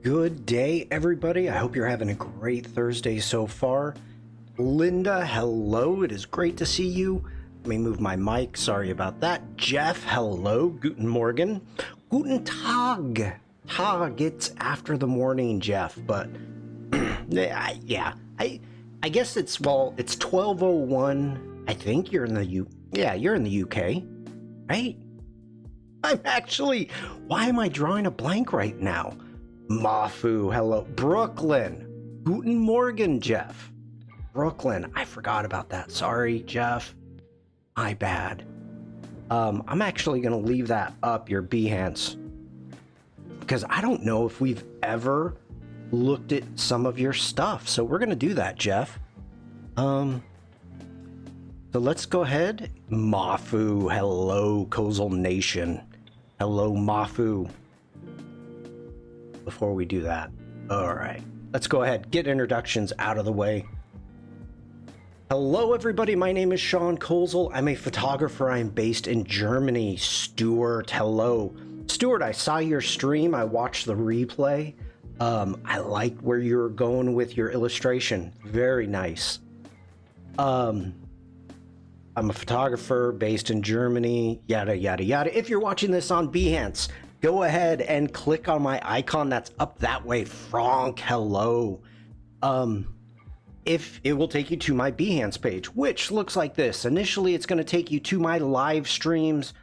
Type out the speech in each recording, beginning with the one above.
Good day, everybody. I hope you're having a great Thursday so far. Linda, hello. It is great to see you. Let me move my mic. Sorry about that. Jeff, hello. Guten Morgen. Guten Tag. Tag, it's after the morning, Jeff, but yeah, I guess it's 12:01. I think you're in the you're in the UK, right? Why am I drawing a blank right now? Mafu, hello. Brooklyn. Guten Morgen, Jeff. Brooklyn, I forgot about that. Sorry, Jeff. My bad. I'm actually going to leave that up, your Behance, because I don't know if we've ever looked at some of your stuff. So we're going to do that, Jeff. So let's go ahead. Mafu, hello, Kosel Nation. Hello, Mafu. Before we do that, all right, let's go ahead, get introductions out of the way. Hello, everybody. My name is Shawn Kosel. I'm a photographer. I'm based in Germany. Stuart, hello. Stuart, I saw your stream. I watched the replay. I liked where you were going with your illustration. Very nice. I'm a photographer based in Germany, yada, yada, yada. If you're watching this on Behance, go ahead and click on my icon that's up that way. Frank, hello. If it will take you to my Behance page, which looks like this. Initially, it's going to take you to my live streams.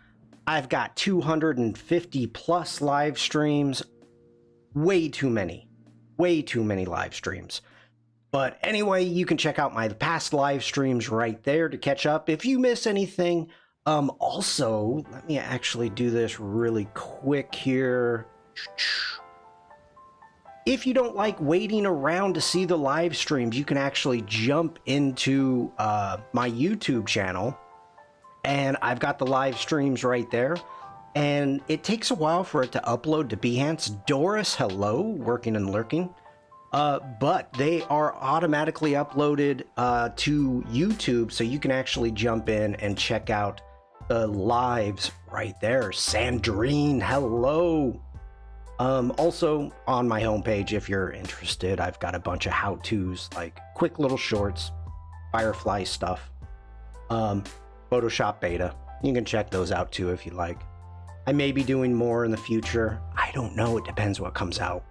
I've got 250 plus live streams. Way too many live streams. But anyway, you can check out my past live streams right there to catch up if you miss anything. Also, let me actually do this really quick here. If you don't like waiting around to see the live streams, you can actually jump into my YouTube channel, and I've got the live streams right there. And it takes a while for it to upload to Behance. Doris, hello, working and lurking. But they are automatically uploaded to YouTube, so you can actually jump in and check out the lives right there. Sandrine, hello. Also on my homepage, if you're interested, I've got a bunch of how-tos, like quick little shorts, Firefly stuff, Photoshop beta. You can check those out too if you like. I may be doing more in the future. I don't know. It depends what comes out.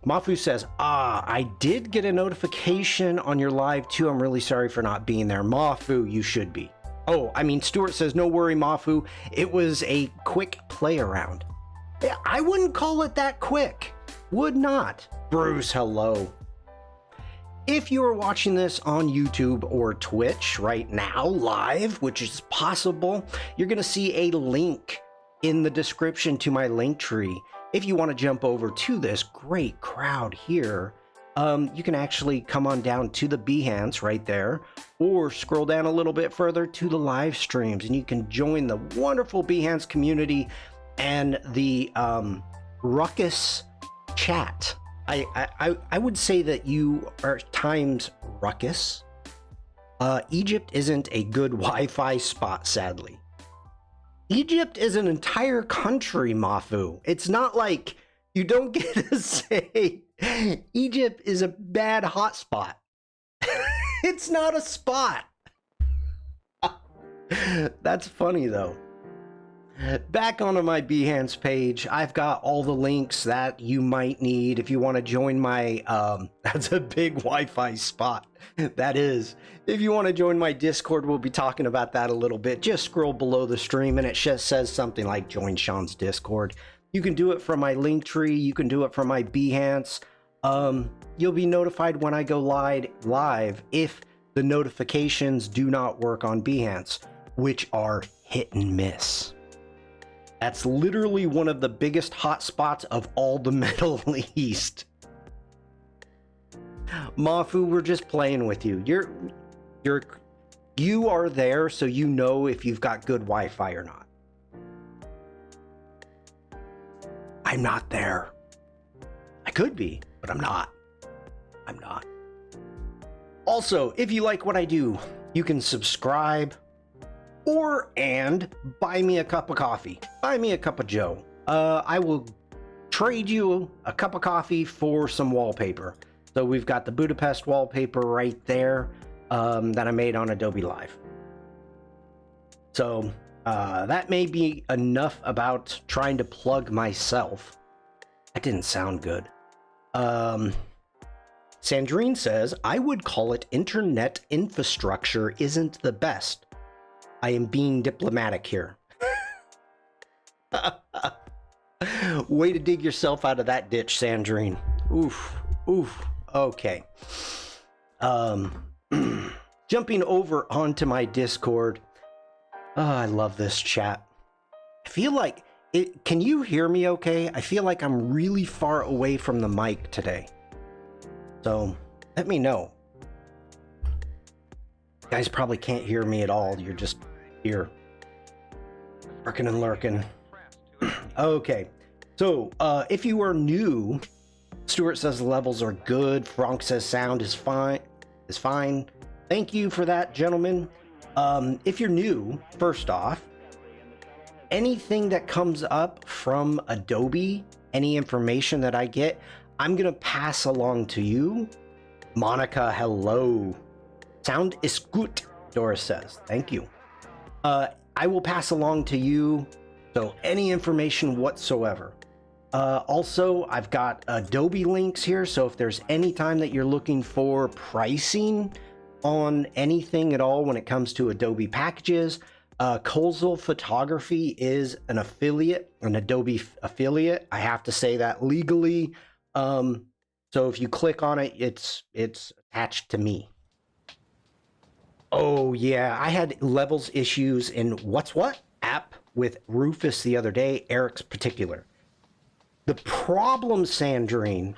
Mafu says, I did get a notification on your live too. I'm really sorry for not being there. Mafu, you should be. Oh, I mean, Stuart says, no worry, Mafu. It was a quick play around. I wouldn't call it that quick. Would not. Bruce, hello. If you are watching this on YouTube or Twitch right now, live, which is possible, you're going to see a link in the description to my link tree. If you want to jump over to this great crowd here, you can actually come on down to the Behance right there, or scroll down a little bit further to the live streams, and you can join the wonderful Behance community and the ruckus chat. I would say that you are times ruckus. Egypt isn't a good Wi-Fi spot, sadly. Egypt is an entire country, Mafu. It's not like you don't get to say Egypt is a bad hotspot. It's not a spot. That's funny, though. Back onto my Behance page, I've got all the links that you might need if you want to join my, that's a big Wi-Fi spot. That is. If you want to join my Discord, we'll be talking about that a little bit. Just scroll below the stream and it just says something like join Shawn's Discord. You can do it from my link tree. You can do it from my Behance. You'll be notified when I go live if the notifications do not work on Behance, which are hit and miss. That's literally one of the biggest hotspots of all the Middle East. Mafu, we're just playing with you. You are there, so you know if you've got good Wi-Fi or not. I'm not there. I could be, but I'm not. I'm not. Also, if you like what I do, you can subscribe and buy me a cup of coffee. Buy me a cup of Joe. I will trade you a cup of coffee for some wallpaper. So we've got the Budapest wallpaper right there that I made on Adobe Live. So that may be enough about trying to plug myself. That didn't sound good. Sandrine says, I would call it internet infrastructure isn't the best. I am being diplomatic here. Way to dig yourself out of that ditch, Sandrine. Oof, oof. Okay. Jumping over onto my Discord. Oh, I love this chat. I feel like it. Can you hear me okay? I feel like I'm really far away from the mic today. So let me know. You guys probably can't hear me at all. You're just here. Lurking and lurking. Okay. So if you are new, Stuart says the levels are good. Frank says sound is fine. Thank you for that, gentlemen. If you're new, first off, anything that comes up from Adobe, any information that I get, I'm gonna pass along to you. Monica, hello. Sound is good, Doris says. Thank you. I will pass along to you, so any information whatsoever. Also, I've got Adobe links here, so if there's any time that you're looking for pricing on anything at all when it comes to Adobe packages, Kosel Photography is an affiliate, an Adobe affiliate. I have to say that legally. So if you click on it, it's attached to me. Oh yeah, I had levels issues in What's What app with Rufus the other day, Eric's particular. The problem, Sandrine,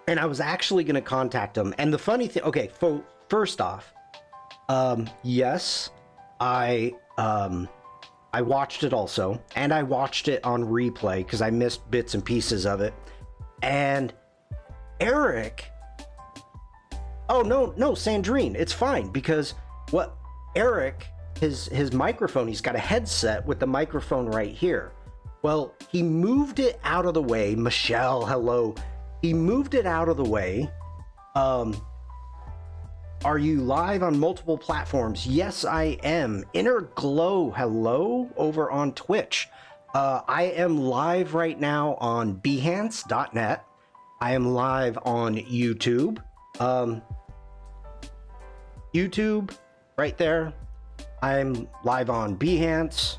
and I was actually going to contact him. And the funny thing, okay, first off, yes, I watched it also, and I watched it on replay because I missed bits and pieces of it. And Eric, oh no, Sandrine, it's fine because what Eric, his microphone, he's got a headset with the microphone right here. Well, he moved it out of the way. Michelle, hello. He moved it out of the way. Are you live on multiple platforms? Yes, I am. Inner Glow, hello, over on Twitch. I am live right now on Behance.net. I am live on YouTube. YouTube, right there. I'm live on Behance.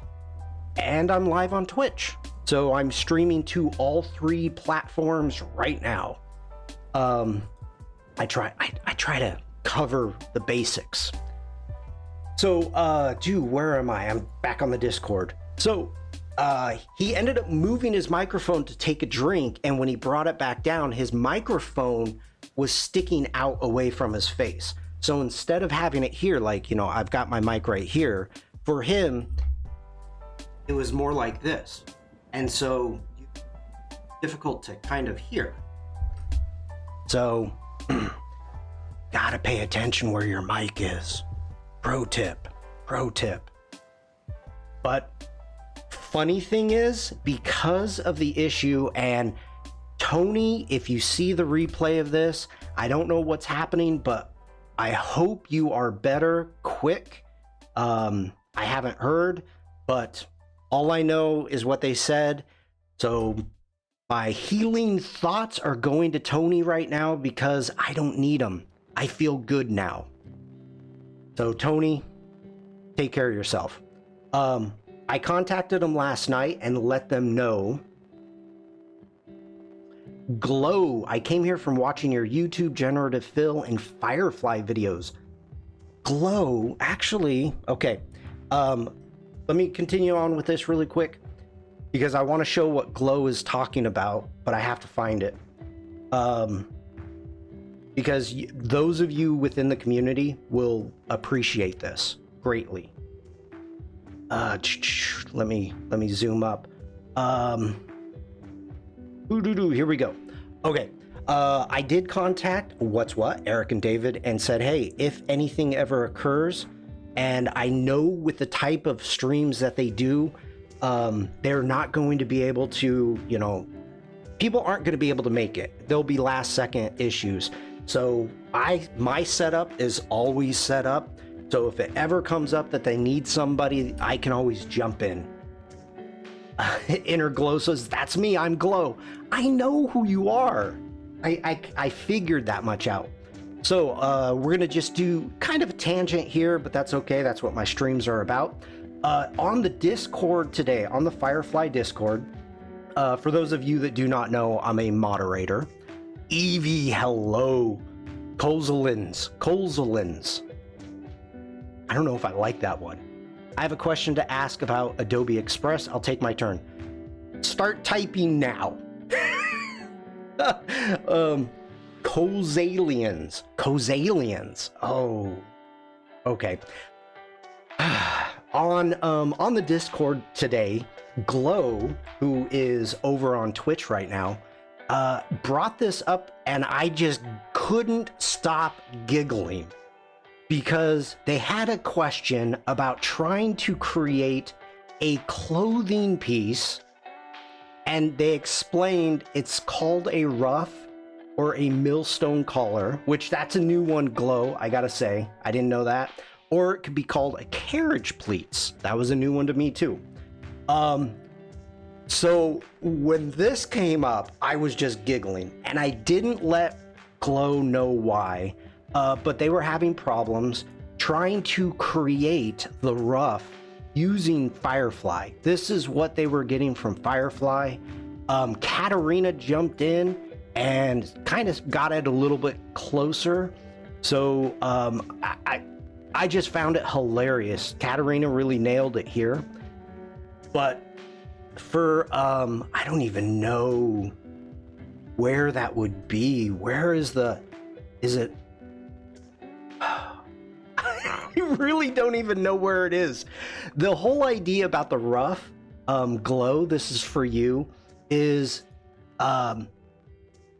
And I'm live on Twitch. So I'm streaming to all three platforms right now. I try to cover the basics. So, where am I? I'm back on the Discord. So, he ended up moving his microphone to take a drink, and when he brought it back down, his microphone was sticking out away from his face. So instead of having it here, like, I've got my mic right here, for him, it was more like this. And so difficult to kind of hear. So gotta pay attention where your mic is. Pro tip. But funny thing is, because of the issue, and Tony, if you see the replay of this, I don't know what's happening, but I hope you are better quick. I haven't heard, but all I know is what they said. So my healing thoughts are going to Tony right now because I don't need them. I feel good now. So Tony, take care of yourself. I contacted them last night and let them know. Glow, I came here from watching your YouTube generative fill and Firefly videos. Glow, actually, okay. Let me continue on with this really quick because I want to show what Glow is talking about, but I have to find it. Because those of you within the community will appreciate this greatly. Let me zoom up. Here we go. Okay. I did contact What's What, Eric and David, and said, hey, if anything ever occurs, and I know with the type of streams that they do, they're not going to be able to, you know, people aren't going to be able to make it. There'll be last second issues. So my setup is always set up. So if it ever comes up that they need somebody, I can always jump in. Inner Glow says, that's me, I'm Glow. I know who you are. I figured that much out. So we're gonna just do kind of a tangent here, but that's okay. That's what my streams are about. On the Discord today, on the Firefly Discord, for those of you that do not know, I'm a moderator. Evie, hello. Koselins. I don't know if I like that one. I have a question to ask about Adobe Express. I'll take my turn. Start typing now. Kosalians. Oh, okay. On the Discord today, Glow, who is over on Twitch right now, brought this up, and I just couldn't stop giggling because they had a question about trying to create a clothing piece, and they explained it's called a ruff or a millstone collar, which that's a new one, Glow, I gotta say. I didn't know that. Or it could be called a carriage pleats. That was a new one to me too. So when this came up, I was just giggling, and I didn't let Glow know why, but they were having problems trying to create the ruff using Firefly. This is what they were getting from Firefly. Katarina jumped in and kind of got it a little bit closer. So I just found it hilarious. Katarina really nailed it here. But for, I don't even know where that would be. Where is it? I really don't even know where it is. The whole idea about the ruff, Glow, this is for you, is,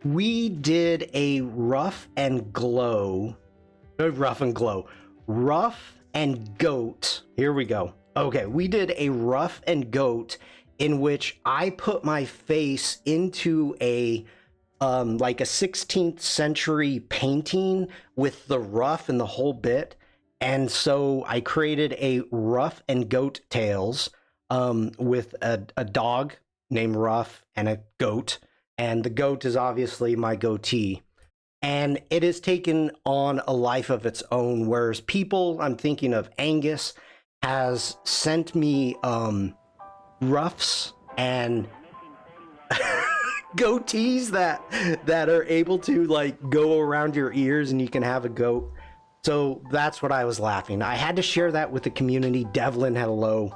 we did a ruff and goat. Here we go. Okay, we did a ruff and goat in which I put my face into a like a 16th century painting with the ruff and the whole bit. And so I created a ruff and goat tails with a dog named Ruff and a goat. And the goat is obviously my goatee. And it has taken on a life of its own, whereas people, I'm thinking of Angus, has sent me ruffs and goatees that are able to like go around your ears and you can have a goat. So that's what I was laughing. I had to share that with the community. Devlin, hello.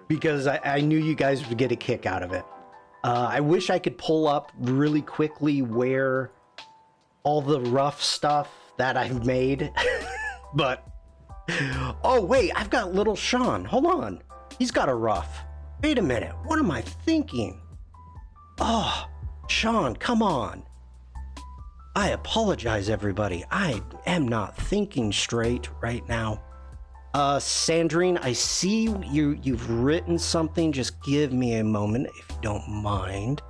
Because I knew you guys would get a kick out of it. I wish I could pull up really quickly where all the rough stuff that I've made. But, oh wait, I've got little Shawn. Hold on. He's got a ruff. Wait a minute. What am I thinking? Oh, Shawn, come on. I apologize, everybody. I am not thinking straight right now. Sandrine, I see you've written something. Just give me a moment if you don't mind.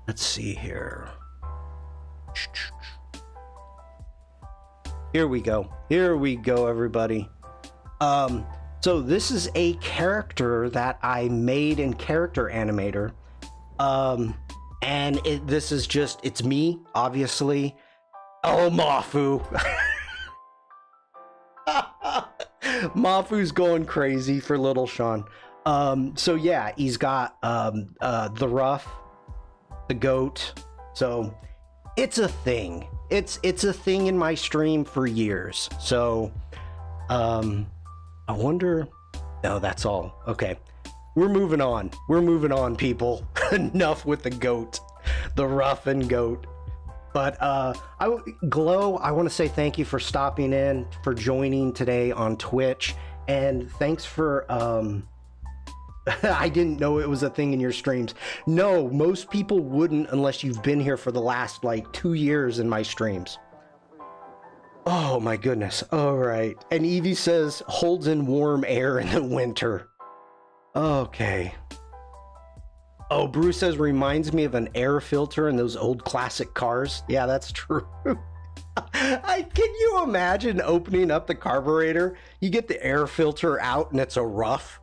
Let's see here. Here we go. Here we go, everybody. So this is a character that I made in Character Animator. And this is just, it's me, obviously. Oh, Mafu. Mafu's going crazy for little Shawn. So yeah, he's got the ruff, the goat. So it's a thing. It's a thing in my stream for years. So I wonder. No, that's all. Okay. We're moving on. We're moving on, people. Enough with the goat, the ruff and goat. But Glow, I want to say thank you for stopping in, for joining today on Twitch, and thanks for I didn't know it was a thing in your streams. No, most people wouldn't unless you've been here for the last like 2 years in my streams. Oh my goodness. All right. And Evie says holds in warm air in the winter. Okay. Oh, Bruce says reminds me of an air filter in those old classic cars. Yeah, that's true. Can you imagine opening up the carburetor? You get the air filter out and it's a rough.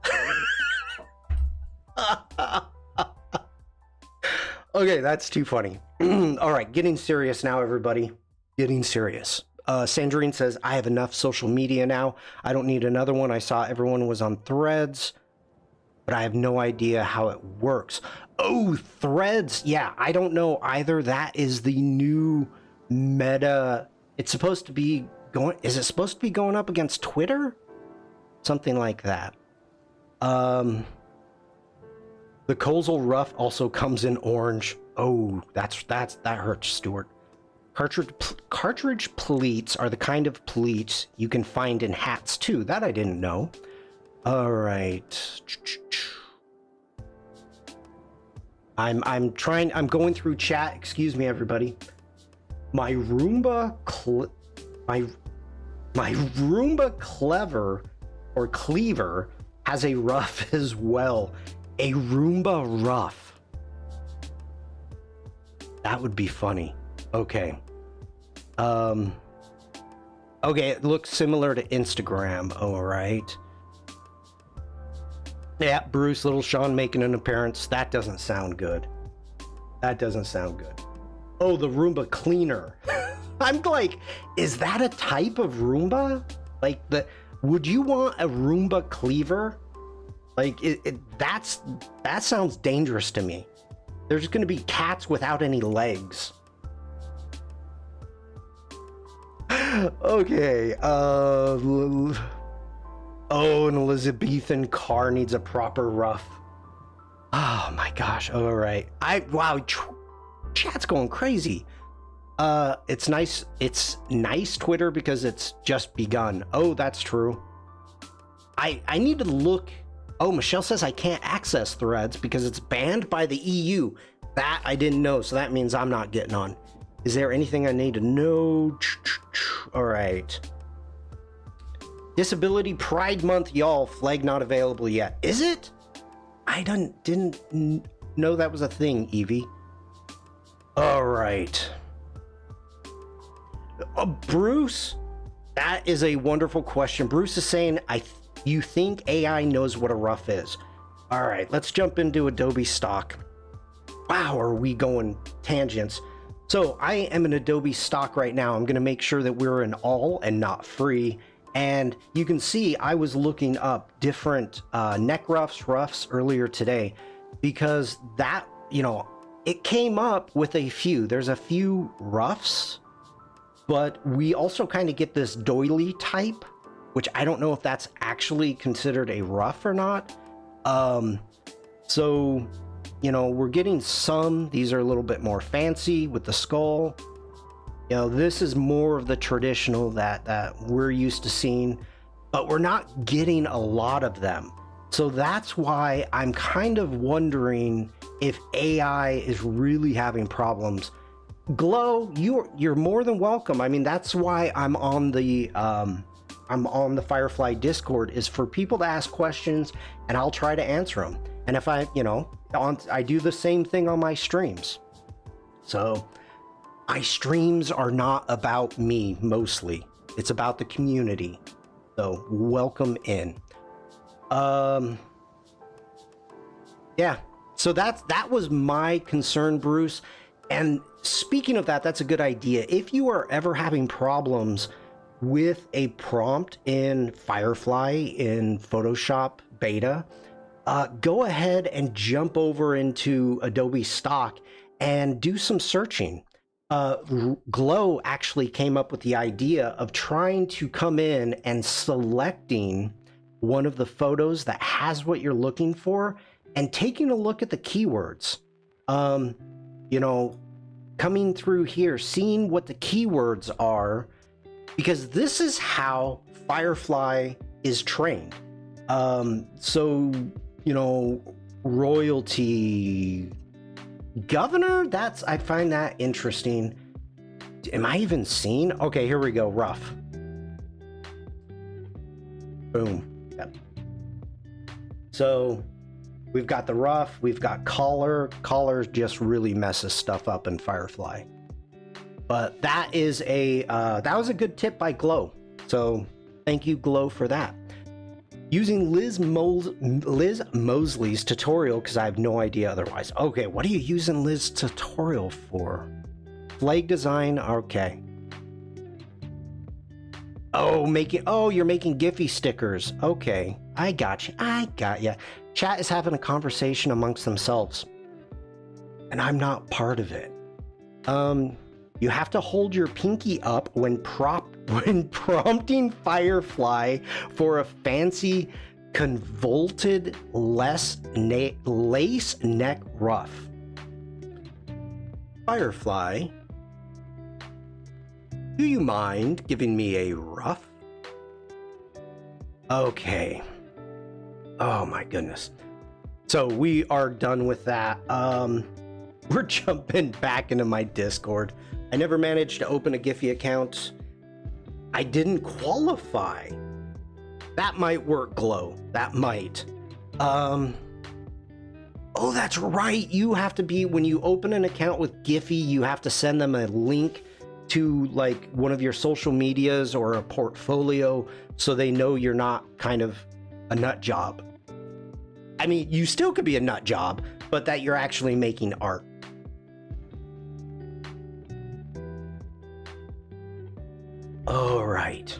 Okay, that's too funny. All right, getting serious now, everybody. Getting serious. Sandrine says, I have enough social media now. I don't need another one. I saw everyone was on Threads, but I have no idea how it works. Oh, Threads. Yeah, I don't know either. That is the new meta. It's supposed to be going. Is it supposed to be going up against Twitter? Something like that. The Kosel Rough also comes in orange. Oh, that hurts, Stuart. Cartridge pleats are the kind of pleats you can find in hats too. That I didn't know. All right. I'm going through chat. Excuse me, everybody. My Roomba Clever or Cleaver has a rough as well. A Roomba Rough. That would be funny. Okay. Okay, it looks similar to Instagram. All right. Yeah, Bruce, little Shawn making an appearance. That doesn't sound good. That doesn't sound good. Oh, the Roomba Cleaner. I'm like, is that a type of Roomba? Like, would you want a Roomba Cleaver? Like, that sounds dangerous to me. There's going to be cats without any legs. Okay. Oh, an Elizabethan car needs a proper rough. Oh my gosh. All right. Wow. Chat's going crazy. It's nice. It's nice Twitter because it's just begun. Oh, that's true. I need to look. Oh, Michelle says I can't access Threads because it's banned by the EU. That I didn't know, so that means I'm not getting on. Is there anything I need to know? All right. Disability Pride Month, y'all. Flag not available yet. Is it? I didn't know that was a thing, Evie. All right. Bruce, that is a wonderful question. Bruce is saying, you think AI knows what a rough is. All right, let's jump into Adobe stock. Wow, are we going tangents? So I am in Adobe stock right now. I'm going to make sure that we're in all and not free. And you can see I was looking up different neck roughs earlier today because that, it came up with a few. There's a few roughs, but we also kind of get this doily type, which I don't know if that's actually considered a rough or not. So, we're getting some. These are a little bit more fancy with the skull. This is more of the traditional that we're used to seeing, but we're not getting a lot of them. So that's why I'm kind of wondering if AI is really having problems. Glow, you're more than welcome. I mean, that's why I'm on the Firefly Discord, is for people to ask questions and I'll try to answer them. And if I do the same thing on my streams. So my streams are not about me mostly. It's about the community. So welcome in. Yeah. So that was my concern, Bruce. And speaking of that, that's a good idea. If you are ever having problems with a prompt in Firefly, in Photoshop beta, go ahead and jump over into Adobe stock and do some searching. Glow actually came up with the idea of trying to come in and selecting one of the photos that has what you're looking for and taking a look at the keywords. Coming through here, seeing what the keywords are, because this is how Firefly is trained. Royalty governor, I find that interesting. Am I even seen? Okay, here we go. Rough. Boom. Yep. So we've got the rough, we've got collar. Collar just really messes stuff up in Firefly. But that is that was a good tip by Glow. So thank you, Glow, for that. Using Liz Mosley's tutorial, because I have no idea otherwise. Okay, what are you using Liz's tutorial for? Flag design, okay. Oh, you're making Giphy stickers. Okay, I got you. Chat is having a conversation amongst themselves, and I'm not part of it. You have to hold your pinky up when prompting Firefly for a fancy convoluted lace neck ruff. Firefly, do you mind giving me a ruff? Okay. Oh my goodness. So we are done with that. We're jumping back into my Discord. I never managed to open a Giphy account. I didn't qualify. That might work, Glow. That might. Oh, that's right. You have to be, when you open an account with Giphy, you have to send them a link to like one of your social medias or a portfolio so they know you're not kind of a nut job. I mean, you still could be a nut job, but that you're actually making art. All right,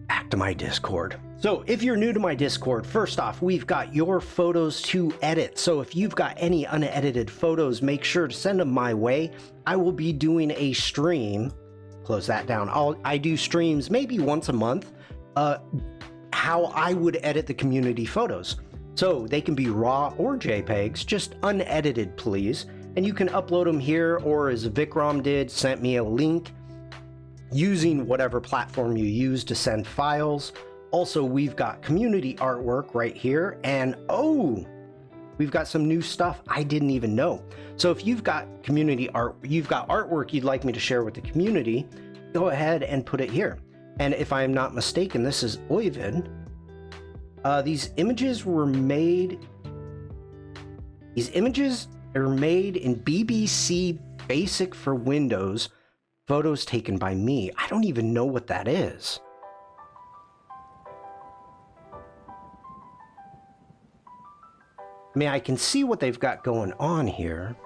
back to my Discord. So if you're new to my Discord, first off, we've got your photos to edit. So if you've got any unedited photos, make sure to send them my way. I will be doing a stream. Close that down. I do streams maybe once a month, how I would edit the community photos. So they can be raw or JPEGs, just unedited, please. And you can upload them here, or as Vikram did, sent me a link using whatever platform you use to send files. Also, we've got community artwork right here, and oh, we've got some new stuff I didn't even know. So if you've got community art, you've got artwork you'd like me to share with the community, go ahead and put it here. And if I'm not mistaken, this is Oyvind. These images are made in BBC Basic for Windows. Photos taken by me. I don't even know what that is. I mean, I can see what they've got going on here.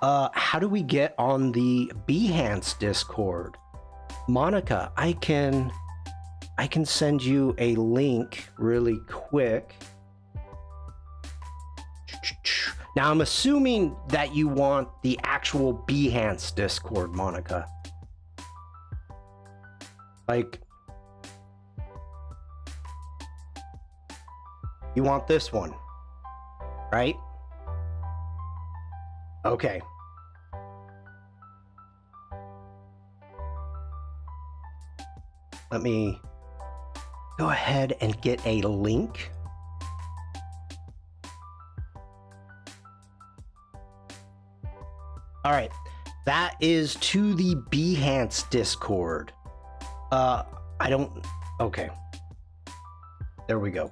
How do we get on the Behance Discord? Monica, I can send you a link really quick. Now, I'm assuming that you want the actual Behance Discord, Monica. Like, you want this one, right? Okay. Let me go ahead and get a link. All right, that is to the Behance Discord. Okay. There we go.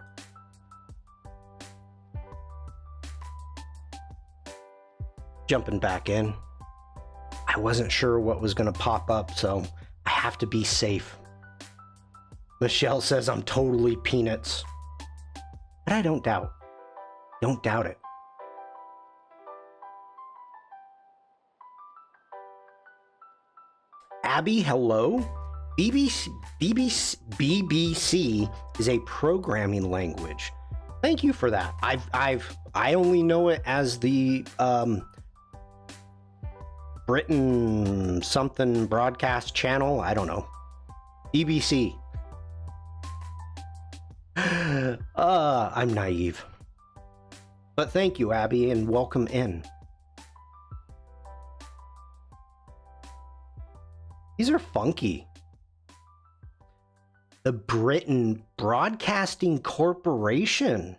Jumping back in. I wasn't sure what was going to pop up, so I have to be safe. Michelle says I'm totally peanuts. But I don't doubt. Don't doubt it. Abby, hello. BBC is a programming language. Thank you for that. I only know it as the Britain something broadcast channel. I don't know. BBC. I'm naive. But thank you, Abby, and welcome in. These are funky. The Britain Broadcasting Corporation.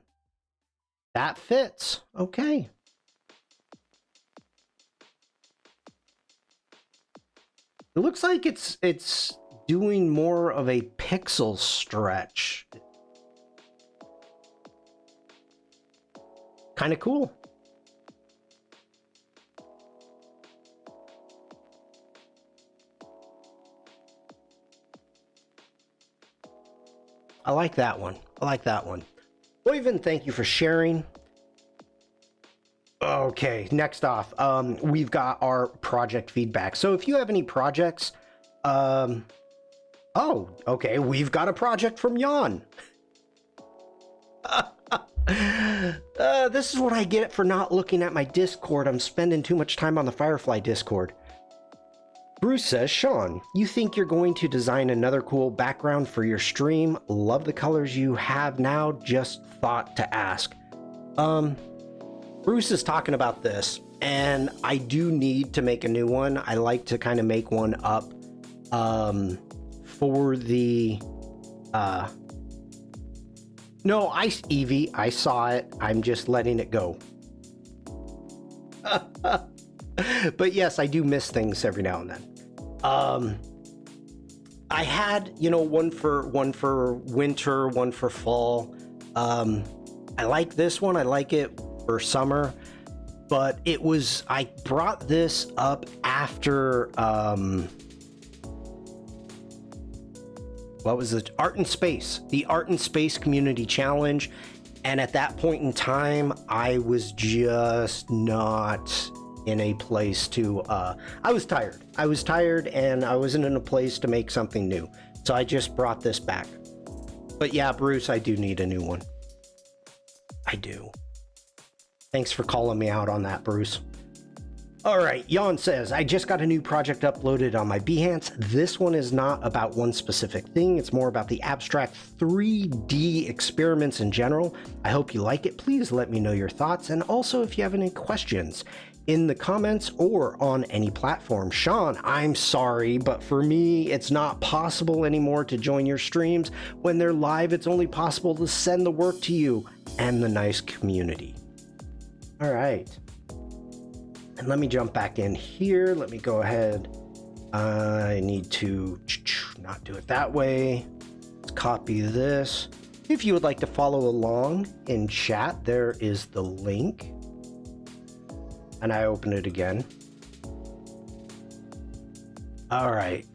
That fits. Okay. It looks like it's doing more of a pixel stretch. Kind of cool. I like that one. I like that one. Oyvind, thank you for sharing. Okay, next off, we've got our project feedback. So if you have any projects, oh, okay, we've got a project from Jan. This is what I get for not looking at my Discord. I'm spending too much time on the Firefly Discord. Bruce says, Shawn, you think you're going to design another cool background for your stream? Love the colors you have now. Just thought to ask. Bruce is talking about this, and I do need to make a new one. I like to kind of make one up for the no, Evie, I saw it. I'm just letting it go. But yes, I do miss things every now and then. I had, you know, one for winter, one for fall. I like this one. I like it for summer, but I brought this up after, what was it? Art in Space, the Art in Space Community Challenge. And at that point in time, I was just not in a place to, I was tired and I wasn't in a place to make something new. So I just brought this back. But yeah, Bruce, I do need a new one. I do. Thanks for calling me out on that, Bruce. All right, Jan says, I just got a new project uploaded on my Behance. This one is not about one specific thing. It's more about the abstract 3D experiments in general. I hope you like it. Please let me know your thoughts. And also if you have any questions in the comments or on any platform. Shawn, I'm sorry, but for me, it's not possible anymore to join your streams. When they're live, it's only possible to send the work to you and the nice community. All right. And let me jump back in here. Let me go ahead. I need to not do it that way. Let's copy this. If you would like to follow along in chat, there is the link. And I open it again. All right.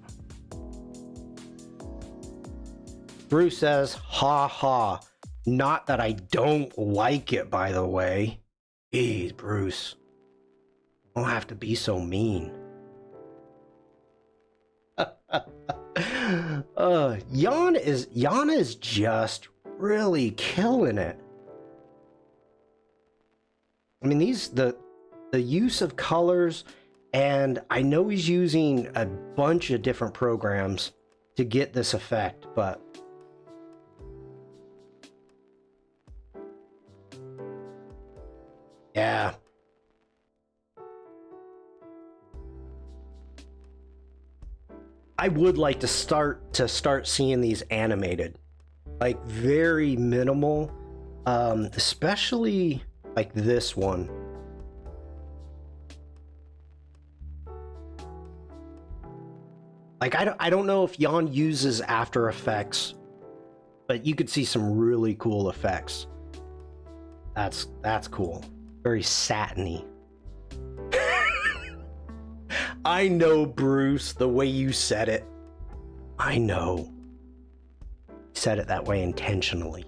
Bruce says, ha ha. Not that I don't like it, by the way. Jeez, Bruce. Don't have to be so mean. Jan is just really killing it. I mean, the use of colors, and I know he's using a bunch of different programs to get this effect, but yeah. I would like to start seeing these animated, like very minimal, especially like this one. Like I don't know if Jan uses After Effects, but you could see some really cool effects. That's cool. Very satiny. I know, Bruce, the way you said it. I know. You said it that way intentionally.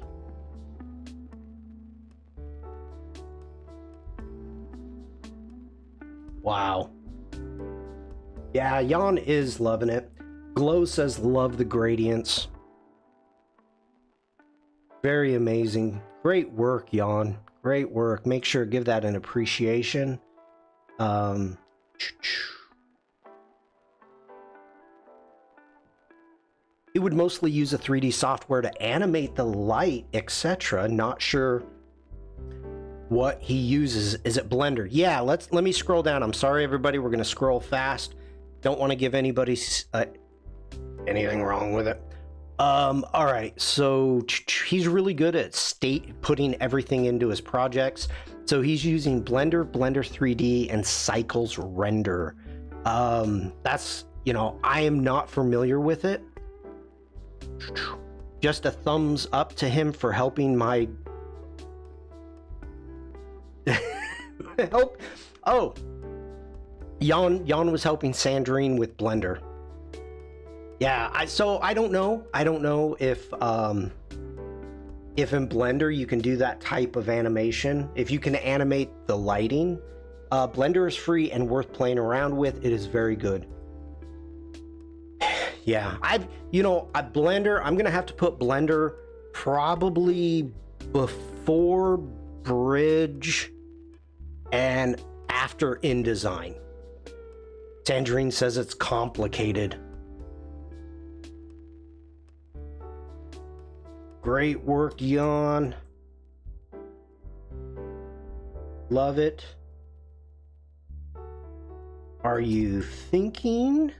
Wow. Yeah, Jan is loving it. Glow says, love the gradients. Very amazing. Great work, Jan. Great work. Make sure to give that an appreciation. He would mostly use a 3D software to animate the light, etc. Not sure what he uses. Is it Blender? Yeah, let me scroll down. I'm sorry, everybody. We're going to scroll fast. Don't want to give anybody anything wrong with it. All right, so he's really good at putting everything into his projects. So he's using Blender, Blender 3D, and Cycles Render. That's you know, I am not familiar with it. Just a thumbs up to him for helping my help. Oh, Jan was helping Sandrine with Blender. Yeah, so I don't know. I don't know if in Blender you can do that type of animation. If you can animate the lighting. Blender is free and worth playing around with. It is very good. Yeah, Blender, I'm gonna have to put Blender probably before Bridge and after InDesign. Sandrine says it's complicated. Great work, Jan. Love it. Are you thinking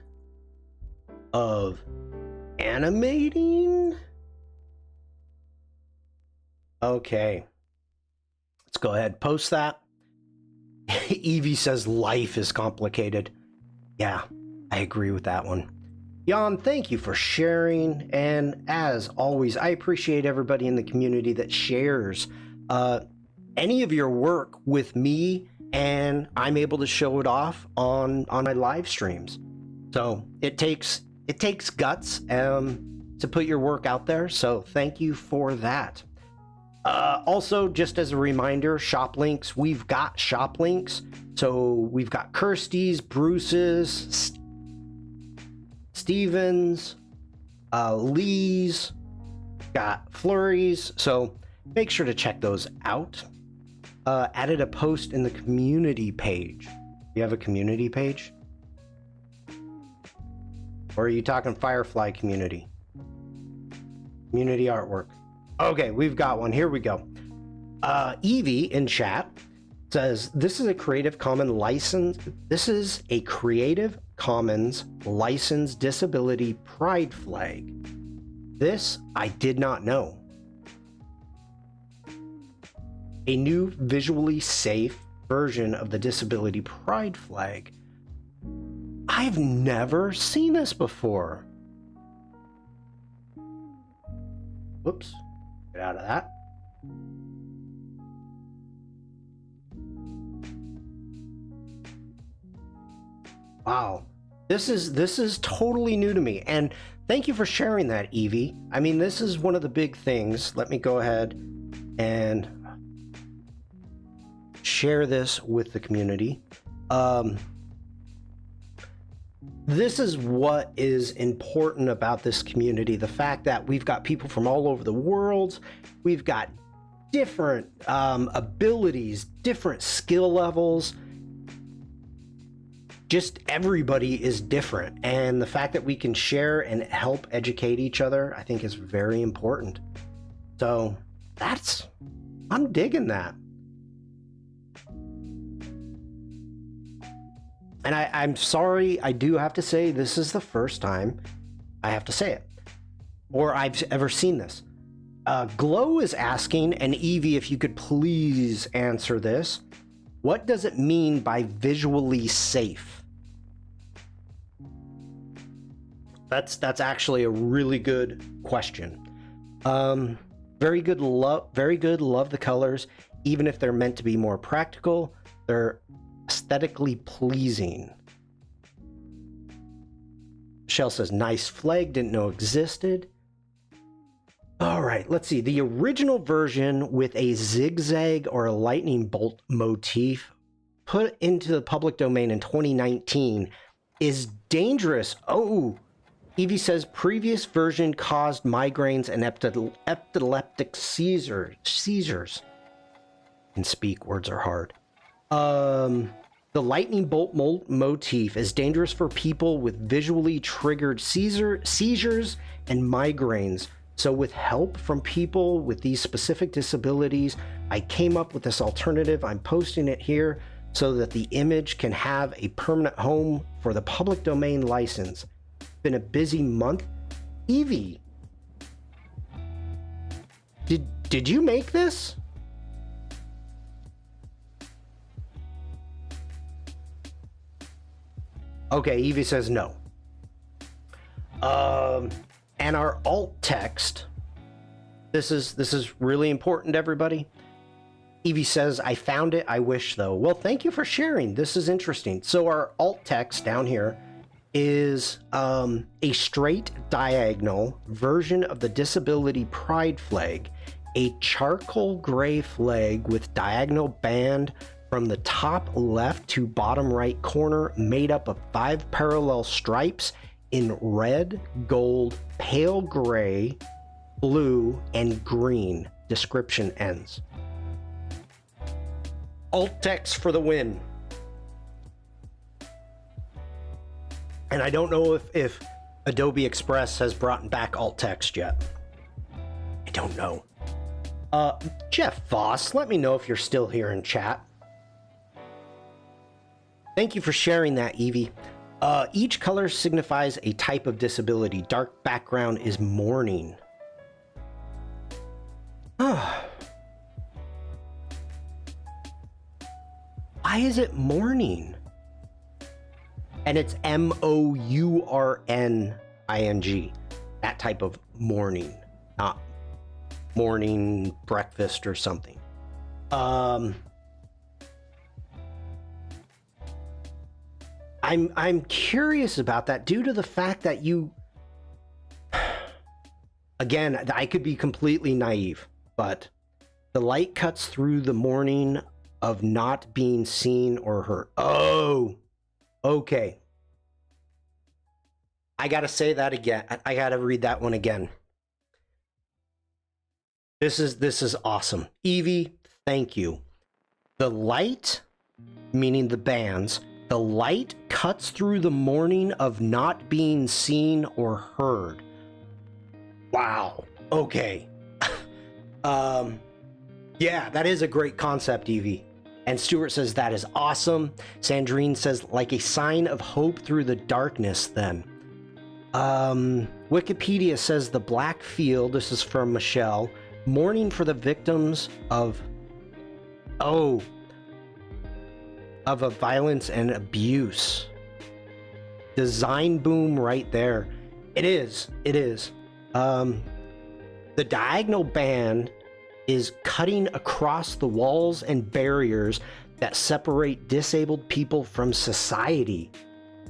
of animating? Okay. Let's go ahead and post that. Evie says life is complicated. Yeah, I agree with that one. Jan, thank you for sharing. And as always, I appreciate everybody in the community that shares any of your work with me, and I'm able to show it off on my live streams. So it takes guts to put your work out there. So thank you for that. Also, just as a reminder, shop links. We've got shop links. So we've got Kirsty's, Bruce's, Stevens, Lee's, got Flurry's. So make sure to check those out. Added a post in the community page. You have a community page? Or are you talking Firefly community? Community artwork. Okay, we've got one. Here we go. Evie in chat says, this is a Creative Commons license. This is a Creative Commons license disability pride flag. This I did not know. A new visually safe version of the disability pride flag. I've never seen this before. Whoops. Get out of that. Wow. This is totally new to me. And thank you for sharing that, Evie. I mean, this is one of the big things. Let me go ahead and share this with the community. This is what is important about this community. The fact that we've got people from all over the world. We've got different abilities, different skill levels. Just everybody is different. And the fact that we can share and help educate each other, I think is very important. So I'm digging that. And I'm sorry, I do have to say, this is the first time I have to say it, or I've ever seen this. Glow is asking, and Evie, if you could please answer this. What does it mean by visually safe? That's actually a really good question. Very good, love the colors. Even if they're meant to be more practical, they're aesthetically pleasing. Michelle says, nice flag, didn't know existed. All right, let's see. The original version with a zigzag or a lightning bolt motif put into the public domain in 2019 is dangerous. Oh, Evie says previous version caused migraines and epileptic seizures. Can speak, words are hard. The lightning bolt motif is dangerous for people with visually triggered seizures and migraines. So with help from people with these specific disabilities, I came up with this alternative. I'm posting it here so that the image can have a permanent home for the public domain license. It's been a busy month. Evie, did you make this? Okay, Evie says no. And our alt text, this is really important, everybody. Evie says, I found it, I wish though. Well, thank you for sharing. This is interesting. So our alt text down here is a straight diagonal version of the disability pride flag, a charcoal gray flag with diagonal band from the top left to bottom right corner, made up of 5 parallel stripes in red, gold, pale gray, blue, and green. Description ends. Alt text for the win. And I don't know if Adobe Express has brought back alt text yet. I don't know. Jeff Voss, let me know if you're still here in chat. Thank you for sharing that, Evie. Each color signifies a type of disability. Dark background is mourning. Why is it mourning? And it's M-O-U-R-N-I-G. That type of mourning, not morning breakfast or something. I'm curious about that due to the fact that you, again, I could be completely naive, but the light cuts through the morning of not being seen or heard. Oh, okay. I gotta say that again. I gotta read that one again. This is awesome. Evie, thank you. The light, meaning the bands, the light cuts through the morning of not being seen or heard. Wow. Okay. Yeah, that is a great concept, Evie. And Stuart says that is awesome. Sandrine says like a sign of hope through the darkness then. Wikipedia says the black field, this is from Michelle, mourning for the victims of a violence and abuse. Design boom right there. It is. The diagonal band is cutting across the walls and barriers that separate disabled people from society.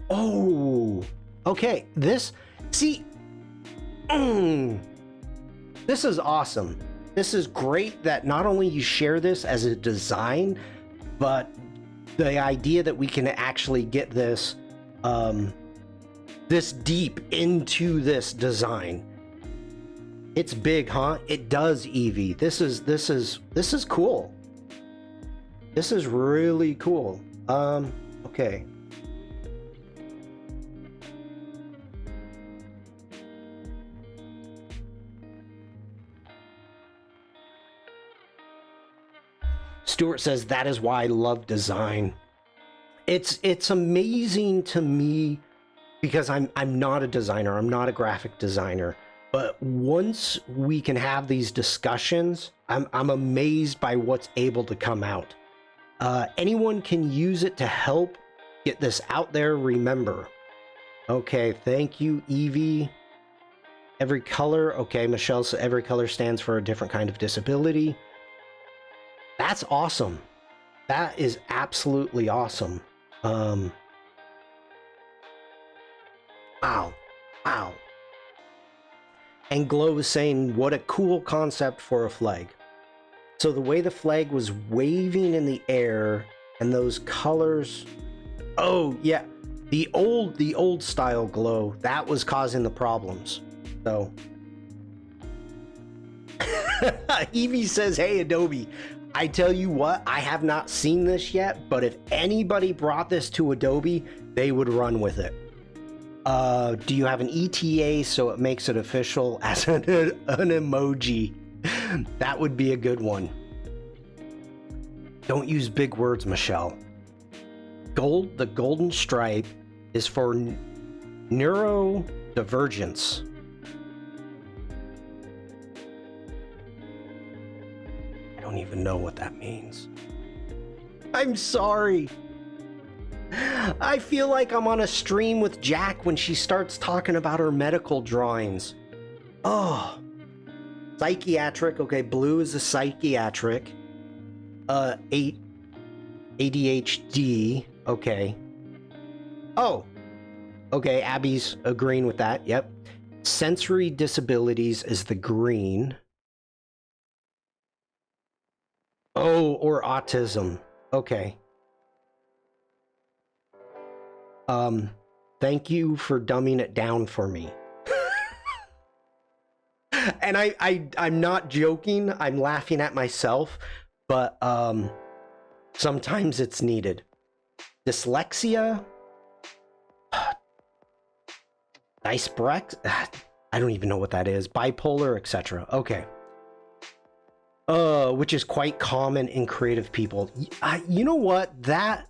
Oh, okay. This is awesome. This is great that not only you share this as a design, but the idea that we can actually get this this deep into this design. It's big, huh? It does, Evie. This is cool. This is really cool. Okay. Stuart says that is why I love design. It's amazing to me because I'm not a designer. I'm not a graphic designer. But once we can have these discussions, I'm amazed by what's able to come out. Anyone can use it to help get this out there. Remember. Okay, thank you, Evie. Every color. Okay, Michelle said every color stands for a different kind of disability. That's awesome. That is absolutely awesome. Wow. And Glow is saying, what a cool concept for a flag. So the way the flag was waving in the air and those colors. Oh, yeah. The old style Glow, that was causing the problems. So. Evie says, hey, Adobe, I tell you what, I have not seen this yet, but if anybody brought this to Adobe, they would run with it. Do you have an ETA so it makes it official as an emoji? That would be a good one. Don't use big words, Michelle. The golden stripe is for neurodivergence. I don't even know what that means. I'm sorry. I feel like I'm on a stream with Jack when she starts talking about her medical drawings. Oh, psychiatric. Okay, blue is a psychiatric. ADHD. Okay. Oh, okay. Abby's agreeing with that. Yep. Sensory disabilities is the green. Oh, or autism. Okay. Thank you for dumbing it down for me. And I'm not joking. I'm laughing at myself, but sometimes it's needed. Dyslexia, dysprax. I don't even know what that is. Bipolar, etc. Okay. Which is quite common in creative people. You know what? That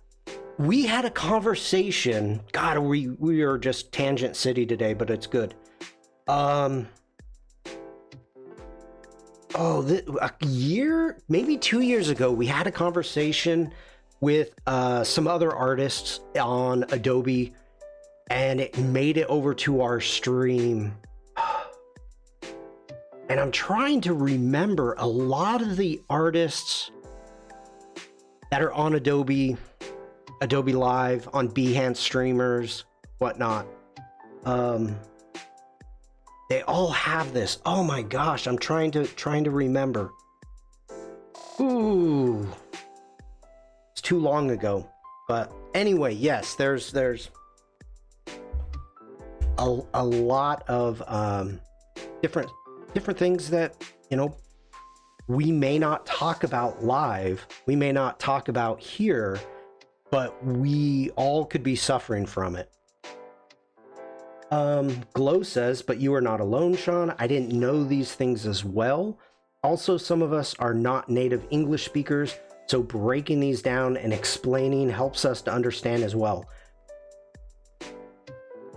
we had a conversation. God, we are just tangent city today, but it's good. A year, maybe 2 years ago, we had a conversation with some other artists on Adobe, and it made it over to our stream. And I'm trying to remember a lot of the artists that are on Adobe Live, on Behance streamers, whatnot. They all have this. Oh my gosh, I'm trying to remember. Ooh, it's too long ago. But anyway, yes, there's a lot of different things that, you know, we may not talk about live, we may not talk about here, but we all could be suffering from it. Glow says, but you are not alone, Shawn. I didn't know these things as well. Also, some of us are not native English speakers, so breaking these down and explaining helps us to understand as well.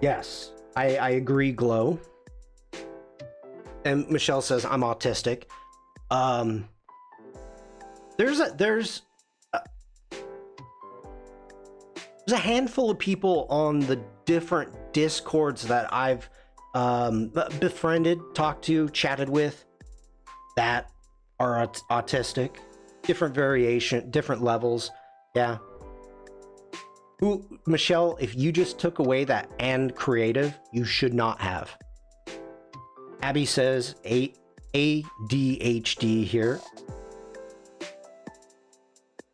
Yes, I agree, Glow. And Michelle says, I'm autistic. There's a handful of people on the different Discords that I've befriended, talked to, chatted with that are autistic. Different variation, different levels. Yeah. Ooh, Michelle, if you just took away that and creative, you should not have. Abby says ADHD here.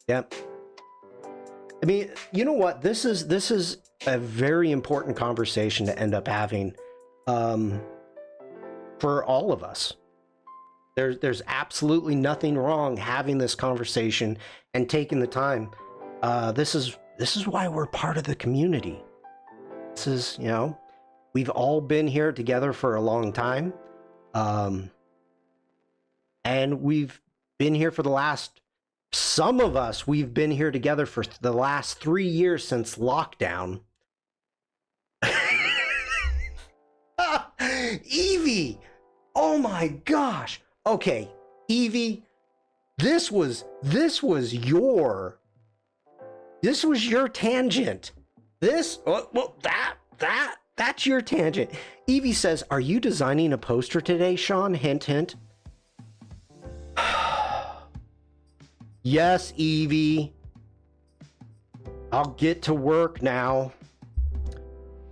Yep. I mean, you know what? This is a very important conversation to end up having for all of us. There's absolutely nothing wrong having this conversation and taking the time. This is why we're part of the community. This is, you know, we've all been here together for a long time. And we've been here for the last, some of us, we've been here together for the last 3 years since lockdown. Evie! Oh my gosh! Okay, Evie, this was your tangent. That's your tangent. Evie says, are you designing a poster today, Shawn? Hint, hint. Yes, Evie. I'll get to work now.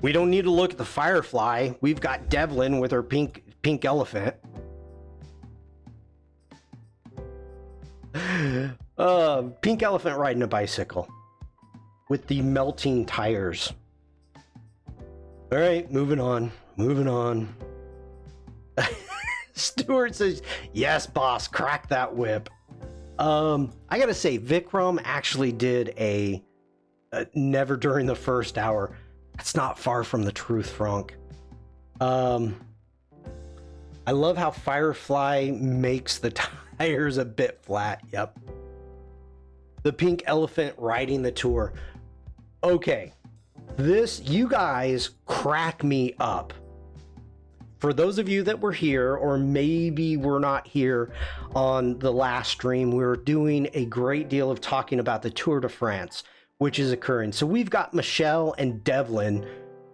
We don't need to look at the firefly. We've got Devlin with her pink elephant. Pink elephant riding a bicycle with the melting tires. All right, moving on. Stuart says, yes, boss, crack that whip. I gotta say, Vikram actually did a never during the first hour. That's not far from the truth, Frank. I love how Firefly makes the tires a bit flat. Yep. The pink elephant riding the tour. Okay. You guys crack me up. For those of you that were here, or maybe were not here on the last stream, we were doing a great deal of talking about the Tour de France. which is occurring. So we've got Michelle and Devlin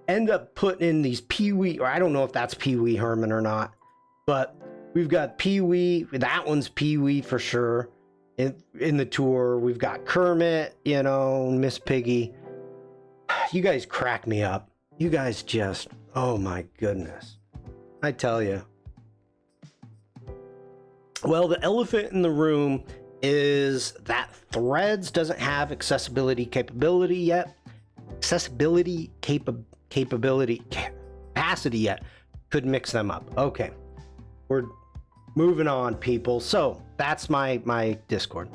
end up putting in these Pee-wee, or I don't know if that's Pee-wee Herman or not, but we've got Pee-wee, that one's Pee-wee for sure in the tour. We've got Kermit, you know, Miss Piggy. You guys crack me up. You guys just, oh my goodness. I tell you. Well, the elephant in the room is that Threads doesn't have accessibility capability yet. Capacity yet. Could mix them up. Okay. We're moving on, people. So that's my Discord.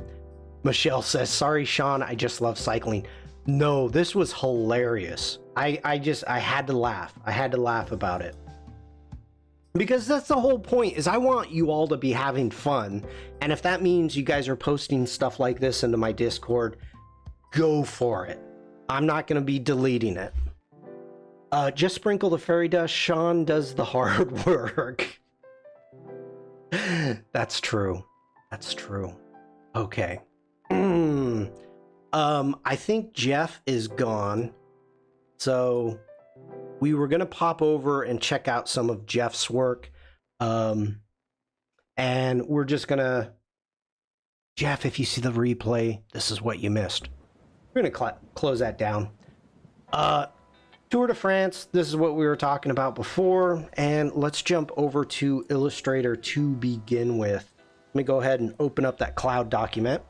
Michelle says, sorry, Shawn, I just love cycling. No, this was hilarious. I had to laugh. I had to laugh about it. Because that's the whole point, is I want you all to be having fun. And if that means you guys are posting stuff like this into my Discord, go for it. I'm not going to be deleting it. Just sprinkle the fairy dust. Shawn does the hard work. That's true. That's true. Okay. I think Jeff is gone. So we were going to pop over and check out some of Jeff's work. And we're just going to... Jeff, if you see the replay, this is what you missed. We're going to close that down. Tour de France, this is what we were talking about before. And let's jump over to Illustrator to begin with. Let me go ahead and open up that cloud document.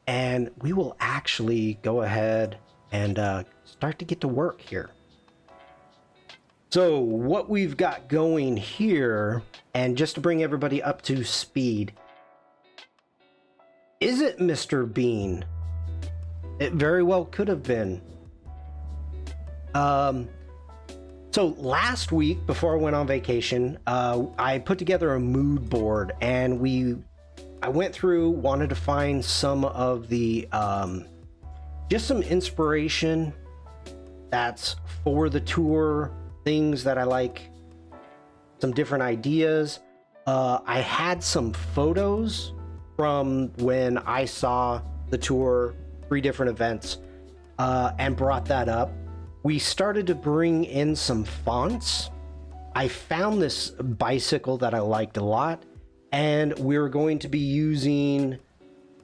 And we will actually go ahead and start to get to work here. So what we've got going here, and just to bring everybody up to speed, is it Mr. Bean? It very well could have been. So last week, before I went on vacation, I put together a mood board, and I went through, wanted to find some of the, just some inspiration that's for the tour, things that I like, some different ideas. I had some photos from when I saw the tour, 3 different events, and brought that up. We started to bring in some fonts. I found this bicycle that I liked a lot, and we're going to be using,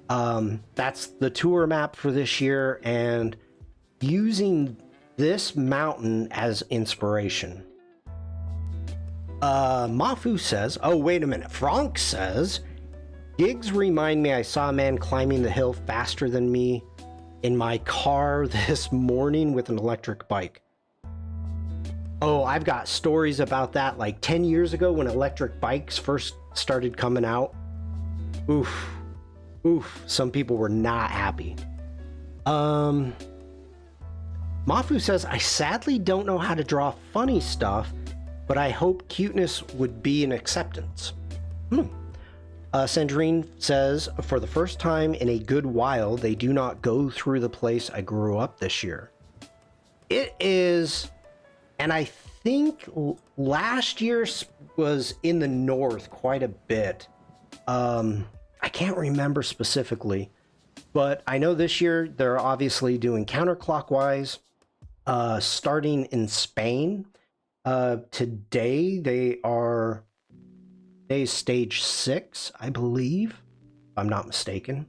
that's the tour map for this year, and using this mountain as inspiration. Mafu says, oh, wait a minute. Frank says, gigs remind me I saw a man climbing the hill faster than me in my car this morning with an electric bike. Oh, I've got stories about that, like 10 years ago when electric bikes first started coming out. Oof. Some people were not happy. Mafu says, I sadly don't know how to draw funny stuff, but I hope cuteness would be an acceptance. Sandrine says, for the first time in a good while, they do not go through the place I grew up this year. It is, and I think last year was in the north quite a bit. I can't remember specifically, but I know this year they're obviously doing counterclockwise, starting in Spain. Today they are... Today's stage 6, I believe, if I'm not mistaken.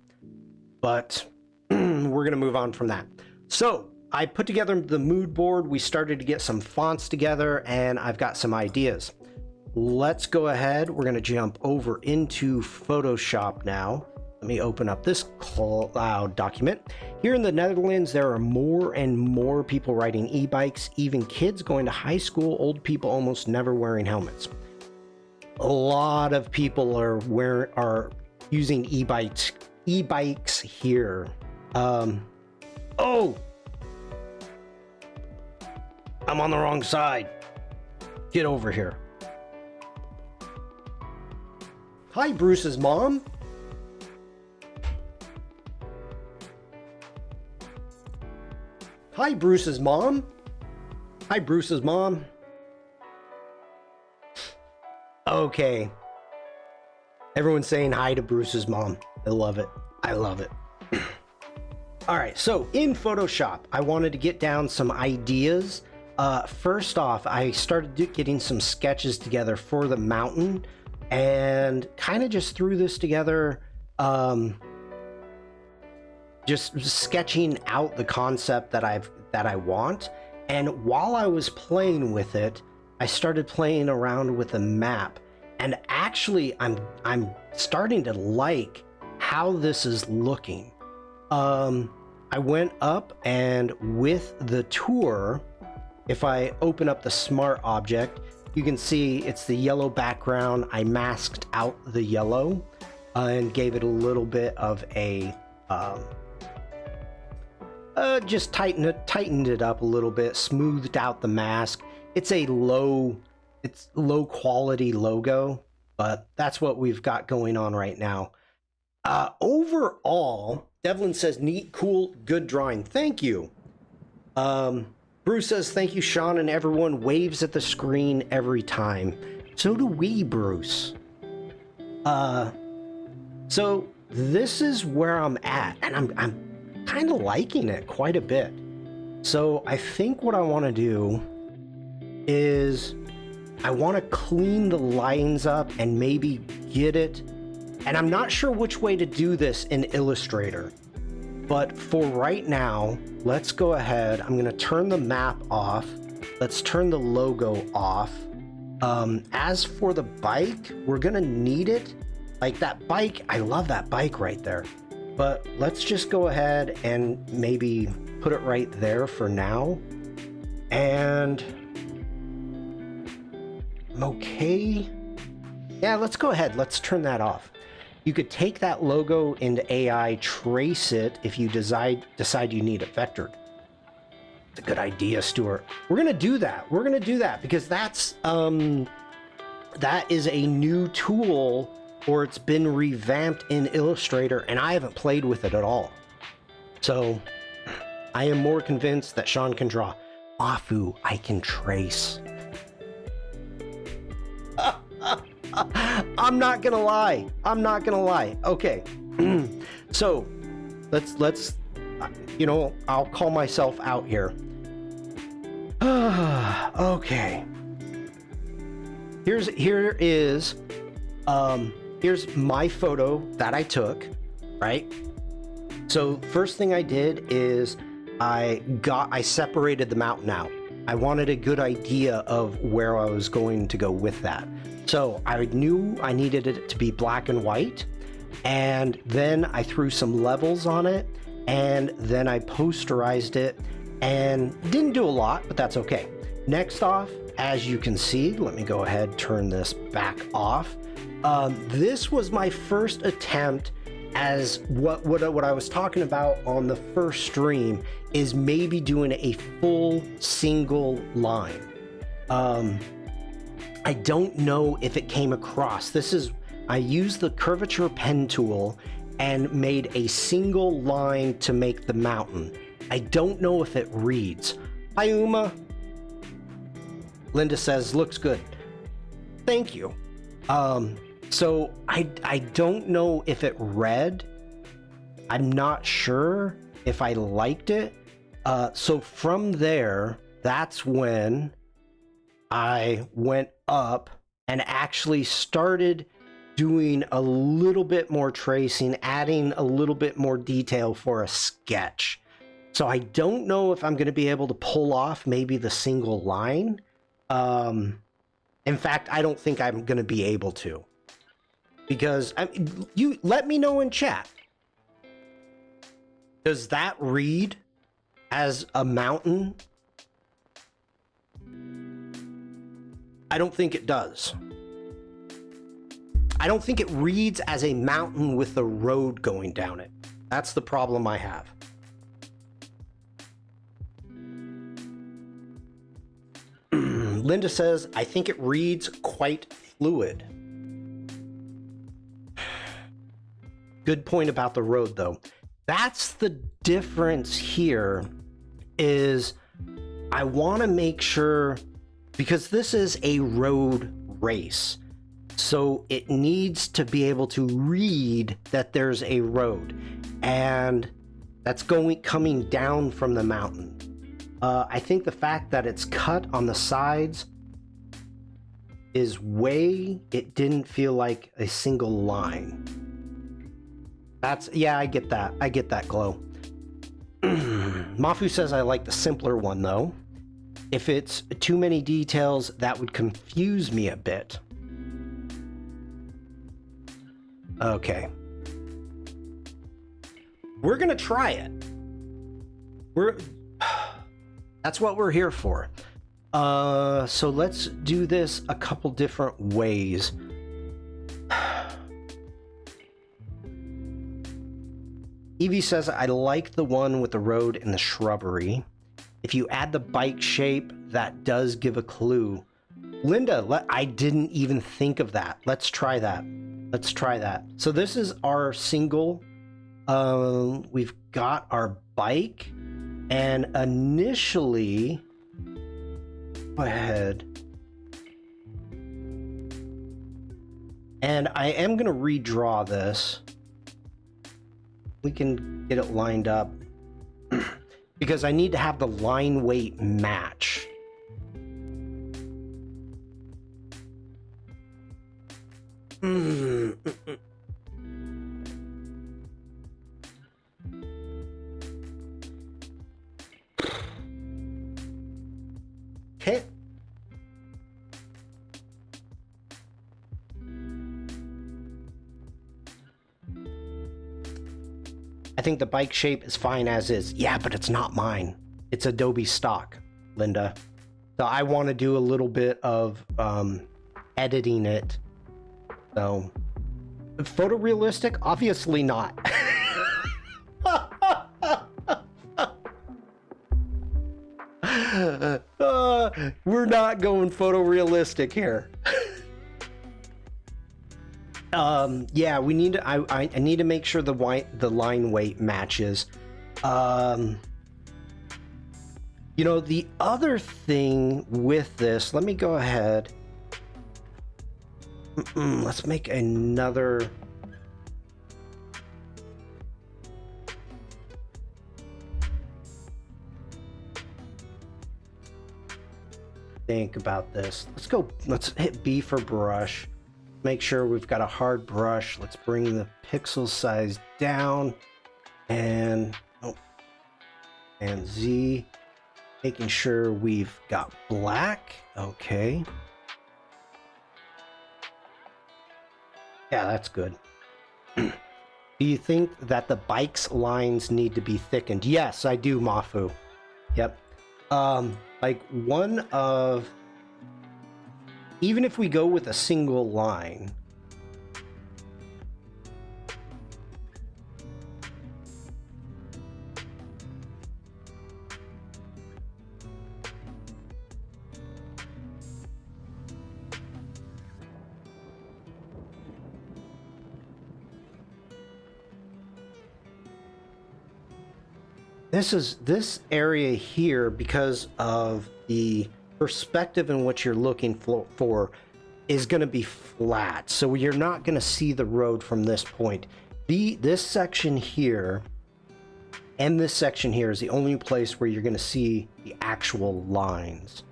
But we're going to move on from that. So I put together the mood board. We started to get some fonts together, and I've got some ideas. Let's go ahead. We're going to jump over into Photoshop now. Let me open up this cloud document. Here in the Netherlands, there are more and more people riding e-bikes, even kids going to high school, old people almost never wearing helmets. A lot of people are using e-bikes here. Oh, I'm on the wrong side. Get over here. Hi, Bruce's mom. Hi, Bruce's mom. Hi, Bruce's mom. Okay. Everyone's saying hi to Bruce's mom. I love it. I love it. All right, so in Photoshop, I wanted to get down some ideas. First off, I started getting some sketches together for the mountain and kind of just threw this together, just sketching out the concept that I want. And while I was playing with it, I started playing around with the map, and actually I'm starting to like how this is looking. I went up, and with the tour, if I open up the smart object, you can see it's the yellow background. I masked out the yellow and gave it a little bit of a just tightened it up a little bit, smoothed out the mask. It's a low quality logo, but that's what we've got going on right now. Overall, Devlin says, neat, cool, good drawing. Thank you. Bruce says, thank you, Shawn, and everyone waves at the screen every time. So do we, Bruce. So this is where I'm at, and I'm kind of liking it quite a bit. So I think what I want to do is I want to clean the lines up and maybe get it. And I'm not sure which way to do this in Illustrator, but for right now, let's go ahead. I'm going to turn the map off. Let's turn the logo off. As for the bike, we're going to need it. Like that bike, I love that bike right there. But let's just go ahead and maybe put it right there for now. And okay. Yeah, let's go ahead. Let's turn that off. You could take that logo into AI, trace it if you decide you need it vectored. It's a good idea, Stuart. We're gonna do that. We're gonna do that because that is a new tool, or it's been revamped in Illustrator, and I haven't played with it at all. So I am more convinced that Shawn can draw. Mafu, I can trace. I'm not gonna lie. I'm not gonna lie. Okay. So let's I'll call myself out here. Okay. Here's my photo that I took, right? So first thing I did is I separated the mountain out. I wanted a good idea of where I was going to go with that. So I knew I needed it to be black and white, and then I threw some levels on it, and then I posterized it, and didn't do a lot, but that's okay. Next off, as you can see, let me go ahead, turn this back off. This was my first attempt as what I was talking about on the first stream, is maybe doing a full single line. I don't know if it came across. I used the curvature pen tool and made a single line to make the mountain. I don't know if it reads. Hi, Uma. Linda says, looks good. Thank you. So I don't know if it read. I'm not sure if I liked it. So from there, that's when I went up and actually started doing a little bit more tracing, adding a little bit more detail for a sketch. So I don't know if I'm going to be able to pull off maybe the single line. In fact, I don't think I'm going to be able to. Because you let me know in chat. Does that read as a mountain? I don't think it does. I don't think it reads as a mountain with a road going down it. That's the problem I have. Linda says, I think it reads quite fluid. Good point about the road, though. That's the difference here, is I want to make sure, because this is a road race, so it needs to be able to read that there's a road. And that's coming down from the mountain. I think the fact that it's cut on the sides is it didn't feel like a single line. Yeah, I get that. I get that glow. Mafu says I like the simpler one though. If it's too many details, that would confuse me a bit. Okay. We're gonna try it. That's what we're here for. So let's do this a couple different ways. Evie says, I like the one with the road and the shrubbery. If you add the bike shape, that does give a clue. Linda, I didn't even think of that. Let's try that. Let's try that. So this is our single. We've got our bike, and initially, go ahead. And I am going to redraw this. We can get it lined up because I need to have the line weight match. Okay. I think the bike shape is fine as is. Yeah, but it's not mine. It's Adobe stock, Linda. So I want to do a little bit of editing it. So, photorealistic? Obviously not. We're not going photorealistic here. Yeah, we need to. I need to make sure the line weight matches. You know, the other thing with this, let me go ahead. Let's make another. Think about this. Let's hit B for brush. Make sure we've got a hard brush. Let's bring the pixel size down and Z, making sure we've got black. Okay. Yeah, that's good. Do you think that the bike's lines need to be thickened? Yes, I do, Mafu. Yep. Like even if we go with a single line, this area here, because of the perspective in what you're looking for, is going to be flat, so you're not going to see the road from this point. This section here and this section here is the only place where you're going to see the actual lines.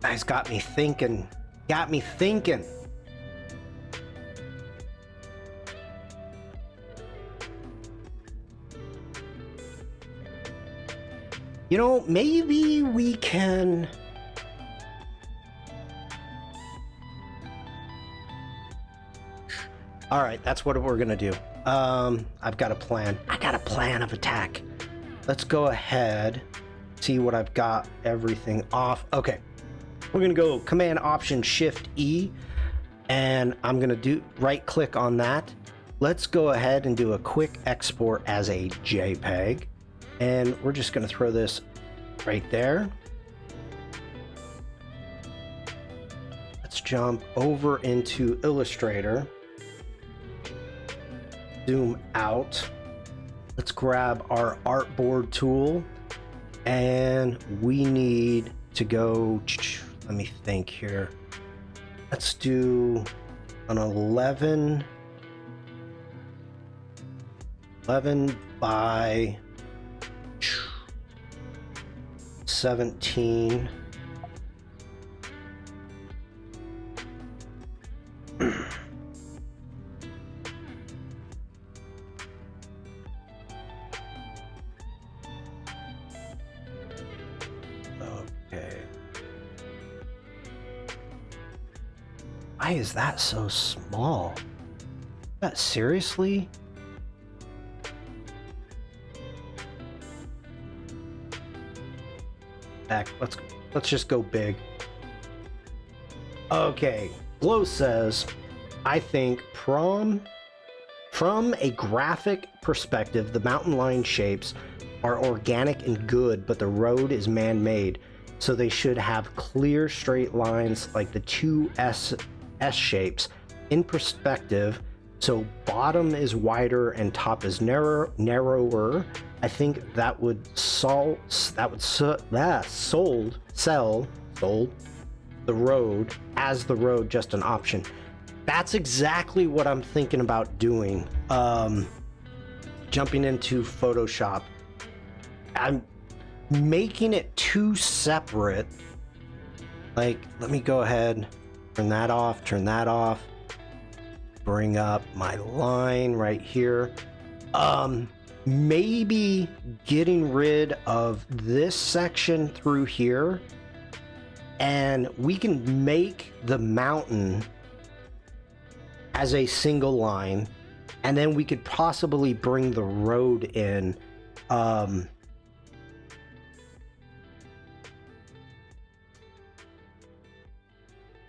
Guys, got me thinking. You know, maybe we can... All right, that's what we're gonna do. I've got a plan. I got a plan of attack. Let's go ahead, see what I've got, everything off. Okay, we're gonna go Command Option Shift E, and I'm gonna do right click on that, let's go ahead and do a quick export as a JPEG. And we're just going to throw this right there. Let's jump over into Illustrator. Zoom out. Let's grab our artboard tool. And we need to go, let me think here. Let's do an 11 by 17. Okay. Why is that so small? That seriously? Heck, let's just go big. Okay, Glow says, I think from a graphic perspective, the mountain line shapes are organic and good, but the road is man-made, so they should have clear straight lines like the two S shapes in perspective, so bottom is wider and top is narrower. I think that would sell the road as the road just an option. That's exactly what I'm thinking about doing. Jumping into Photoshop, I'm making it two separate. Like, let me go ahead, turn that off, bring up my line right here. Maybe getting rid of this section through here, and we can make the mountain as a single line, and then we could possibly bring the road in.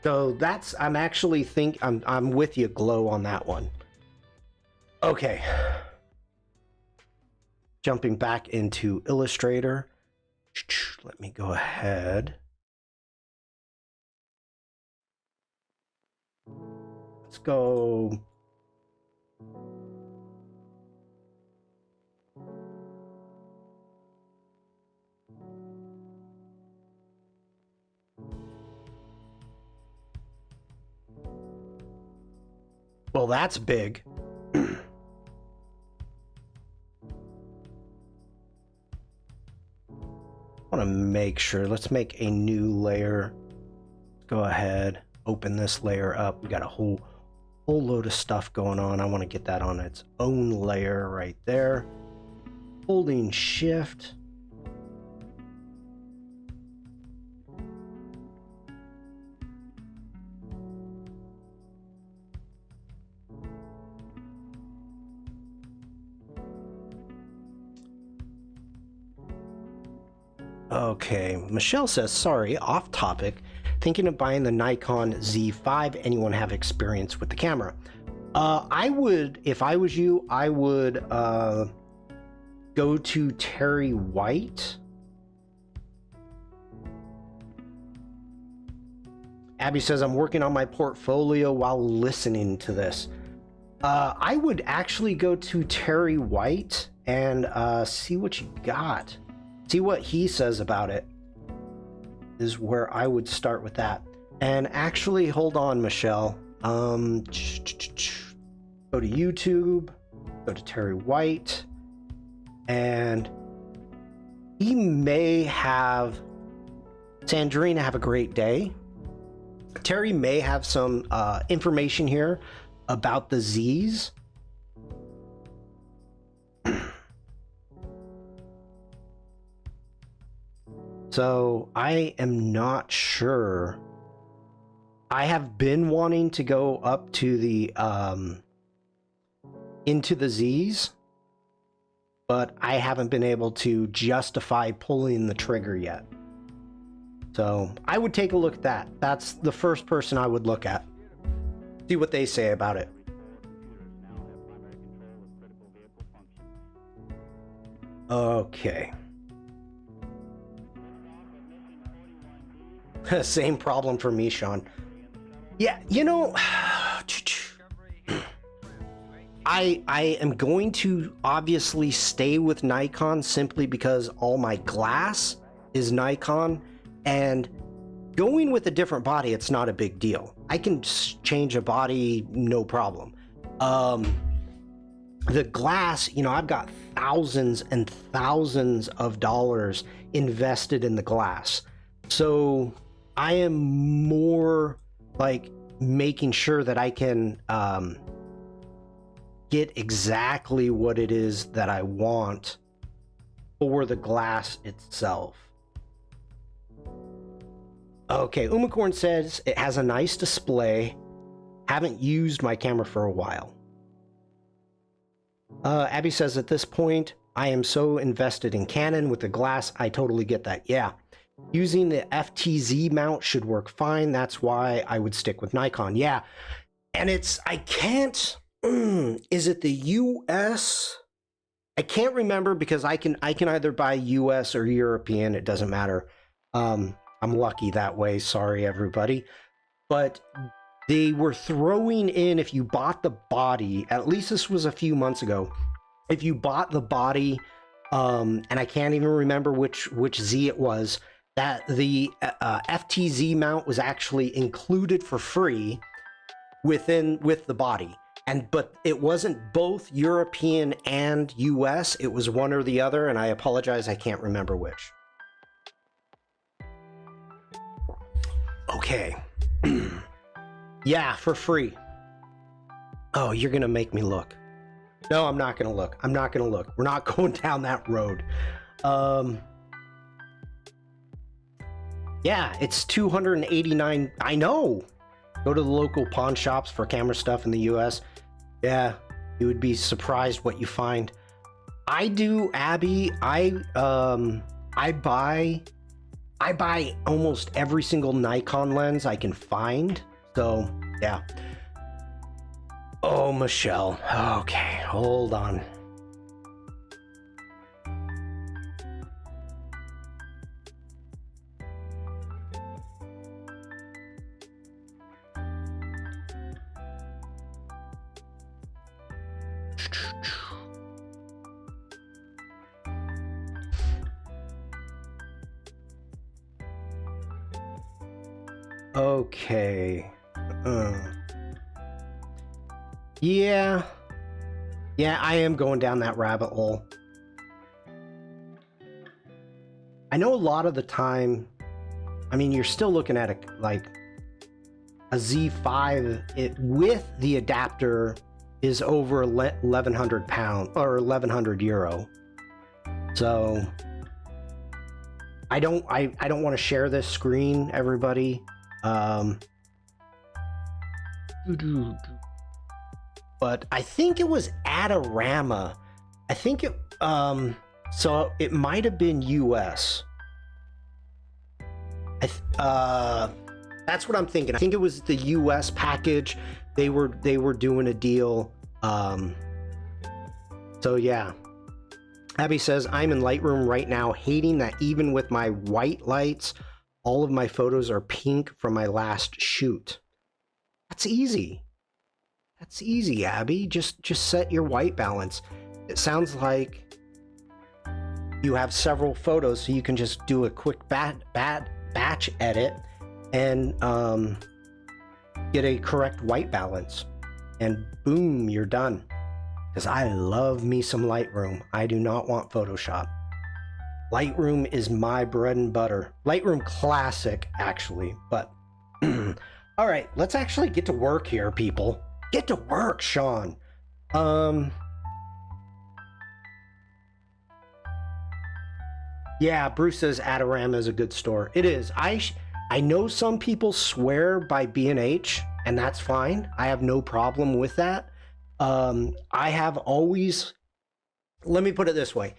So that's, I'm actually I'm with you, Glow, on that one. Okay. Jumping back into Illustrator. Let me go ahead. Let's go. Well, that's big. I want to make sure. Let's make a new layer. Go ahead, open this layer up. We got a whole load of stuff going on. I want to get that on its own layer right there. Holding Shift. Okay, Michelle says, sorry, off topic. Thinking of buying the Nikon Z5. Anyone have experience with the camera? I would, if I was you, I would go to Terry White. Abby says, I'm working on my portfolio while listening to this. I would actually go to Terry White and see what you got. See what he says about it is where I would start with that. And actually, hold on, Michelle. Go to YouTube, go to Terry White, and he may have Sandrina have a great day. Terry may have some information here about the Z's. So I am not sure. I have been wanting to go up to the into the Z's, but I haven't been able to justify pulling the trigger yet. So I would take a look at that. That's the first person I would look at. See what they say about it. Okay. Same problem for me, Sean. Yeah, you know, I am going to obviously stay with Nikon simply because all my glass is Nikon, and going with a different body, it's not a big deal. I can change a body, no problem. The glass, you know, I've got thousands and thousands of dollars invested in the glass. So I am more like making sure that I can get exactly what it is that I want for the glass itself. Okay, Umacorn says it has a nice display. Haven't used my camera for a while. Abby says at this point, I am so invested in Canon with the glass. I totally get that. Yeah. Using the FTZ mount should work fine. That's why I would stick with Nikon. Yeah. And it's, I can't, is it the US? I can't remember because I can either buy US or European. It doesn't matter. I'm lucky that way. Sorry, everybody. But they were throwing in, if you bought the body, at least this was a few months ago, if you bought the body, and I can't even remember which Z it was, that the FTZ mount was actually included for free with the body. But it wasn't both European and US, it was one or the other, and I apologize, I can't remember which. Okay. Yeah, for free. Oh, you're gonna make me look. No, I'm not gonna look. I'm not gonna look. We're not going down that road. Yeah, it's $289. I know. Go to the local pawn shops for camera stuff in the US. Yeah, you would be surprised what you find. I do, Abby. I buy almost every single Nikon lens I can find. So, yeah. Oh, Michelle. Okay, hold on. Okay. Yeah, I am going down that rabbit hole. I know a lot of the time, I mean, you're still looking at a Z5 with the adapter is over 1,100 pounds or 1,100 euro. So I don't want to share this screen, everybody. But I think it was Adorama. I think it, so it might have been US. That's what I'm thinking. I think it was the US package. They were doing a deal. So yeah. Abby says, I'm in Lightroom right now, hating that even with my white lights, all of my photos are pink from my last shoot. That's easy. That's easy, Abby. Just set your white balance. It sounds like you have several photos, so you can just do a quick batch edit and get a correct white balance. And boom, you're done. Because I love me some Lightroom. I do not want Photoshop. Lightroom is my bread and butter. Lightroom Classic, actually. But, all right, let's actually get to work here, people. Get to work, Sean. Yeah, Bruce says Adorama is a good store. It is. I know some people swear by B&H, and that's fine. I have no problem with that. I have always, let me put it this way.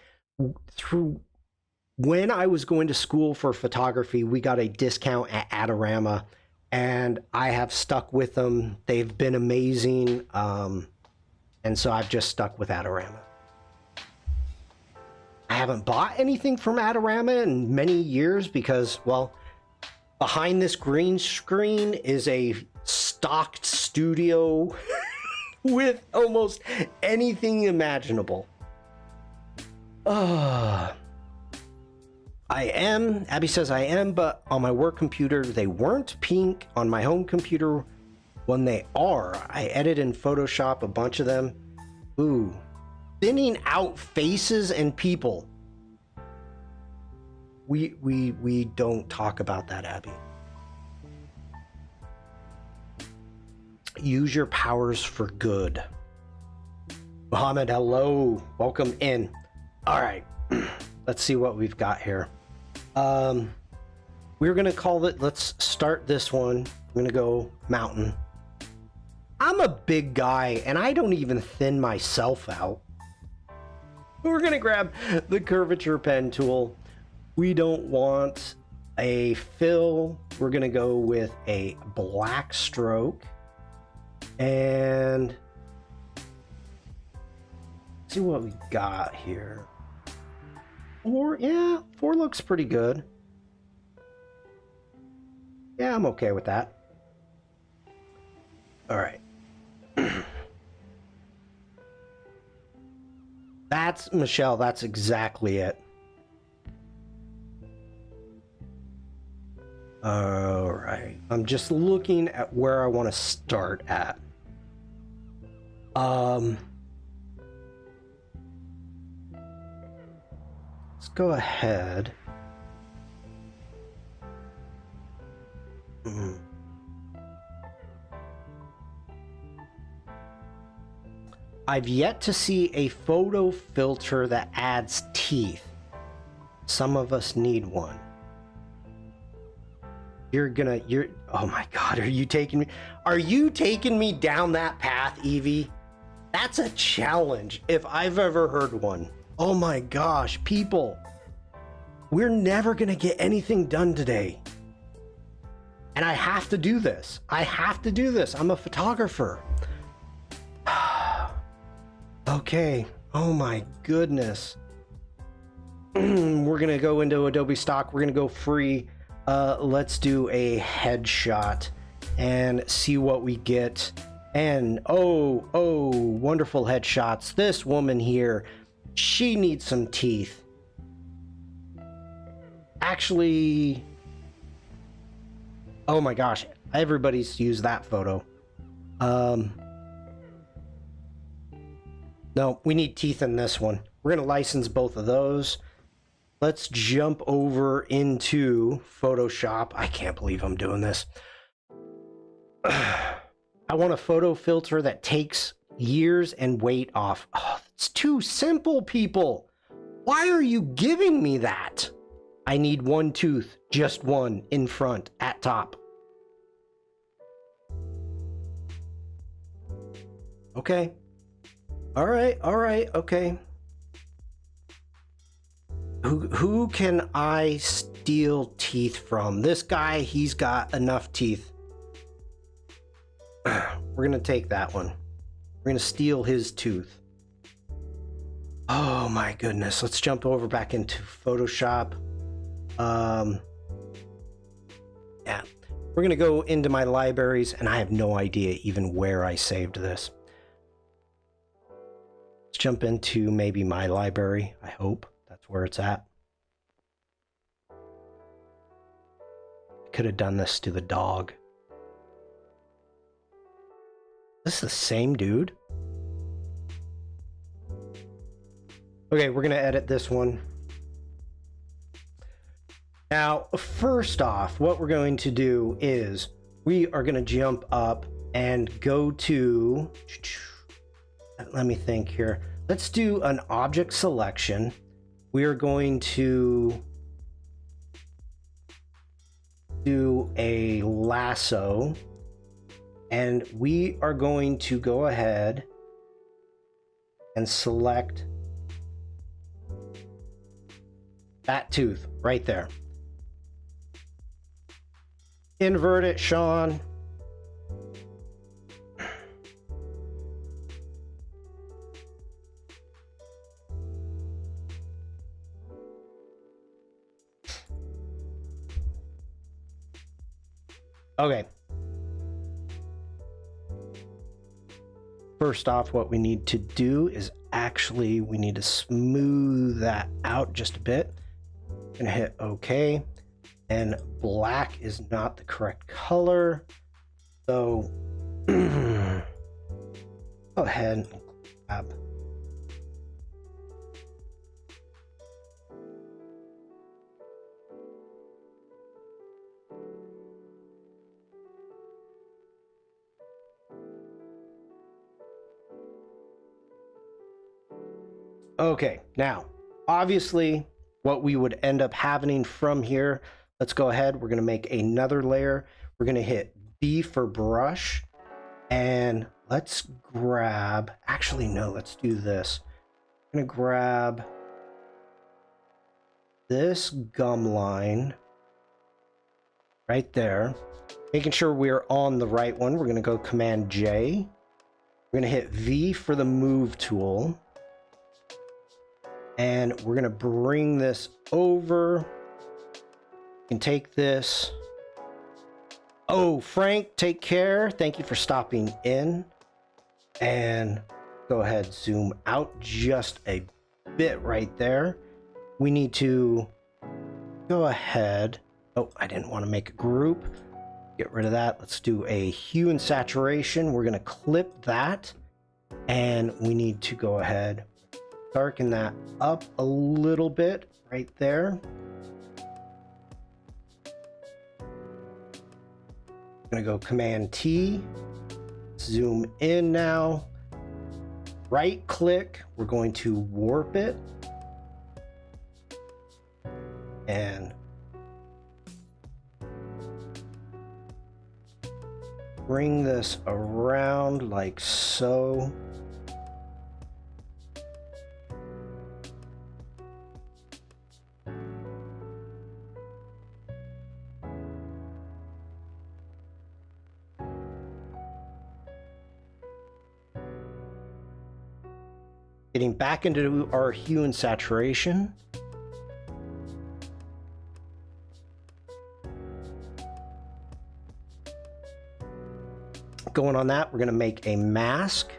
When I was going to school for photography, we got a discount at Adorama, and I have stuck with them. They've been amazing. And so I've just stuck with Adorama. I haven't bought anything from Adorama in many years because, well, behind this green screen is a stocked studio with almost anything imaginable. Abby says I am, but on my work computer, they weren't pink. On my home computer, when they are, I edit in Photoshop a bunch of them. Ooh, thinning out faces and people. We don't talk about that, Abby. Use your powers for good. Mohammed, hello. Welcome in. All right. Let's see what we've got here. We're going to call it, let's start this one. I'm going to go mountain. I'm a big guy and I don't even thin myself out. We're going to grab the curvature pen tool. We don't want a fill. We're going to go with a black stroke. And see what we got here. 4, yeah, 4 looks pretty good. Yeah, I'm okay with that. All right. That's, Michelle, that's exactly it. All right. I'm just looking at where I want to start at. Let's go ahead. I've yet to see a photo filter that adds teeth. Some of us need one. Oh my God, are you taking me down that path, Evie? That's a challenge if I've ever heard one. Oh my gosh, people. We're never gonna get anything done today. And I have to do this. I'm a photographer. Okay. Oh my goodness. We're gonna go into Adobe stock. We're gonna go free. Let's do a headshot and see what we get. And oh, wonderful headshots. This woman here, she needs some teeth. Actually, oh my gosh, everybody's used that photo. No, we need teeth in this one. We're gonna license both of those. Let's jump over into Photoshop. I can't believe I'm doing this. I want a photo filter that takes years and weight off. Oh, it's too simple, people. Why are you giving me that? I need one tooth, just one, in front, at top. Okay. All right, okay. Who can I steal teeth from? This guy, he's got enough teeth. We're gonna take that one. We're gonna steal his tooth. Oh my goodness. Let's jump over back into Photoshop. Yeah. We're gonna go into my libraries and I have no idea even where I saved this. Let's jump into maybe my library. I hope that's where it's at. Could have done this to the dog. Is this the same dude? Okay, we're gonna edit this one. Now, first off, what we're going to do is we are gonna jump up and go to, let me think here. Let's do an object selection. We are going to do a lasso. And we are going to go ahead and select that tooth right there. Invert it, Shawn. Okay. First off, what we need to do is actually we need to smooth that out just a bit. I'm gonna hit OK, and black is not the correct color, so go ahead and grab. Okay, now, obviously, what we would end up having from here, let's go ahead. We're going to make another layer. We're going to hit B for brush, and let's grab, actually, no, let's do this. I'm going to grab this gum line right there, making sure we're on the right one. We're going to go Command J. We're going to hit V for the move tool. And we're going to bring this over. You can take this. Oh, Frank, take care. Thank you for stopping in. And go ahead, zoom out just a bit right there. We need to go ahead. Oh, I didn't want to make a group. Get rid of that. Let's do a hue and saturation. We're going to clip that. And we need to go ahead, darken that up a little bit right there. I'm gonna go Command T, zoom in now, right click, we're going to warp it, and bring this around like so. Getting back into our hue and saturation. Going on that, we're going to make a mask.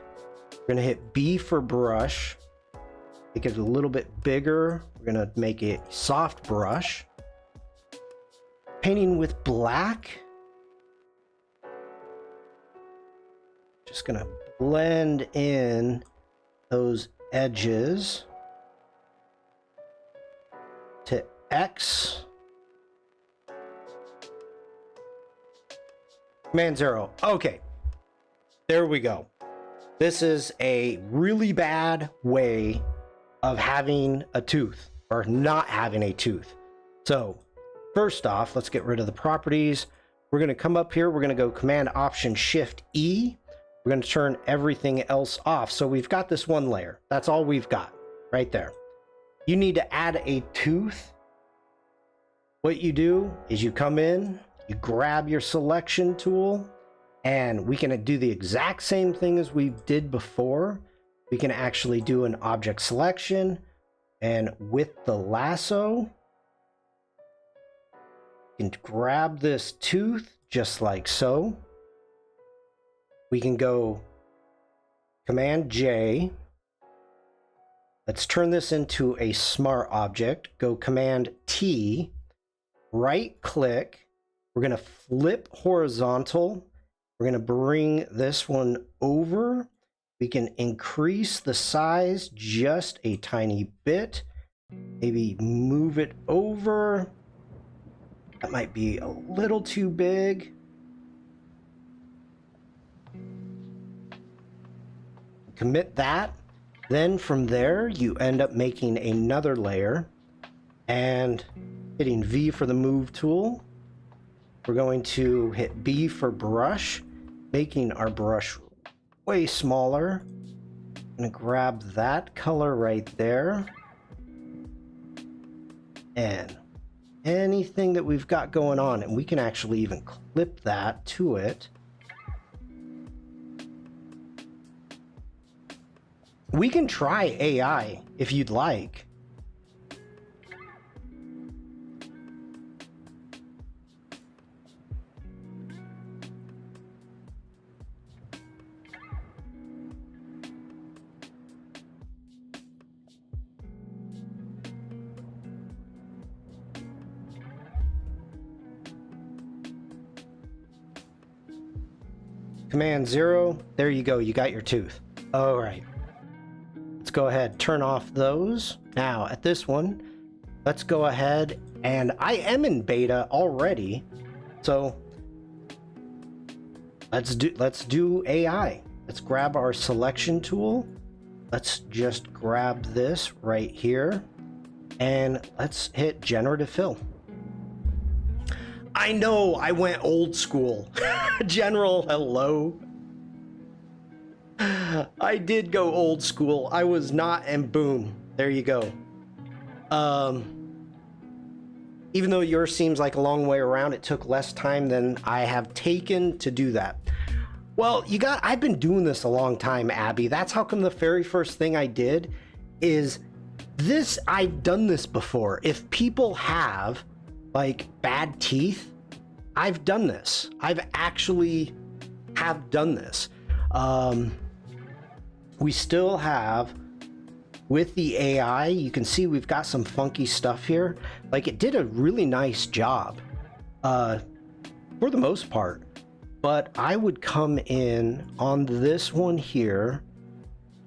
We're going to hit B for brush. Make it a little bit bigger. We're going to make it soft brush. Painting with black. Just going to blend in those edges to X. Command 0. Okay. There we go. This is a really bad way of having a tooth or not having a tooth. So first off, let's get rid of the properties. We're going to come up here. We're going to go Command Option Shift E. We're going to turn everything else off. So we've got this one layer. That's all we've got right there. You need to add a tooth. What you do is you come in, you grab your selection tool, and we can do the exact same thing as we did before. We can actually do an object selection, and with the lasso, you can grab this tooth just like so. We can go Command J. Let's turn this into a smart object. Go Command T, right click. We're going to flip horizontal. We're going to bring this one over. We can increase the size just a tiny bit. Maybe move it over. That might be a little too big. Commit that. Then from there, you end up making another layer and hitting V for the move tool. We're going to hit B for brush, making our brush way smaller. I'm going to grab that color right there. And anything that we've got going on, and we can actually even clip that to it. We can try AI if you'd like. Command 0. There you go. You got your tooth. All right. Let's go ahead. Turn off those. Now, at this one, let's go ahead. And I am in beta already. So let's do AI. Let's grab our selection tool. Let's just grab this right here. And let's hit generative fill. I know I went old school. General, hello. I did go old school. I was not, and boom, there you go. Even though yours seems like a long way around, it took less time than I have taken to do that. Well, I've been doing this a long time, Abby. That's how come the very first thing I did is this. I've done this before. If people have like bad teeth, I've done this. I've actually have done this. We still have, with the AI, you can see we've got some funky stuff here. Like, it did a really nice job for the most part. But I would come in on this one here.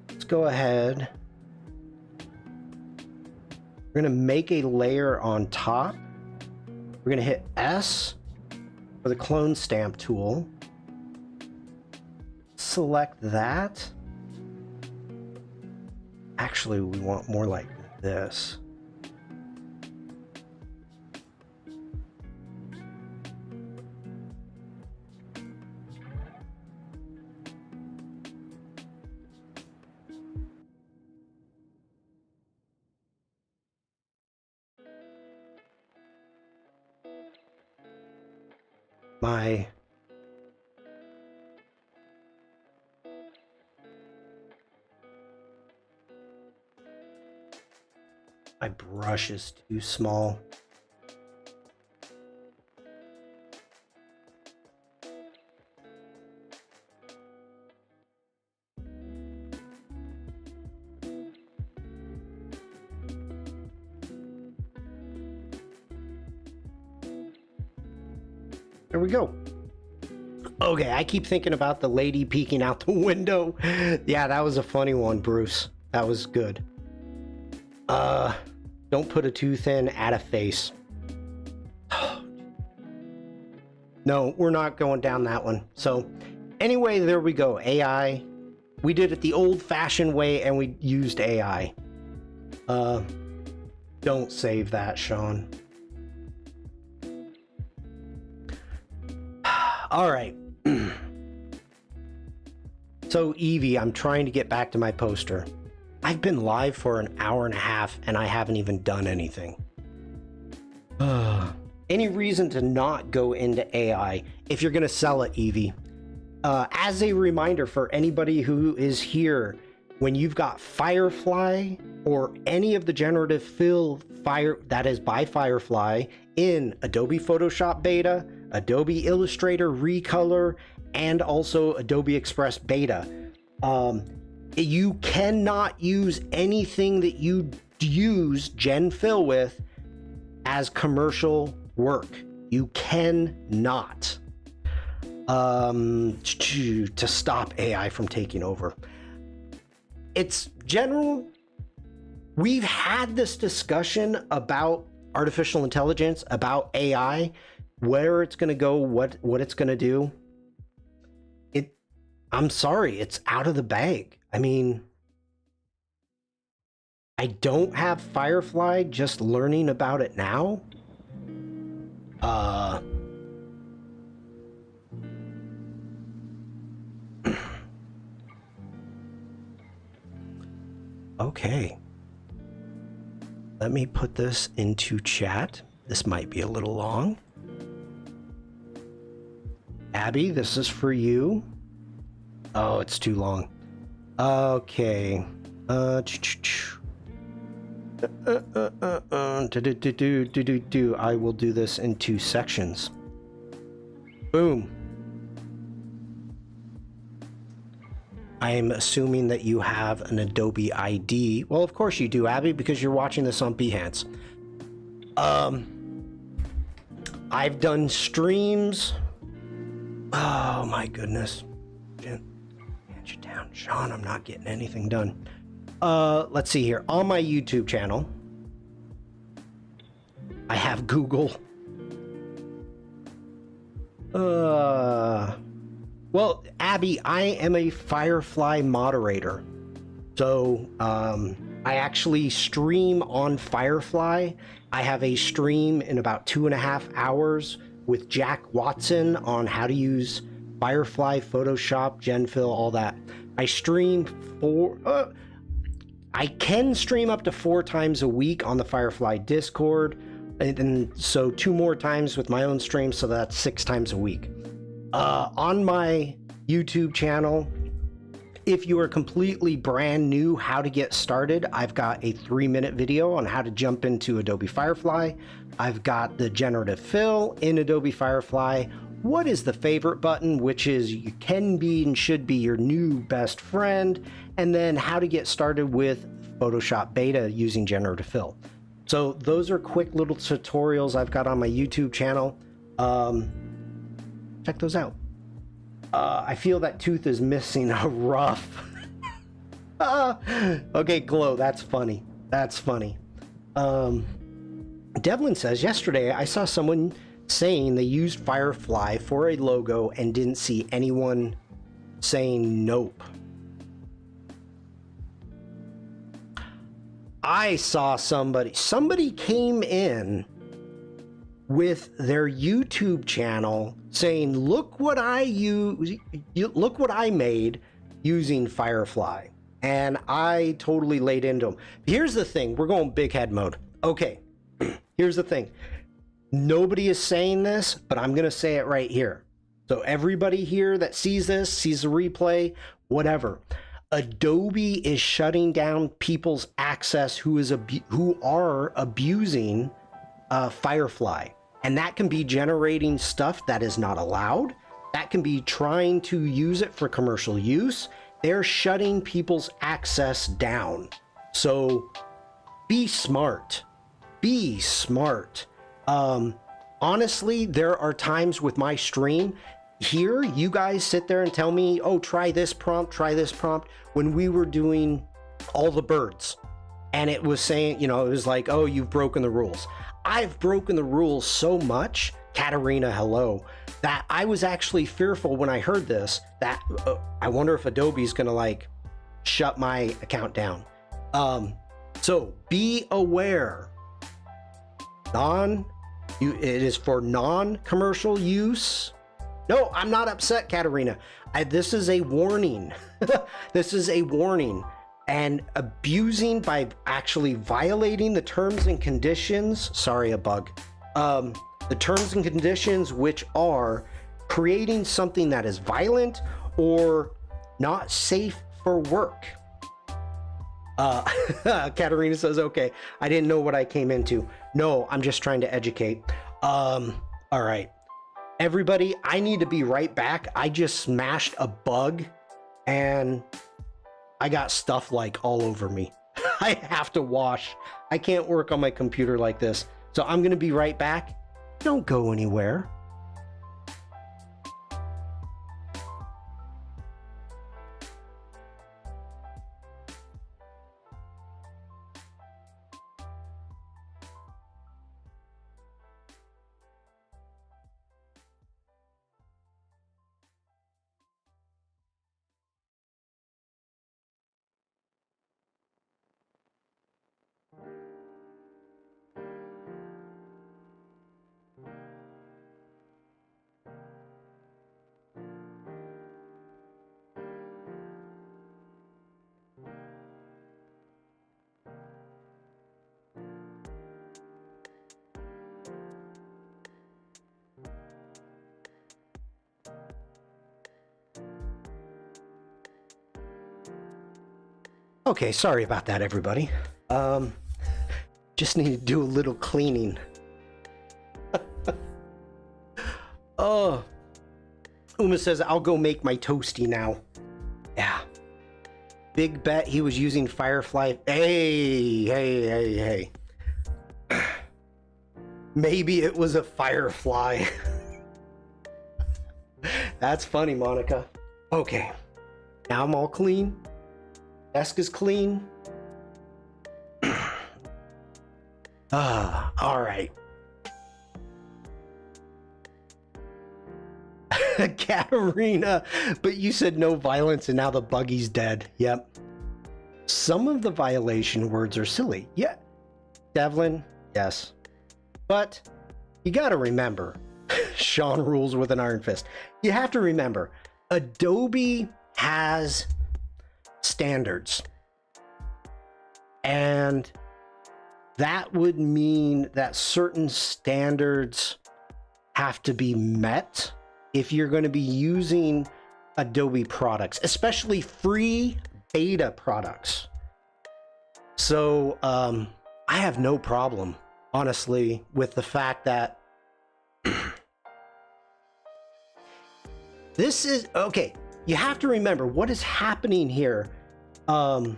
Let's go ahead. We're gonna make a layer on top. We're gonna hit S for the clone stamp tool. Select that. Actually, we want more like this. My brush is too small. There we go. Okay, I keep thinking about the lady peeking out the window. Yeah, that was a funny one, Bruce. That was good. Don't put a tooth in, add a face. No, we're not going down that one. So anyway, there we go. AI. We did it the old-fashioned way and we used AI. Don't save that, Shawn. All right. So Evie, I'm trying to get back to my poster. I've been live for an hour and a half and I haven't even done anything. Any reason to not go into AI if you're going to sell it, Evie? As a reminder for anybody who is here, when you've got Firefly or any of the generative fill that is by Firefly in Adobe Photoshop Beta, Adobe Illustrator Recolor, and also Adobe Express Beta, you cannot use anything that you use Gen Fill with as commercial work. You cannot. To stop AI from taking over. It's general. We've had this discussion about artificial intelligence, about AI, where it's going to go, what it's going to do. I'm sorry, it's out of the bag. I mean, I don't have Firefly, just learning about it now. Okay. Let me put this into chat. This might be a little long. Abby, this is for you. Oh, it's too long. Okay. I will do this in 2 sections. Boom. I am assuming that you have an Adobe ID. Well, of course you do, Abby, because you're watching this on Behance. I've done streams. Oh my goodness. Hand you down, Shawn. I'm not getting anything done. Let's see here. On my YouTube channel, I have Google. Well, Abby, I am a Firefly moderator. So, I actually stream on Firefly. I have a stream in about 2.5 hours with Jack Watson on how to use Firefly, Photoshop, GenFill, all that. I stream I can stream up to 4 times a week on the Firefly Discord. And so 2 more times with my own stream, so that's 6 times a week. On my YouTube channel, if you are completely brand new how to get started, I've got a 3-minute video on how to jump into Adobe Firefly. I've got the generative fill in Adobe Firefly. What is the favorite button, which is you can be and should be your new best friend, and then how to get started with Photoshop Beta using generative fill. So those are quick little tutorials I've got on my YouTube channel. Check those out. I feel that tooth is missing a rough. Okay, Glow, that's funny. That's funny. Devlin says, yesterday I saw someone saying they used Firefly for a logo and didn't see anyone saying nope. I saw somebody came in with their YouTube channel saying, look what I use, look what I made using Firefly. And I totally laid into them. Here's the thing, we're going big head mode. Okay, here's the thing. Nobody is saying this, but I'm gonna say it right here. So everybody here that sees this, sees the replay, whatever. Adobe is shutting down people's access who are abusing Firefly. And that can be generating stuff that is not allowed. That can be trying to use it for commercial use. They're shutting people's access down. So be smart. Be smart. Honestly, there are times with my stream here, you guys sit there and tell me, oh, try this prompt, when we were doing all the birds. And it was saying, you know, it was like, oh, you've broken the rules. I've broken the rules so much, Katarina, hello, that I was actually fearful when I heard this, that I wonder if Adobe's gonna like shut my account down. So be aware. It is for non-commercial use. No, I'm not upset, Katarina. This is a warning. This is a warning. And abusing by actually violating the terms and conditions, sorry, a bug. The terms and conditions, which are creating something that is violent or not safe for work. Katarina says, okay, I didn't know what I came into. No, I'm just trying to educate. All right. Everybody, I need to be right back. I just smashed a bug and I got stuff like all over me. I have to wash. I can't work on my computer like this. So I'm going to be right back. Don't go anywhere. Okay, sorry about that, everybody. Just need to do a little cleaning. Oh, Uma says, I'll go make my toasty now. Yeah. Big bet he was using Firefly. Hey. Maybe it was a Firefly. That's funny, Monica. Okay, now I'm all clean. Desk is clean. All right. Katarina, but you said no violence and now the buggy's dead. Yep. Some of the violation words are silly. Yeah. Devlin, yes. But you got to remember, Shawn rules with an iron fist. You have to remember, Adobe has standards. And that would mean that certain standards have to be met if you're going to be using Adobe products, especially free beta products. So I have no problem, honestly, with the fact that this is okay. You have to remember what is happening here. Hold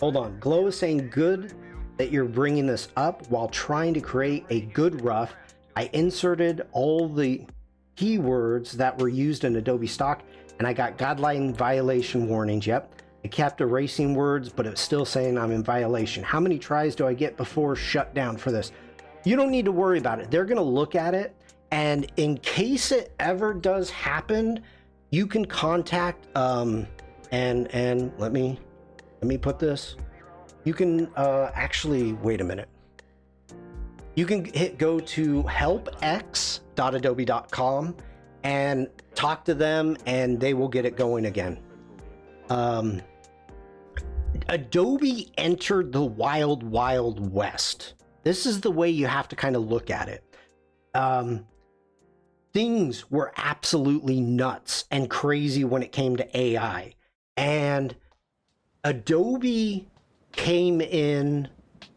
on. Glow is saying good that you're bringing this up while trying to create a good rough. I inserted all the keywords that were used in Adobe stock and I got guideline violation warnings. Yep. I kept erasing words, but it's still saying I'm in violation. How many tries do I get before shut down for this? You don't need to worry about it. They're going to look at it. And in case it ever does happen, you can contact, and let me put this. You can actually, wait a minute. You can go to helpx.adobe.com and talk to them and they will get it going again. Adobe entered the wild, wild west. This is the way you have to kind of look at it. Things were absolutely nuts and crazy when it came to AI. And Adobe came in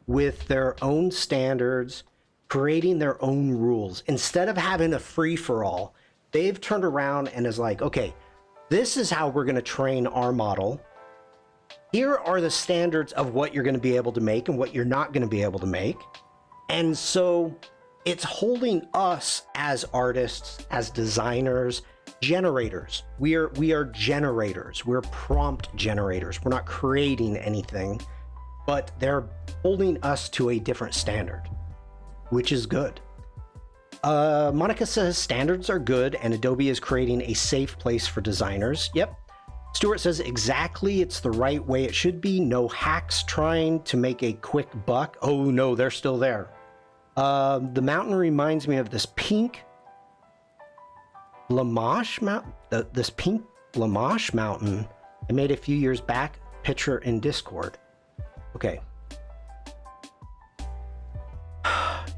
with their own standards, creating their own rules. Instead of having a free-for-all, they've turned around and is like, okay, this is how we're going to train our model. Here are the standards of what you're going to be able to make and what you're not going to be able to make. And so it's holding us as artists, as designers, generators. We are generators. We're prompt generators. We're not creating anything, but they're holding us to a different standard, which is good. Monica says standards are good and Adobe is creating a safe place for designers. Yep. Stuart says exactly, it's the right way it should be. No hacks trying to make a quick buck. Oh no, they're still there. The mountain reminds me of this pink Lamache mountain. This pink Lamache mountain I made a few years back. Picture in Discord. Okay.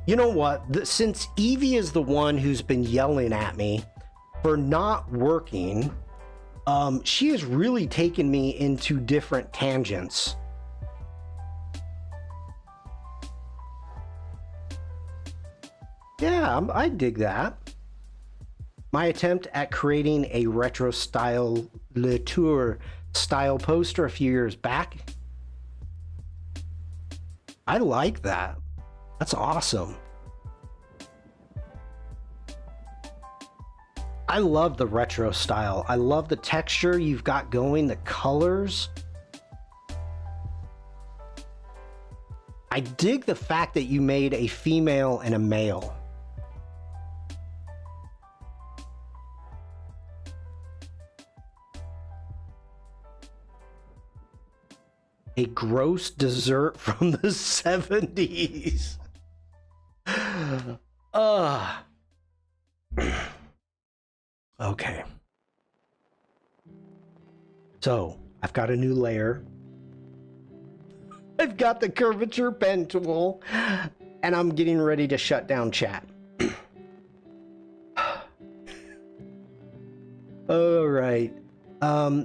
You know what? Since Evie is the one who's been yelling at me for not working, she has really taken me into different tangents. Yeah, I dig that. My attempt at creating a retro style Le Tour style poster a few years back. I like that. That's awesome. I love the retro style. I love the texture you've got going, the colors. I dig the fact that you made a female and a male. A gross dessert from the 70s. Okay. So, I've got a new layer. I've got the curvature pen tool, and I'm getting ready to shut down chat. All right.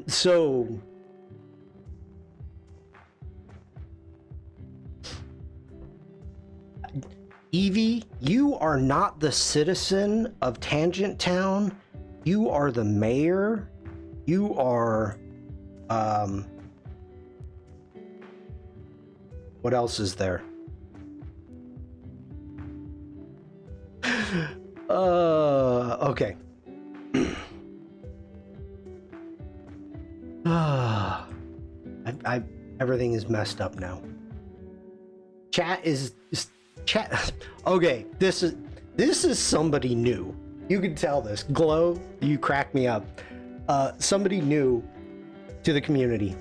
So Evie, you are not the citizen of Tangent Town. You are the mayor. You are, what else is there? Okay. Everything is messed up now. Chat is chat. Okay, this is somebody new. You can tell this. Glow, you crack me up. Somebody new to the community.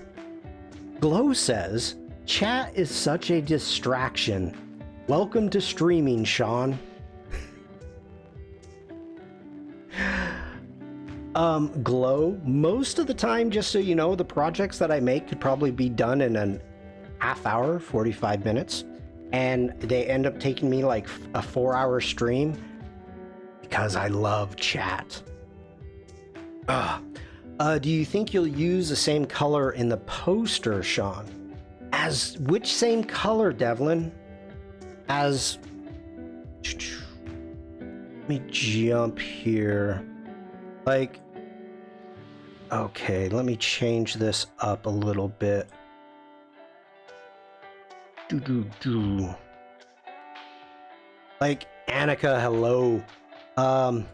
Glow says, chat is such a distraction. Welcome to streaming, Shawn. Glow, most of the time, just so you know, the projects that I make could probably be done in an half hour, 45 minutes. And they end up taking me like a 4-hour stream because I love chat. Do you think you'll use the same color in the poster, Shawn? As which same color, Devlin? As... Let me jump here. Like... Okay, let me change this up a little bit. Like, Annika, hello. Oh,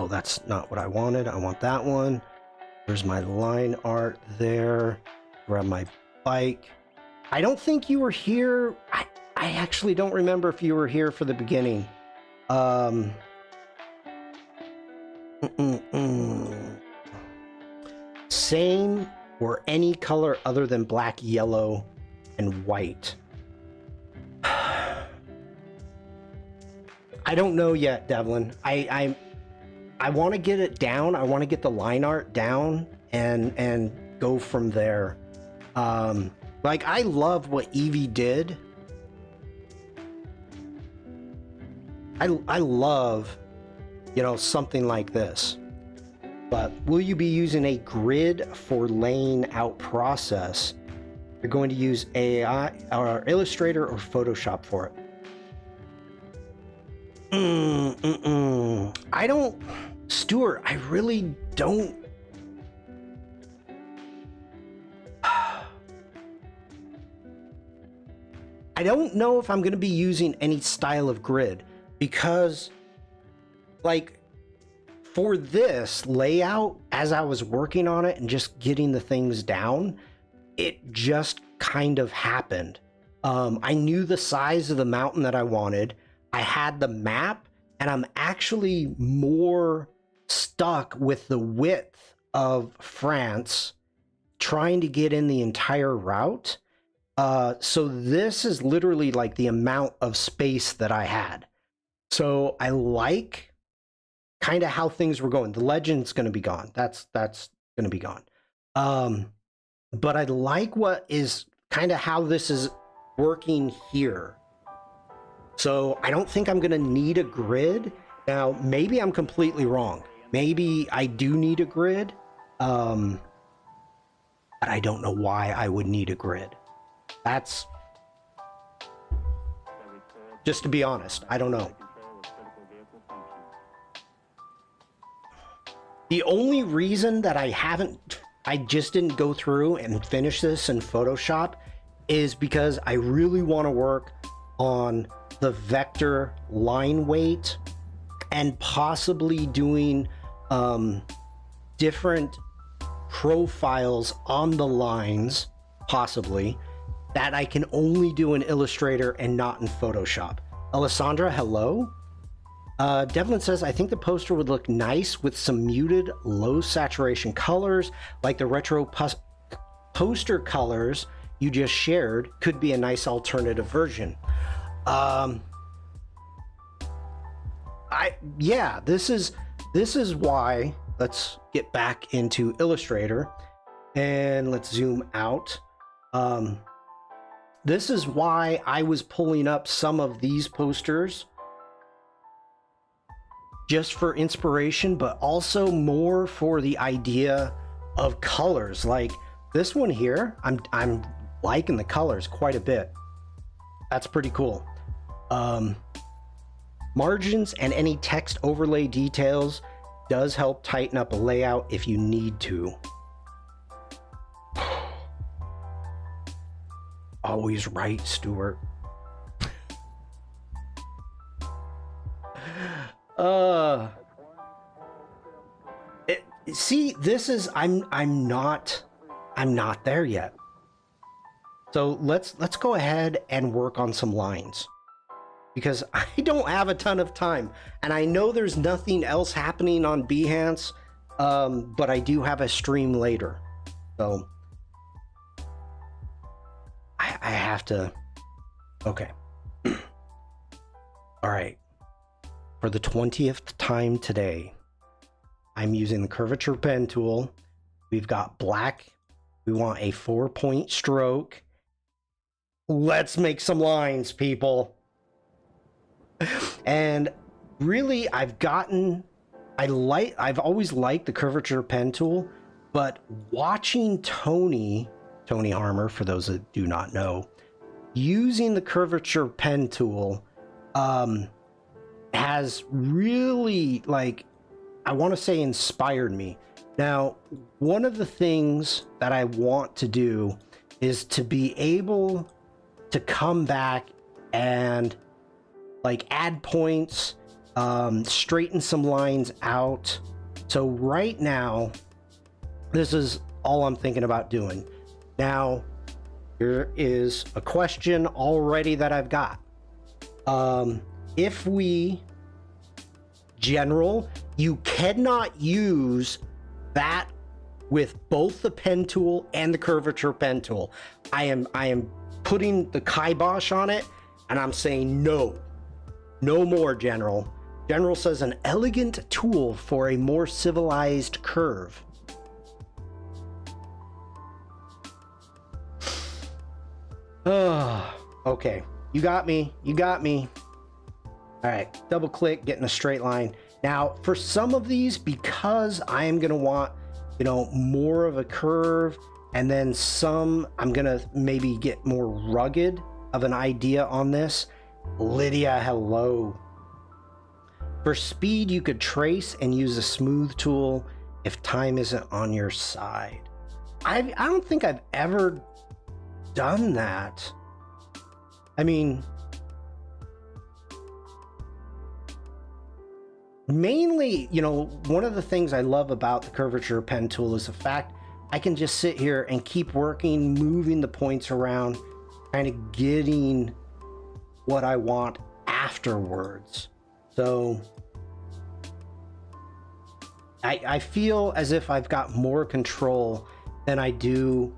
that's not what I wanted. I want that one. There's my line art there. Grab my bike. I don't think you were here. I actually don't remember if you were here for the beginning. Same or any color other than black, yellow, and white. I don't know yet, Devlin. I want to get it down. I want to get the line art down and go from there. Like, I love what Evie did. I love, you know, something like this. But will you be using a grid for laying out process? You're going to use AI or Illustrator or Photoshop for it. I don't, Stuart, I really don't. I don't know if I'm going to be using any style of grid because, like, for this layout, as I was working on it and just getting the things down, it just kind of happened. I knew the size of the mountain that I wanted. I had the map, and I'm actually more stuck with the width of France, trying to get in the entire route. So this is literally like the amount of space that I had. So I like kind of how things were going. The legend's going to be gone. That's going to be gone. But I like what is kind of how this is working here. So I don't think I'm going to need a grid. Now, maybe I'm completely wrong. Maybe I do need a grid. But I don't know why I would need a grid. That's, just to be honest, I don't know. The only reason that I just didn't go through and finish this in Photoshop is because I really want to work on the vector line weight and possibly doing different profiles on the lines, possibly, that I can only do in Illustrator and not in Photoshop. Alessandra, hello. Devlin says, I think the poster would look nice with some muted, low saturation colors, like the retro poster colors you just shared could be a nice alternative version. Yeah, this is why. Let's get back into Illustrator and let's zoom out. This is why I was pulling up some of these posters just for inspiration, but also more for the idea of colors. Like this one here, I'm liking the colors quite a bit. That's pretty cool. Margins and any text overlay details does help tighten up a layout if you need to. Always right, Stuart. See, this is I'm I'm not there yet. So let's go ahead and work on some lines, because I don't have a ton of time, and I know there's nothing else happening on Behance, but I do have a stream later, so I have to. Okay. All right. For the 20th time today, I'm using the curvature pen tool. We've got black. We want a 4-point stroke. Let's make some lines, people. And really, I've always liked the curvature pen tool, but watching Tony Harmer, for those that do not know, using the curvature pen tool has really, like, I want to say, inspired me. Now, one of the things that I want to do is to be able to come back and like add points, straighten some lines out. So right now, this is all I'm thinking about doing. Now, here is a question already that I've got. If we general, you cannot use that with both the pen tool and the curvature pen tool. I am putting the kibosh on it, and I'm saying no more general. General says an elegant tool for a more civilized curve. Oh, okay. You got me. All right, double click, getting a straight line. Now, for some of these, because I am going to want, more of a curve, and then some, I'm going to maybe get more rugged of an idea on this. Lydia, hello. For speed, you could trace and use a smooth tool if time isn't on your side. I don't think I've ever done that. I mean, mainly, one of the things I love about the curvature pen tool is the fact I can just sit here and keep working, moving the points around, kind of getting what I want afterwards. So I feel as if I've got more control than I do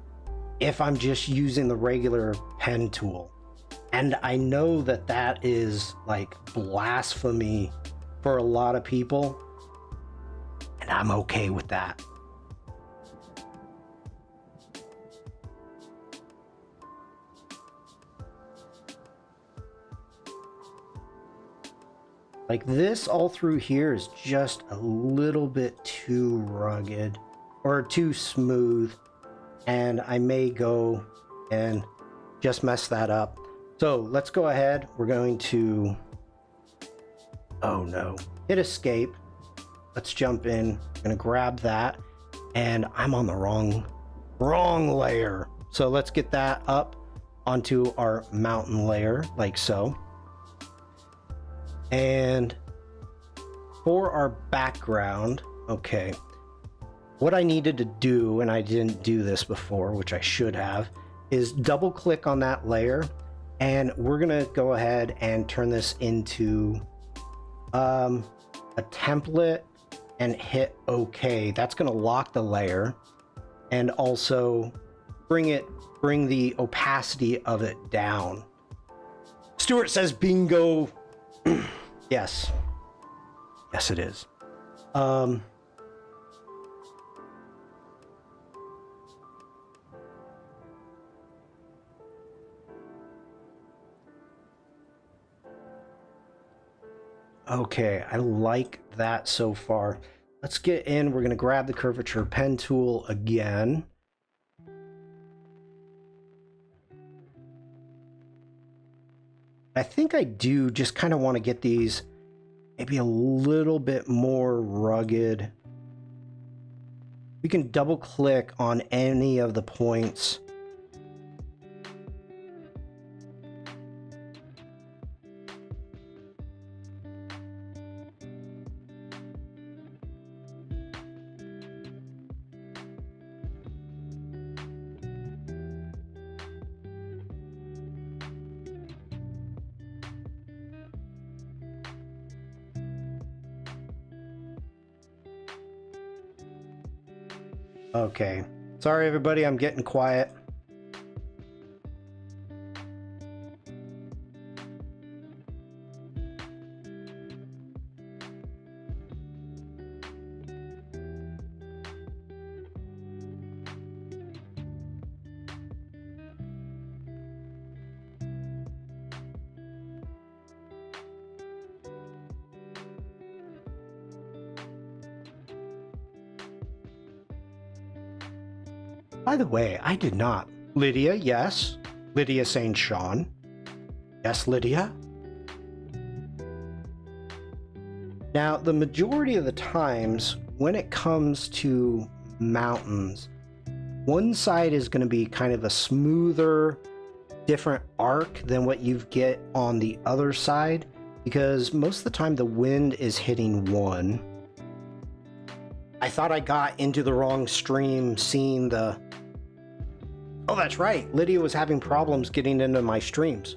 if I'm just using the regular pen tool. And I know that that is like blasphemy for a lot of people, and I'm okay with that. Like this all through here is just a little bit too rugged or too smooth, and I may go and just mess that up. So let's go ahead. We're going to, oh no, hit escape. Let's jump in. I'm gonna grab that, and I'm on the wrong layer. So let's get that up onto our mountain layer like so. And for our background, okay, what I needed to do, and I didn't do this before, which I should have, is double click on that layer, and we're gonna go ahead and turn this into a template and hit OK. That's gonna lock the layer and also bring the opacity of it down. Stuart says bingo. Yes it is. Okay, I like that so far. Let's get in. We're going to grab the curvature pen tool again. I think I do just kind of want to get these maybe a little bit more rugged. We can double click on any of the points. Okay. Sorry, everybody, I'm getting quiet. By the way, I did not. Lydia, yes. Lydia saying Shawn. Yes, Lydia. Now, the majority of the times when it comes to mountains, one side is going to be kind of a smoother, different arc than what you get on the other side, because most of the time the wind is hitting one. I thought I got into the wrong stream seeing the... Oh, that's right. Lydia was having problems getting into my streams.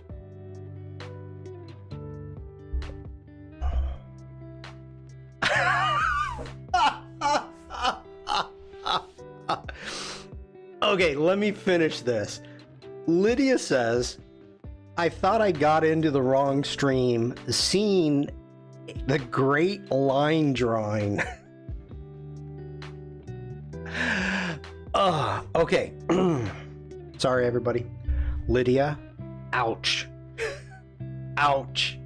Okay, let me finish this. Lydia says, I thought I got into the wrong stream seeing the great line drawing. Okay. Sorry, everybody. Lydia, ouch. Ouch.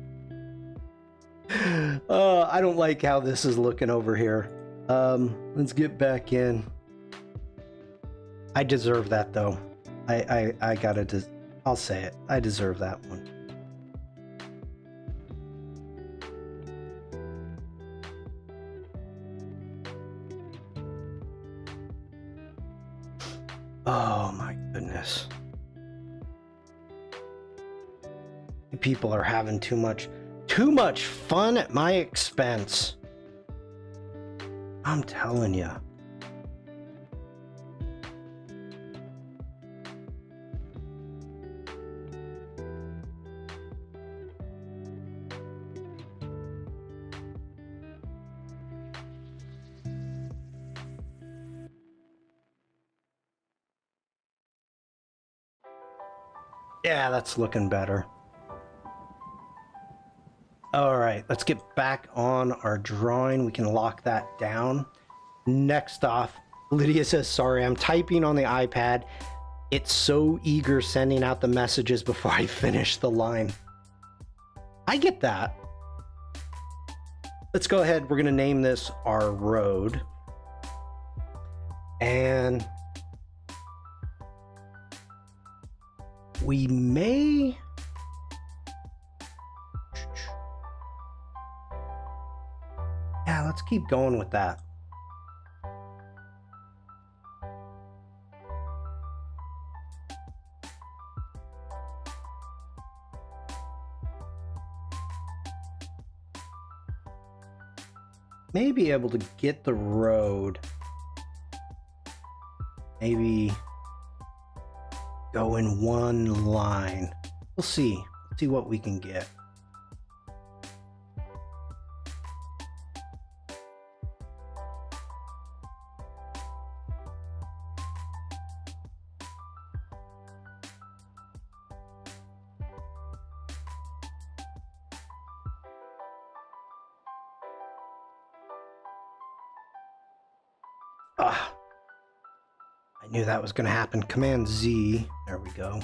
I don't like how this is looking over here. Let's get back in. I deserve that, though. I gotta, I'll say it. I deserve that one. Oh my goodness. People are having too much fun at my expense. I'm telling you. Yeah, that's looking better. All right, let's get back on our drawing. We can lock that down. Next off, Lydia says, sorry, I'm typing on the iPad. It's so eager sending out the messages before I finish the line. I get that. Let's go ahead. We're going to name this our road. And we may... Yeah, let's keep going with that. May be able to get the road. Maybe go in one line. We'll see. Let's see what we can get. Ah, I knew that was going to happen. Command Z. There we go.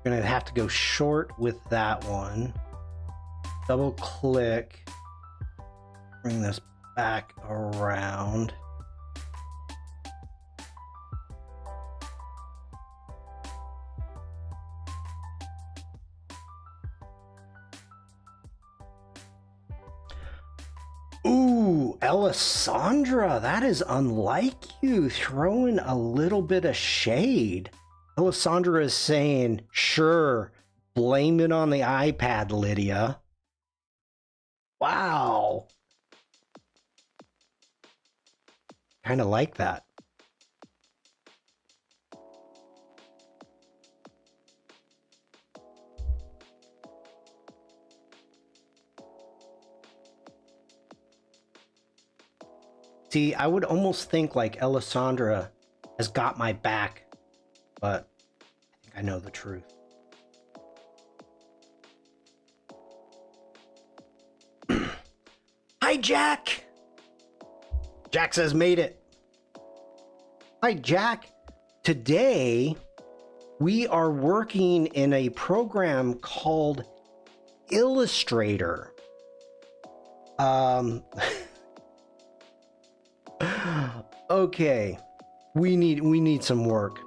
We're going to have to go short with that one. Double click. Bring this back around. Ooh, Alessandra, that is unlike you, throwing a little bit of shade. Alessandra is saying, sure, blame it on the iPad, Lydia. Wow. Kind of like that. See, I would almost think like Alessandra has got my back, but I think I know the truth. Hi, Jack. Jack says, made it. Hi, Jack. Today, we are working in a program called Illustrator. Okay, we need some work.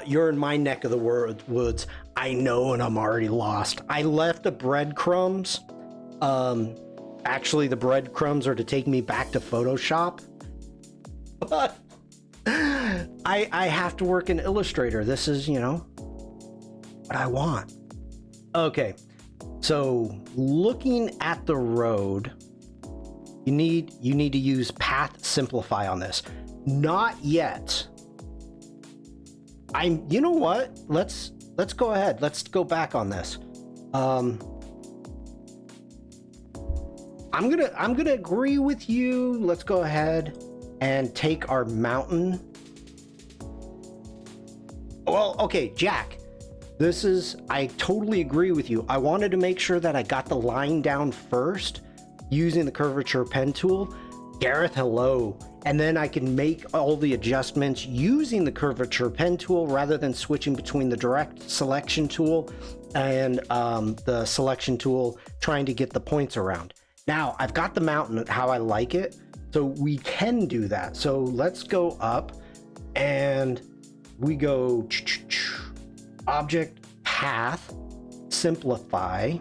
You're in my neck of the woods. I know, and I'm already lost. I left the breadcrumbs. Actually, the breadcrumbs are to take me back to Photoshop. But I have to work in Illustrator. This is, you know, what I want. Okay, so looking at the road, you need to use Path Simplify on this. Not yet. You know what? Let's go ahead. Let's go back on this. I'm gonna agree with you. Let's go ahead and take our mountain. Well, okay, Jack, I totally agree with you. I wanted to make sure that I got the line down first using the curvature pen tool. Gareth, hello. And then I can make all the adjustments using the curvature pen tool rather than switching between the direct selection tool and the selection tool trying to get the points around. Now I've got the mountain how I like it, so we can do that. So let's go up and we go object path simplify,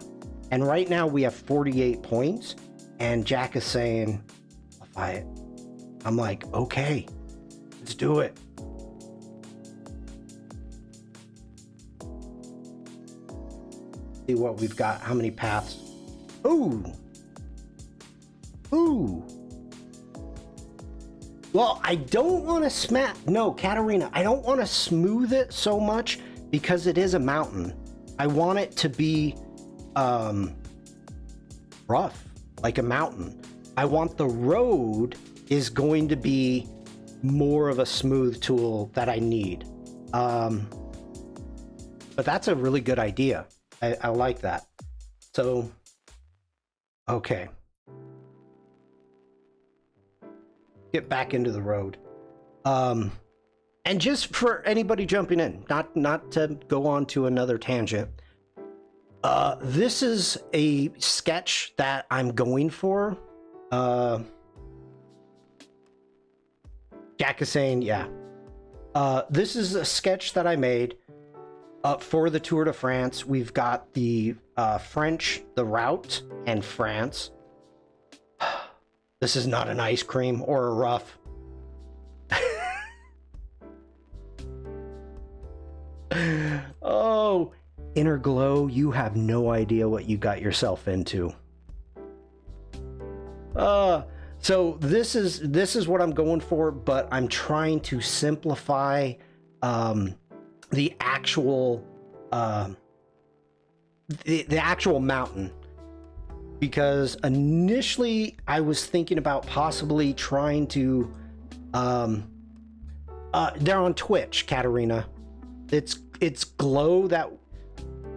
and right now we have 48 points, and Jack is saying simplify it. I'm like, okay, let's do it. See what we've got, how many paths. Ooh. Well, I don't want to no, Katarina, I don't want to smooth it so much because it is a mountain. I want it to be rough, like a mountain. I want the road is going to be more of a smooth tool that I need. But that's a really good idea. I like that. So, okay. Get back into the road. And just for anybody jumping in, not to go on to another tangent. This is a sketch that I'm going for. Jack is saying, yeah. This is a sketch that I made for the Tour de France. We've got the French, the route, and France. This is not an ice cream or a rough. Oh, Inner Glow, you have no idea what you got yourself into. So this is what I'm going for, but I'm trying to simplify the actual the actual mountain, because initially I was thinking about possibly trying to they're on Twitch, Katarina. It's Glow that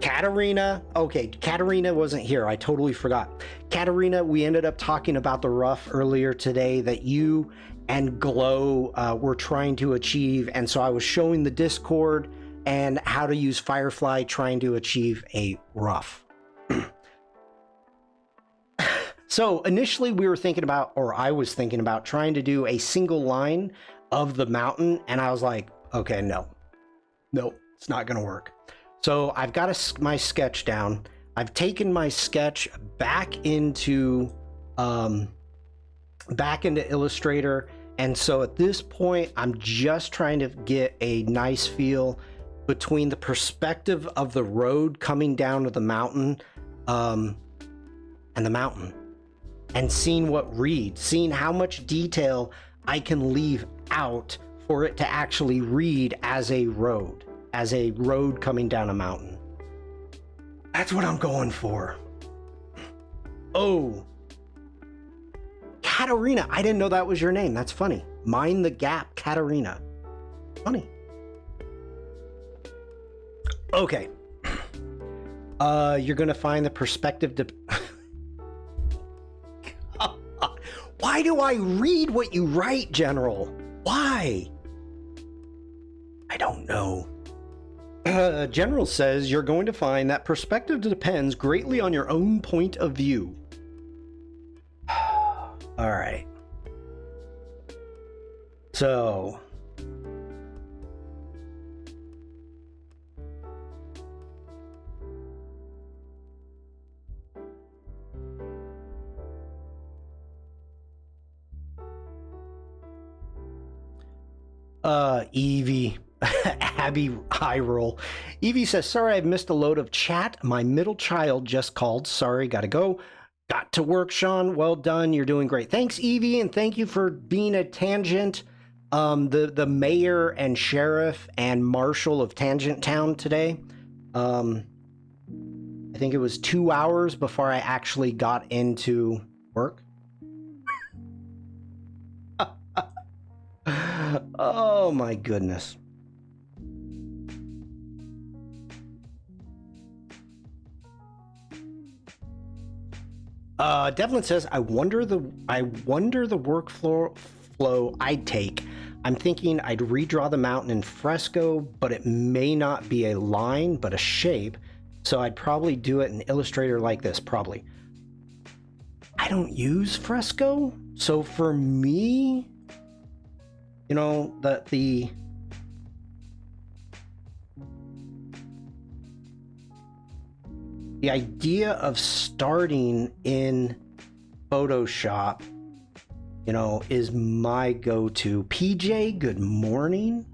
Katarina. Okay, Katarina wasn't here. I totally forgot. Katarina, we ended up talking about the rough earlier today that you and Glow were trying to achieve, and so I was showing the Discord and how to use Firefly trying to achieve a rough. So initially we were thinking about, or I was thinking about, trying to do a single line of the mountain, and I was like, okay, no, it's not gonna work. So I've got my sketch down. I've taken my sketch back into Illustrator, and so at this point I'm just trying to get a nice feel between the perspective of the road coming down to the mountain and the mountain, and seeing what reads, seeing how much detail I can leave out for it to actually read as a road coming down a mountain. That's what I'm going for. Oh, Katarina. I didn't know that was your name. That's funny. Mind the Gap, Katarina. Funny. Okay. You're gonna find the perspective to... Why do I read what you write, General? Why? I don't know. General says you're going to find that perspective depends greatly on your own point of view. All right. So... Evie, Abby eye roll. Evie says, sorry, I've missed a load of chat. My middle child just called. Sorry, gotta go. Got to work, Shawn. Well done. You're doing great. Thanks, Evie, and thank you for being a Tangent, the mayor and sheriff and marshal of Tangent Town today. I think it was 2 hours before I actually got into work. Oh my goodness. Devlin says, I wonder the workflow I'd take. I'm thinking I'd redraw the mountain in fresco, but it may not be a line, but a shape. So I'd probably do it in Illustrator like this, probably. I don't use fresco, so for me, you know, the idea of starting in Photoshop, you know, is my go-to. PJ, good morning.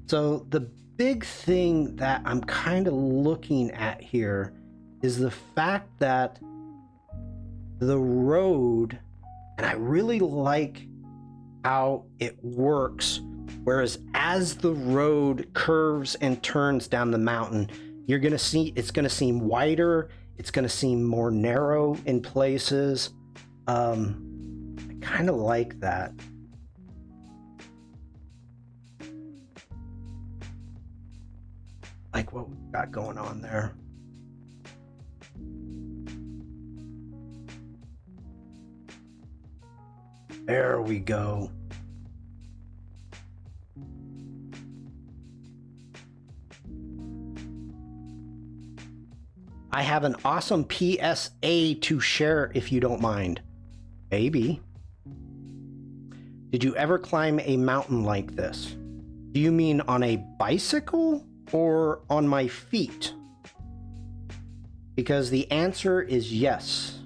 So the big thing that I'm kind of looking at here is the fact that the road, and I really like how it works, whereas as the road curves and turns down the mountain, you're gonna see it's gonna seem wider, it's gonna seem more narrow in places. I kind of like that. Like what we've got going on there. There we go. I have an awesome PSA to share if you don't mind. Baby. Did you ever climb a mountain like this? Do you mean on a bicycle or on my feet? Because the answer is yes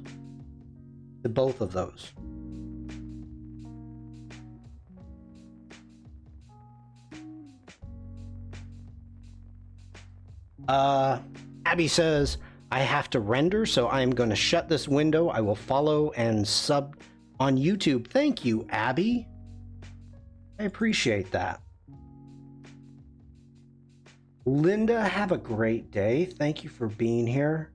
to both of those. Abby says, I have to render, so I'm going to shut this window. I will follow and sub on YouTube. Thank you, Abby. I appreciate that. Linda, have a great day. Thank you for being here.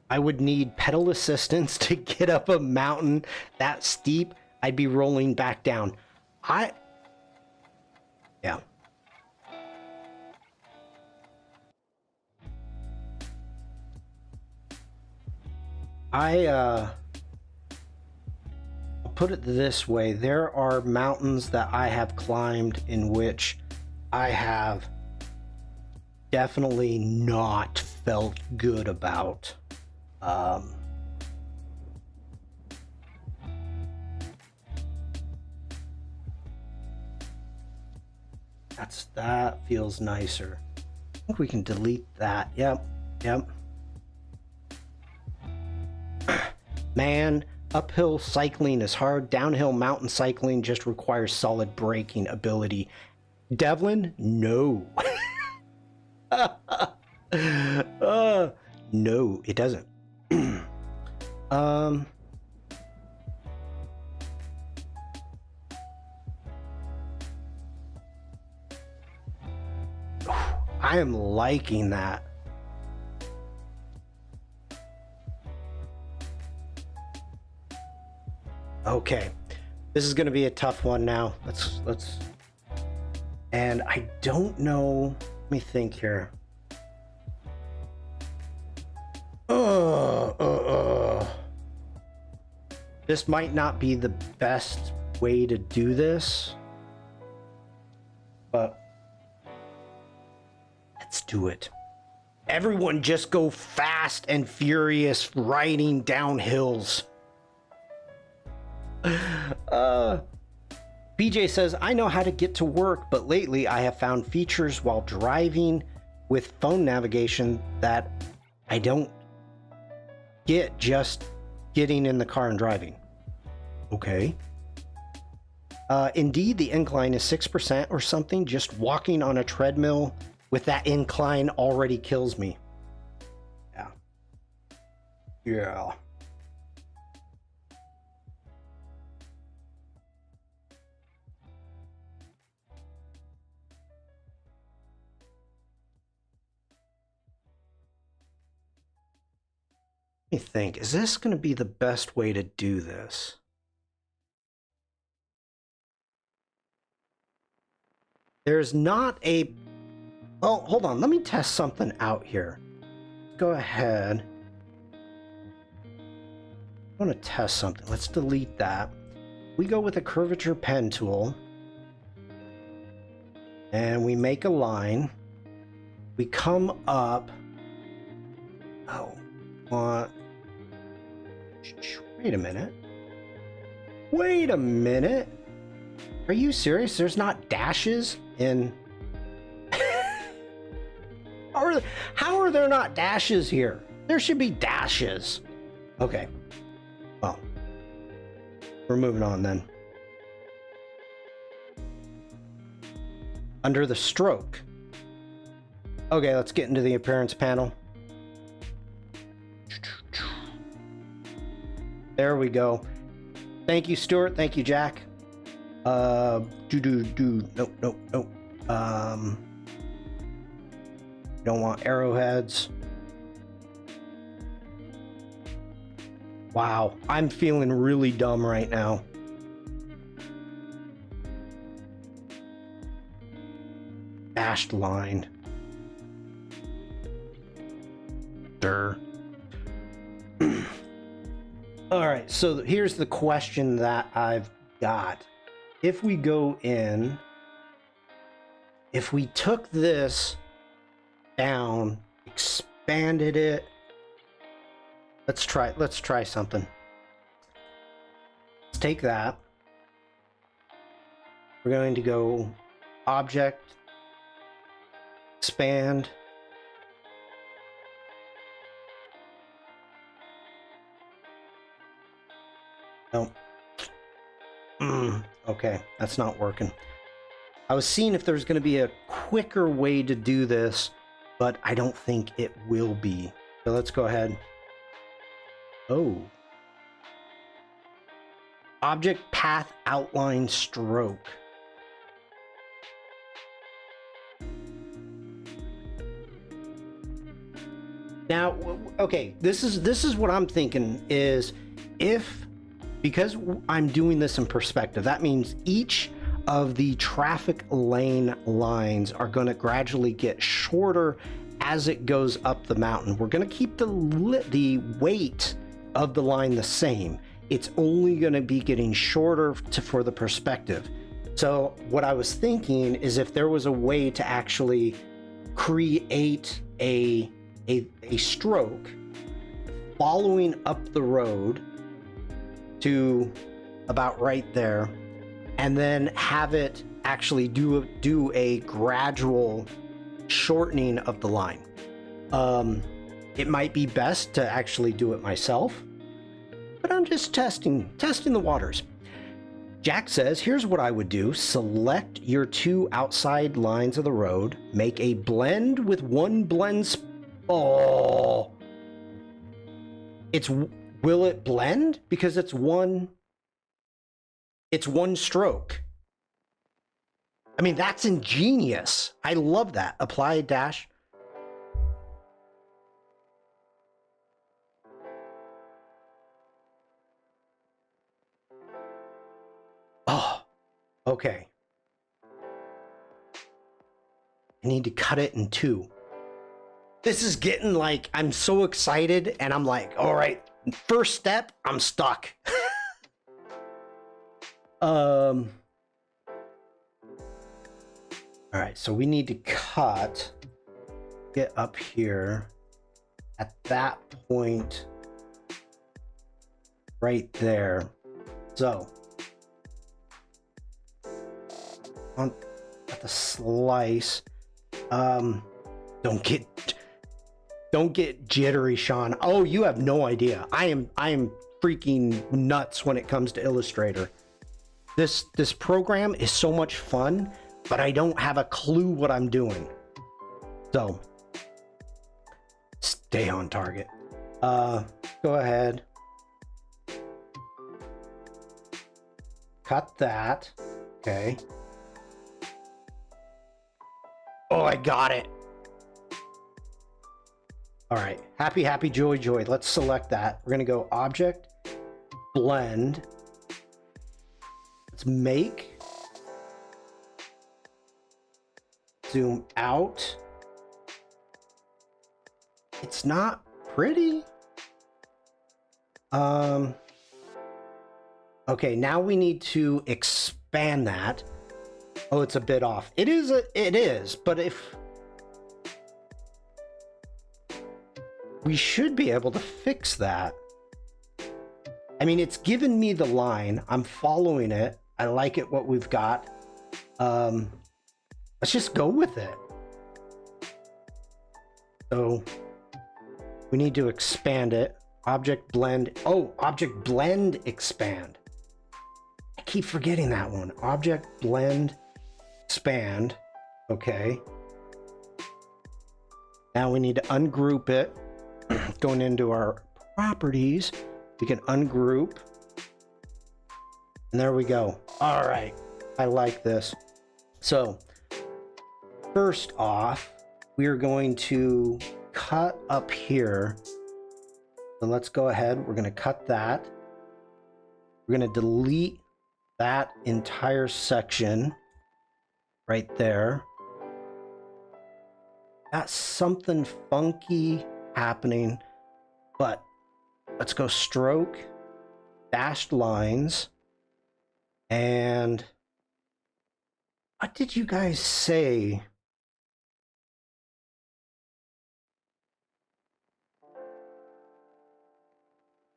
I would need pedal assistance to get up a mountain that steep. I'd be rolling back down. Yeah. I'll put it this way. There are mountains that I have climbed in which I have definitely not felt good about. That feels nicer. I think we can delete that. Yep. Man, uphill cycling is hard. Downhill mountain cycling just requires solid braking ability. Devlin, no. No, it doesn't. I am liking that. Okay, this is going to be a tough one now. Let's. And I don't know. Let me think here. This might not be the best way to do this, but let's do it. Everyone just go fast and furious riding down hills. BJ says, I know how to get to work, but lately I have found features while driving with phone navigation that I don't get just getting in the car and driving. Okay. Indeed, the incline is 6% or something. Just walking on a treadmill with that incline already kills me. Yeah. Yeah. Let me think, is this going to be the best way to do this? There's not a... Oh, hold on. Let me test something out here. Go ahead. I want to test something. Let's delete that. We go with a curvature pen tool. And we make a line. We come up. Oh, wait a minute. Wait a minute. Are you serious? There's not dashes in... How are there not dashes here? There should be dashes. Okay. Well, we're moving on then. Under the stroke. Okay, let's get into the appearance panel. There we go. Thank you, Stuart. Thank you, Jack. Nope. Don't want arrowheads. Wow, I'm feeling really dumb right now. Dashed line. Sure. All right, so here's the question that I've got. If we go in, if we took this down, expanded it, let's try something. Let's take that. We're going to go object, expand. No. Okay, that's not working. I was seeing if there's going to be a quicker way to do this, but I don't think it will be. So let's go ahead. Oh. Object path outline stroke. Now, okay, this is what I'm thinking is because I'm doing this in perspective, that means each of the traffic lane lines are going to gradually get shorter as it goes up the mountain. We're going to keep the weight of the line the same. It's only going to be getting shorter for the perspective. So what I was thinking is if there was a way to actually create a stroke following up the road to about right there, and then have it actually do a gradual shortening of the line. It might be best to actually do it myself, but I'm just testing the waters. Jack says, here's what I would do. Select your two outside lines of the road. Make a blend with one blend. Oh. Will it blend? Because it's one stroke. I mean, that's ingenious. I love that. Apply dash. Oh, okay. I need to cut it in two. This is getting like, I'm so excited and I'm like, all right, first step, I'm stuck. All right, so we need to get up here at that point right there. So at the slice, don't get jittery, Shawn. Oh, you have no idea. I am freaking nuts when it comes to Illustrator. This program is so much fun, but I don't have a clue what I'm doing. So stay on target. Go ahead. Cut that. Okay. Oh, I got it. All right, happy, happy, joy, joy. Let's select that. We're gonna go object, blend. Let's make, zoom out. It's not pretty. Okay, now we need to expand that. Oh, it's a bit off. It is, but if we should be able to fix that. I mean, it's given me the line. I'm following it. I like it, what we've got. Let's just go with it. So we need to expand it. Object blend. Oh, object blend expand. I keep forgetting that one. Object blend expand. Okay. Now we need to ungroup it. Going into our properties, we can ungroup. And there we go. All right. I like this. So first off, we are going to cut up here. So let's go ahead. We're going to cut that. We're going to delete that entire section right there. That's something funky happening, but let's go stroke, dashed lines, and what did you guys say?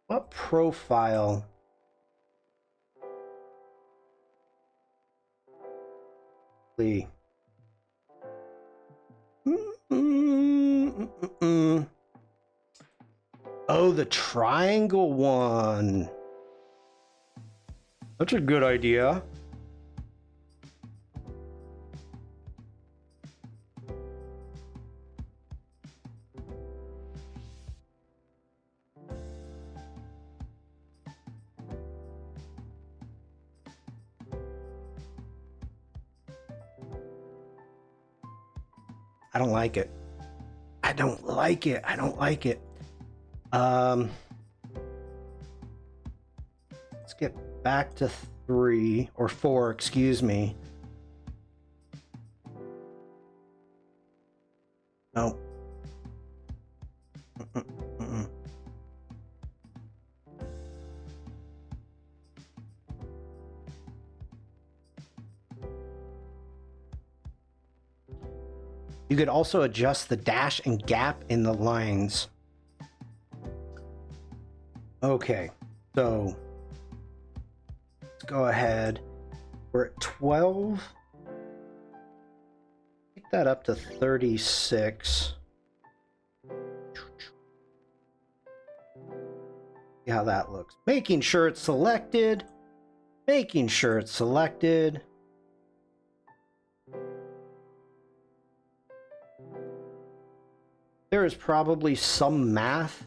What profile? Lee. Oh, the triangle one. That's a good idea. I don't like it. I don't like it. I don't like it. Let's get back to 3 or 4, excuse me. No. You could also adjust the dash and gap in the lines. Okay, so let's go ahead. We're at 12. Take that up to 36. See how that looks. Making sure it's selected. Making sure it's selected. There is probably some math.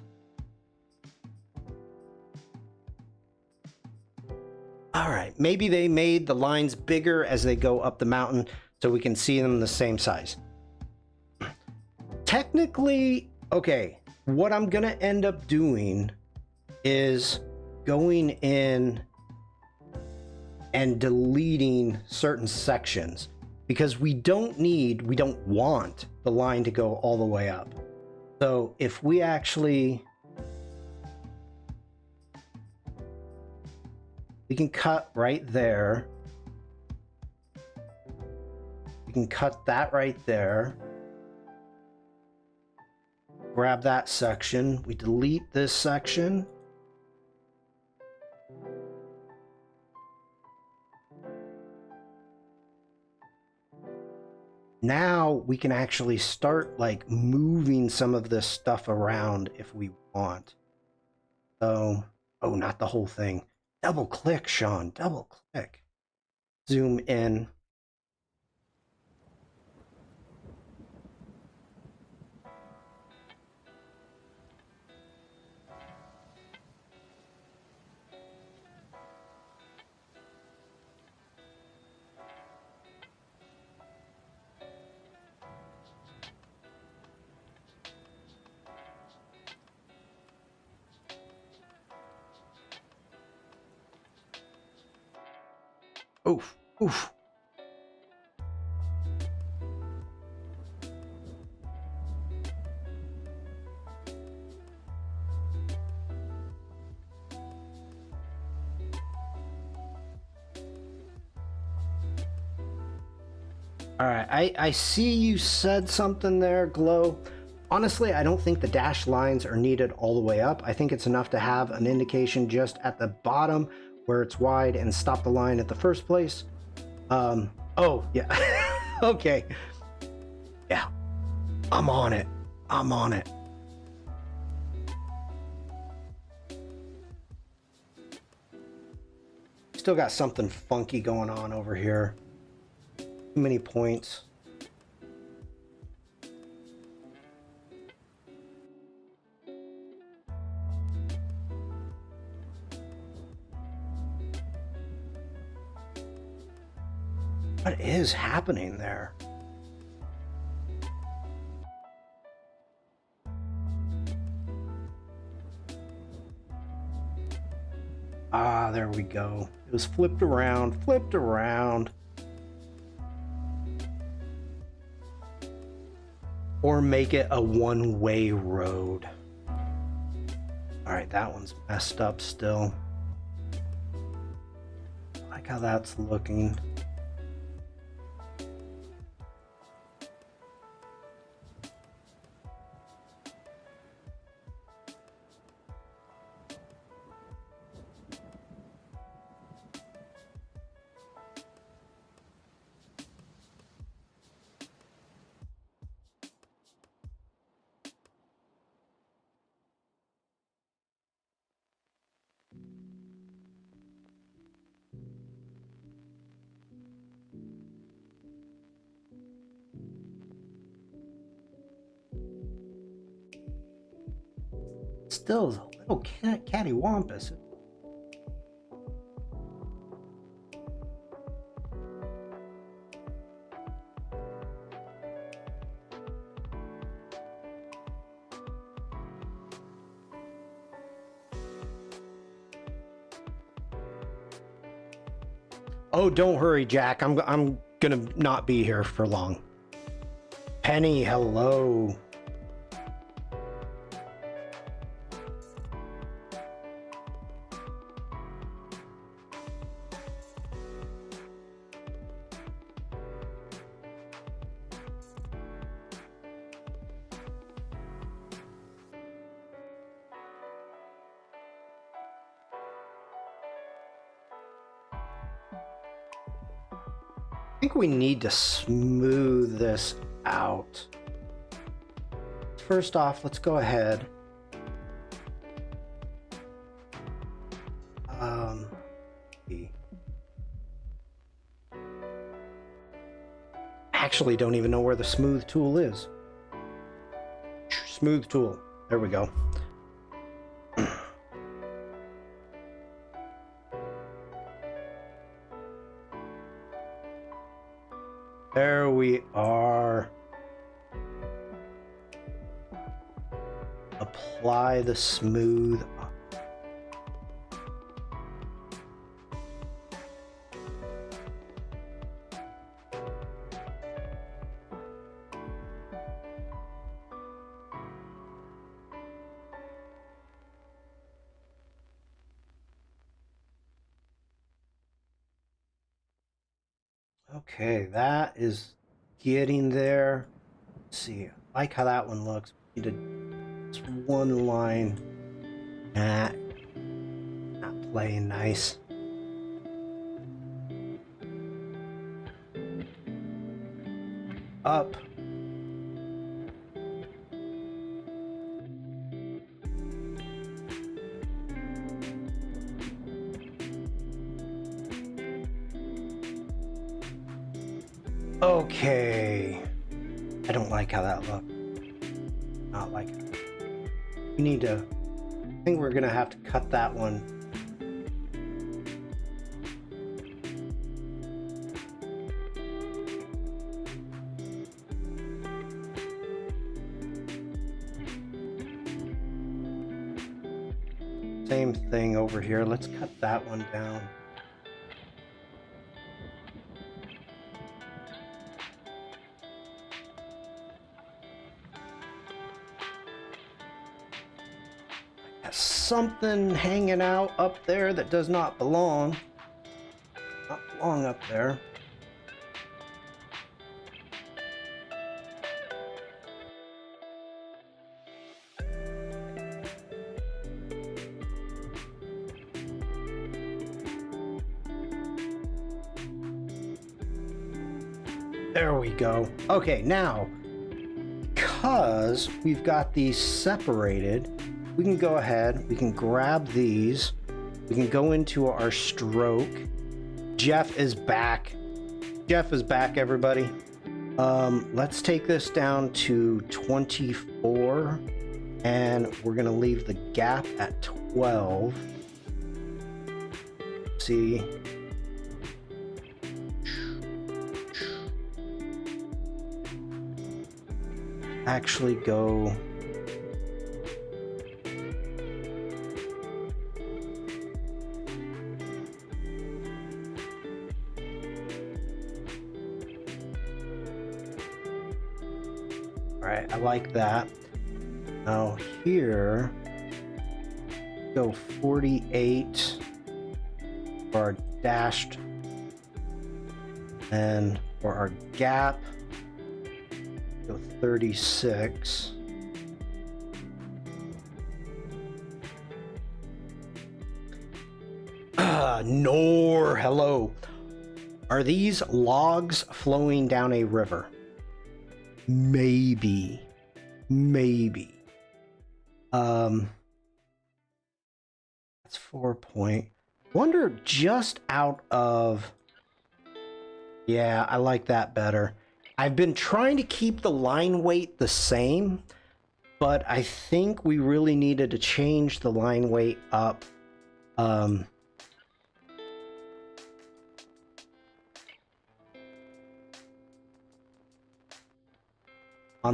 All right, maybe they made the lines bigger as they go up the mountain so we can see them the same size. Technically, okay, what I'm gonna end up doing is going in and deleting certain sections because we don't want the line to go all the way up. So if we actually, we can cut right there. We can cut that right there. Grab that section. We delete this section. Now we can actually start like moving some of this stuff around if we want. So, oh, not the whole thing. Double click, Shawn, double click. Zoom in. Oof, oof. All right, I see you said something there, Glow. Honestly, I don't think the dashed lines are needed all the way up. I think it's enough to have an indication just at the bottom where it's wide and stop the line at the first place. Oh, yeah. Okay. Yeah. I'm on it. I'm on it. Still got something funky going on over here. Too many points. What is happening there? Ah, there we go. It was flipped around, flipped around. Or make it a one-way road. All right, that one's messed up still. I like how that's looking. Still is a little cattywampus. Oh, don't hurry, Jack. I'm gonna not be here for long. Penny, hello. I think we need to smooth this out. First off, let's go ahead. actually don't even know where the smooth tool is. Smooth tool. There we go. There we are. Apply the smooth. Okay, that is getting there. Let's see, I like how that one looks. We need just one line. Not playing nice. Up. Okay. I don't like how that looks. Not like it. We need to, I think we're gonna have to cut that one. Same thing over here. Let's cut that one down. Something hanging out up there that does not belong. Not belong up there. There we go. Okay, now, because we've got these separated, we can go ahead, we can grab these, we can go into our stroke. Jeff is back. Jeff is back, everybody. Let's take this down to 24, and we're gonna leave the gap at 12. See. Actually go. Alright, I like that. Now here, go 48 for our dashed, and for our gap, go 36. Nor, hello. Are these logs flowing down a river? Maybe. That's 4 point. Wonder just out of. Yeah, I like that better. I've been trying to keep the line weight the same, but I think we really needed to change the line weight up. On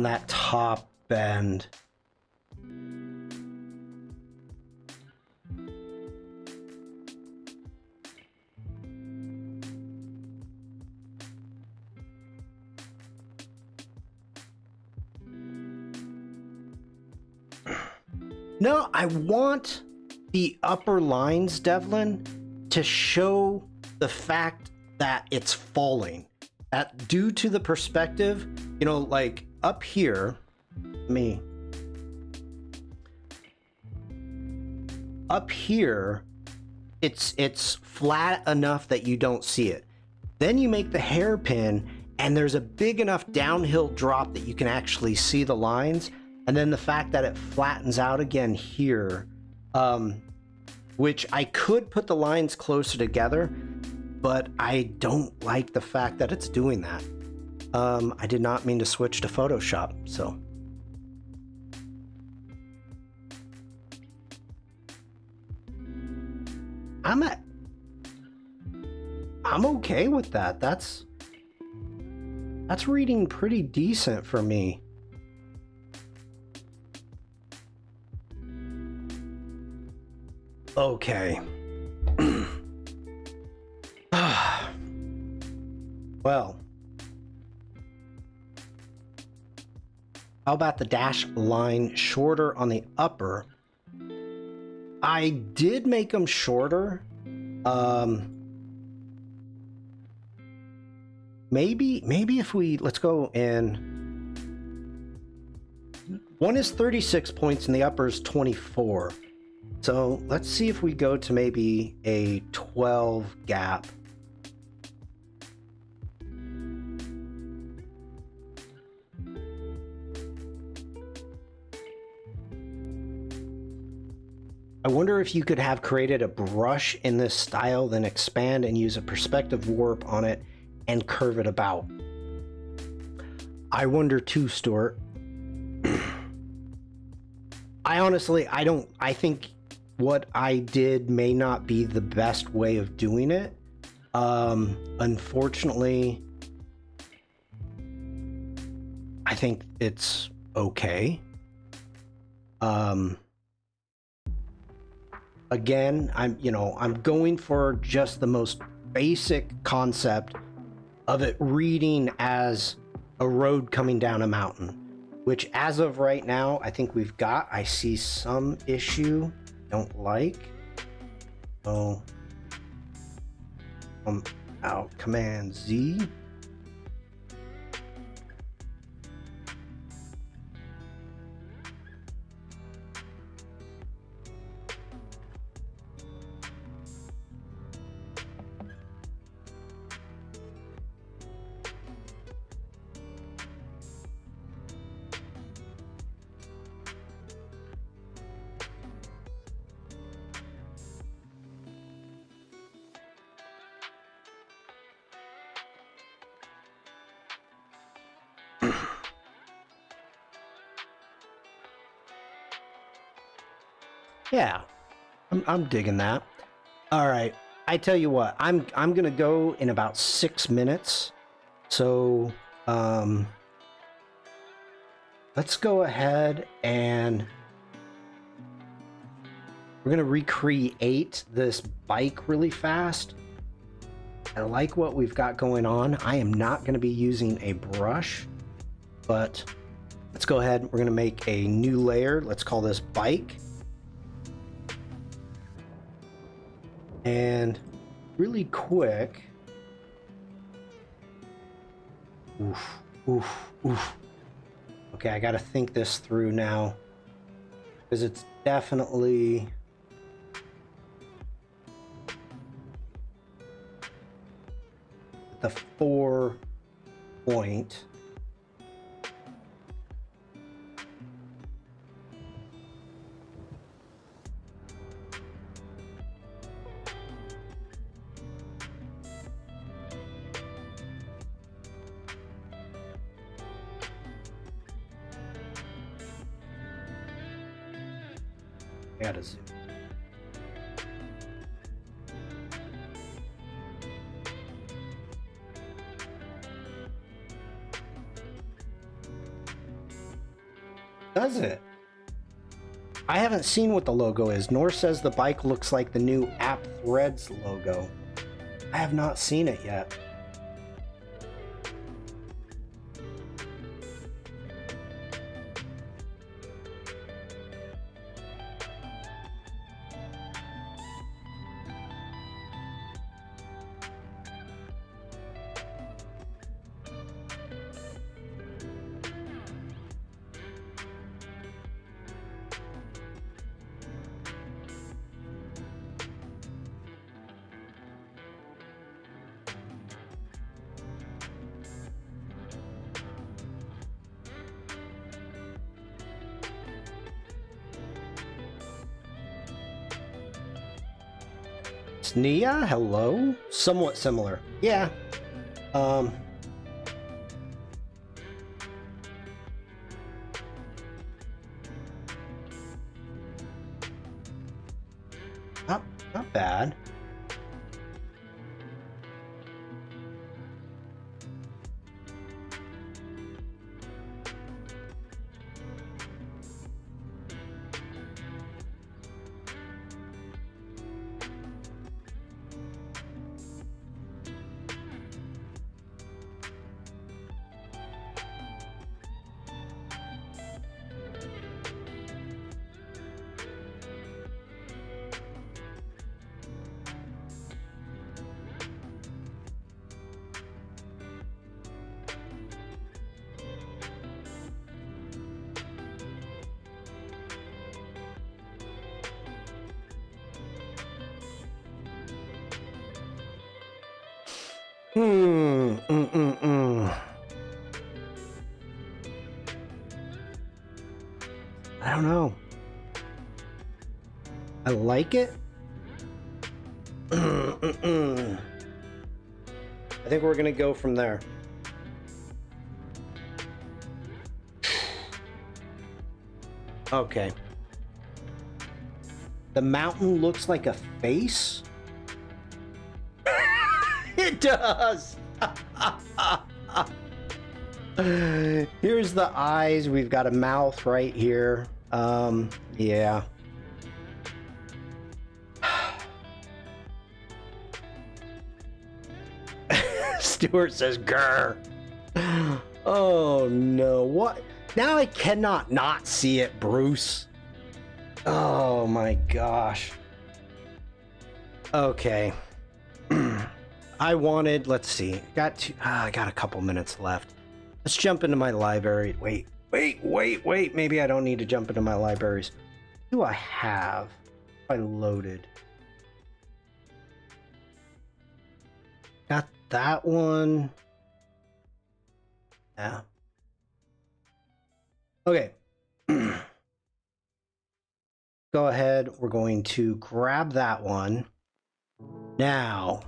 that top bend. No, I want the upper lines, Devlin, to show the fact that it's falling. That due to the perspective, you know, like up here, up here, it's flat enough that you don't see it. Then you make the hairpin, and there's a big enough downhill drop that you can actually see the lines. And then the fact that it flattens out again here, which I could put the lines closer together, but I don't like the fact that it's doing that. I did not mean to switch to Photoshop, so. I'm okay with that. That's reading pretty decent for me. Okay. Well, how about the dash line shorter on the upper? I did make them shorter. Maybe if we, let's go in. One is 36 points and the upper is 24. So let's see if we go to maybe a 12 gap. I wonder if you could have created a brush in this style, then expand and use a perspective warp on it and curve it about. I wonder too, Stuart. I think what I did may not be the best way of doing it. Unfortunately, I think it's okay. Again, I'm going for just the most basic concept of it reading as a road coming down a mountain, which as of right now, I think we've got. I see some issue, don't like. Oh, out, Command Z. Yeah, I'm digging that. All right, I tell you what, I'm gonna go in about 6 minutes. So let's go ahead and we're gonna recreate this bike really fast. I like what we've got going on. I am not gonna be using a brush, but let's go ahead. We're gonna make a new layer. Let's call this bike. And really quick, oof. Okay, I gotta think this through now, because it's definitely the 4 point. I gotta zoom. Does it? I haven't seen what the logo is, nor says the bike looks like the new App Threads logo. I have not seen it yet. Nia, hello. Somewhat similar. Yeah. Not bad. I don't know. I like it. I think we're gonna go from there. Okay. The mountain looks like a face. It does. Here's the eyes. We've got a mouth right here. Yeah. Stuart says, grr. Oh no, what? Now I cannot not see it, Bruce. Oh my gosh. Okay. Let's see. I got a couple minutes left. Let's jump into my library. Wait. Maybe I don't need to jump into my libraries. What do I have? I loaded. Got that one. Yeah. Okay. Go ahead. We're going to grab that one. Now,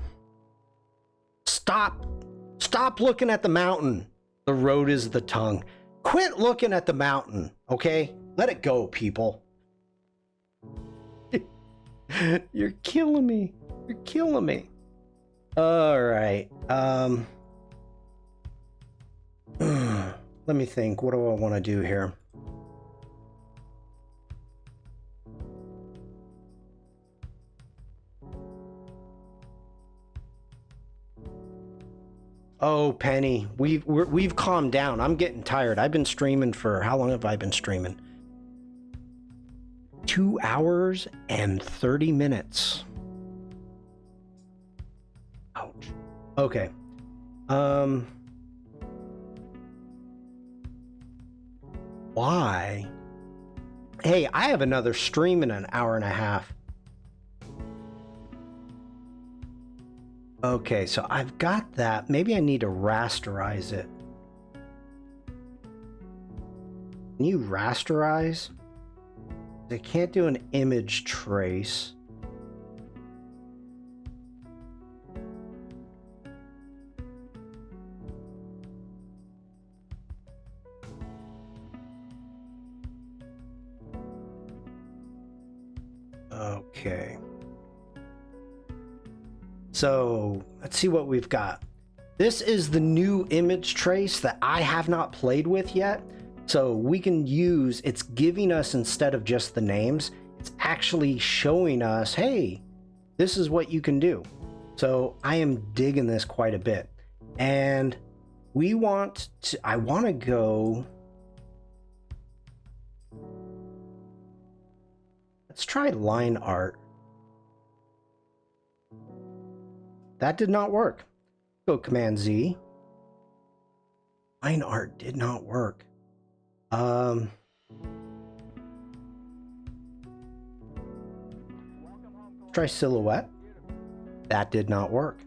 stop looking at the mountain. The road is the tongue. Quit looking at the mountain, okay? Let it go, people. You're killing me. You're killing me. All right. Let me think. What do I want to do here? Oh, Penny, we've calmed down. I'm getting tired. I've been streaming for how long have I been streaming? 2 hours and 30 minutes. Ouch. Okay. Why? Hey, I have another stream in an hour and a half. Okay, so I've got that. Maybe I need to rasterize it. Can you rasterize? I can't do an image trace. Okay. So let's see what we've got. This is the new image trace that I have not played with yet. So we can use, it's giving us, instead of just the names, it's actually showing us, hey, this is what you can do. So I am digging this quite a bit. And I want to go, let's try line art. That did not work. Go Command Z. Line art did not work. Try silhouette. That did not work.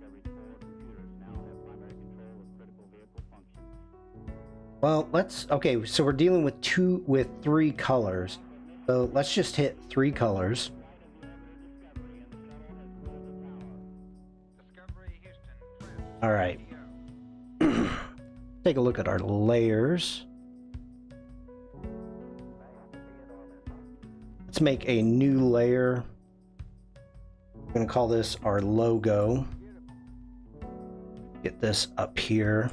Well, okay, so we're dealing with three colors. So let's just hit 3 colors. All right. Take a look at our layers. Let's make a new layer. I'm going to call this our logo. Get this up here.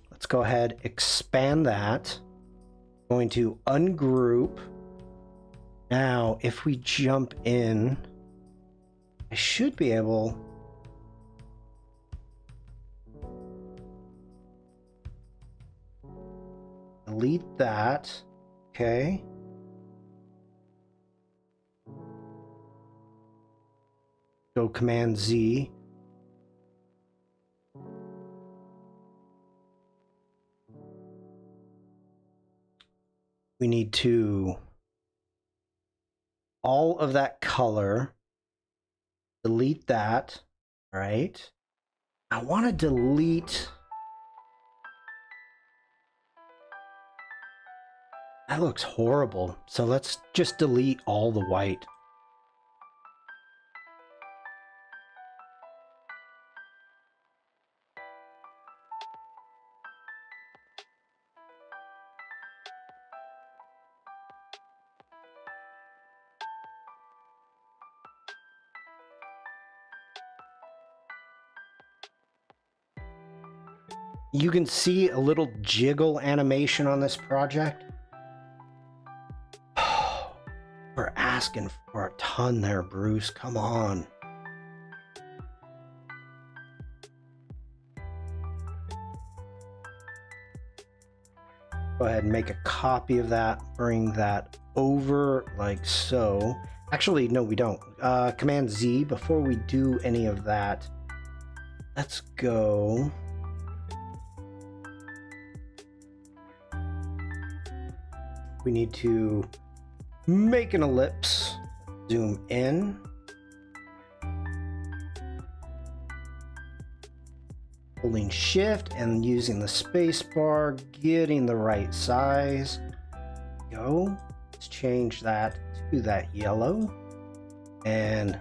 Let's go ahead, expand that. Going to ungroup. Now, if we jump in, I should be able... delete that. Okay. Go Command Z. We need to all of that color, delete that. All right. I want to delete. That looks horrible. So let's just delete all the white. You can see a little jiggle animation on this project. We're asking for a ton there, Bruce. Come on. Go ahead and make a copy of that. Bring that over like so. Actually, no, we don't. Command Z. Before we do any of that, let's go. We need to make an ellipse, zoom in, holding shift and using the space bar, getting the right size. Go. Let's change that to that yellow and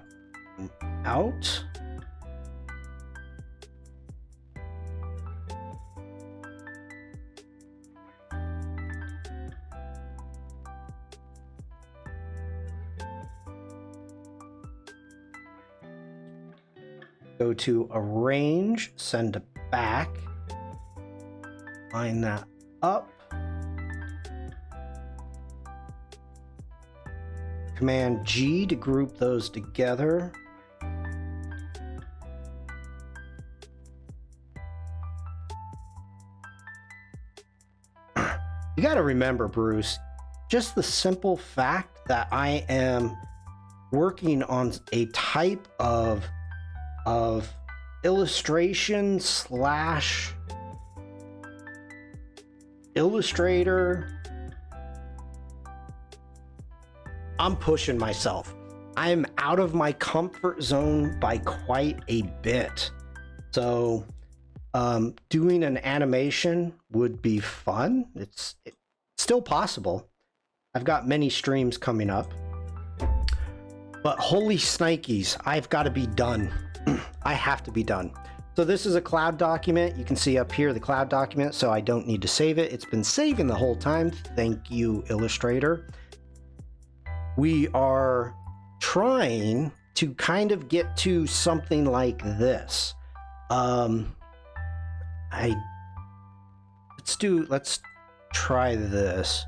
out. Go to arrange, send to back, line that up, Command G to group those together. You got to remember, Bruce, just the simple fact that I am working on a type of illustration slash Illustrator. I'm pushing myself. I'm out of my comfort zone by quite a bit. So doing an animation would be fun. It's still possible. I've got many streams coming up. But holy snikes, I've got to be done. I have to be done. So this is a cloud document. You can see up here the cloud document, so I don't need to save it. It's been saving the whole time. Thank you, Illustrator. We are trying to kind of get to something like this. Let's try this.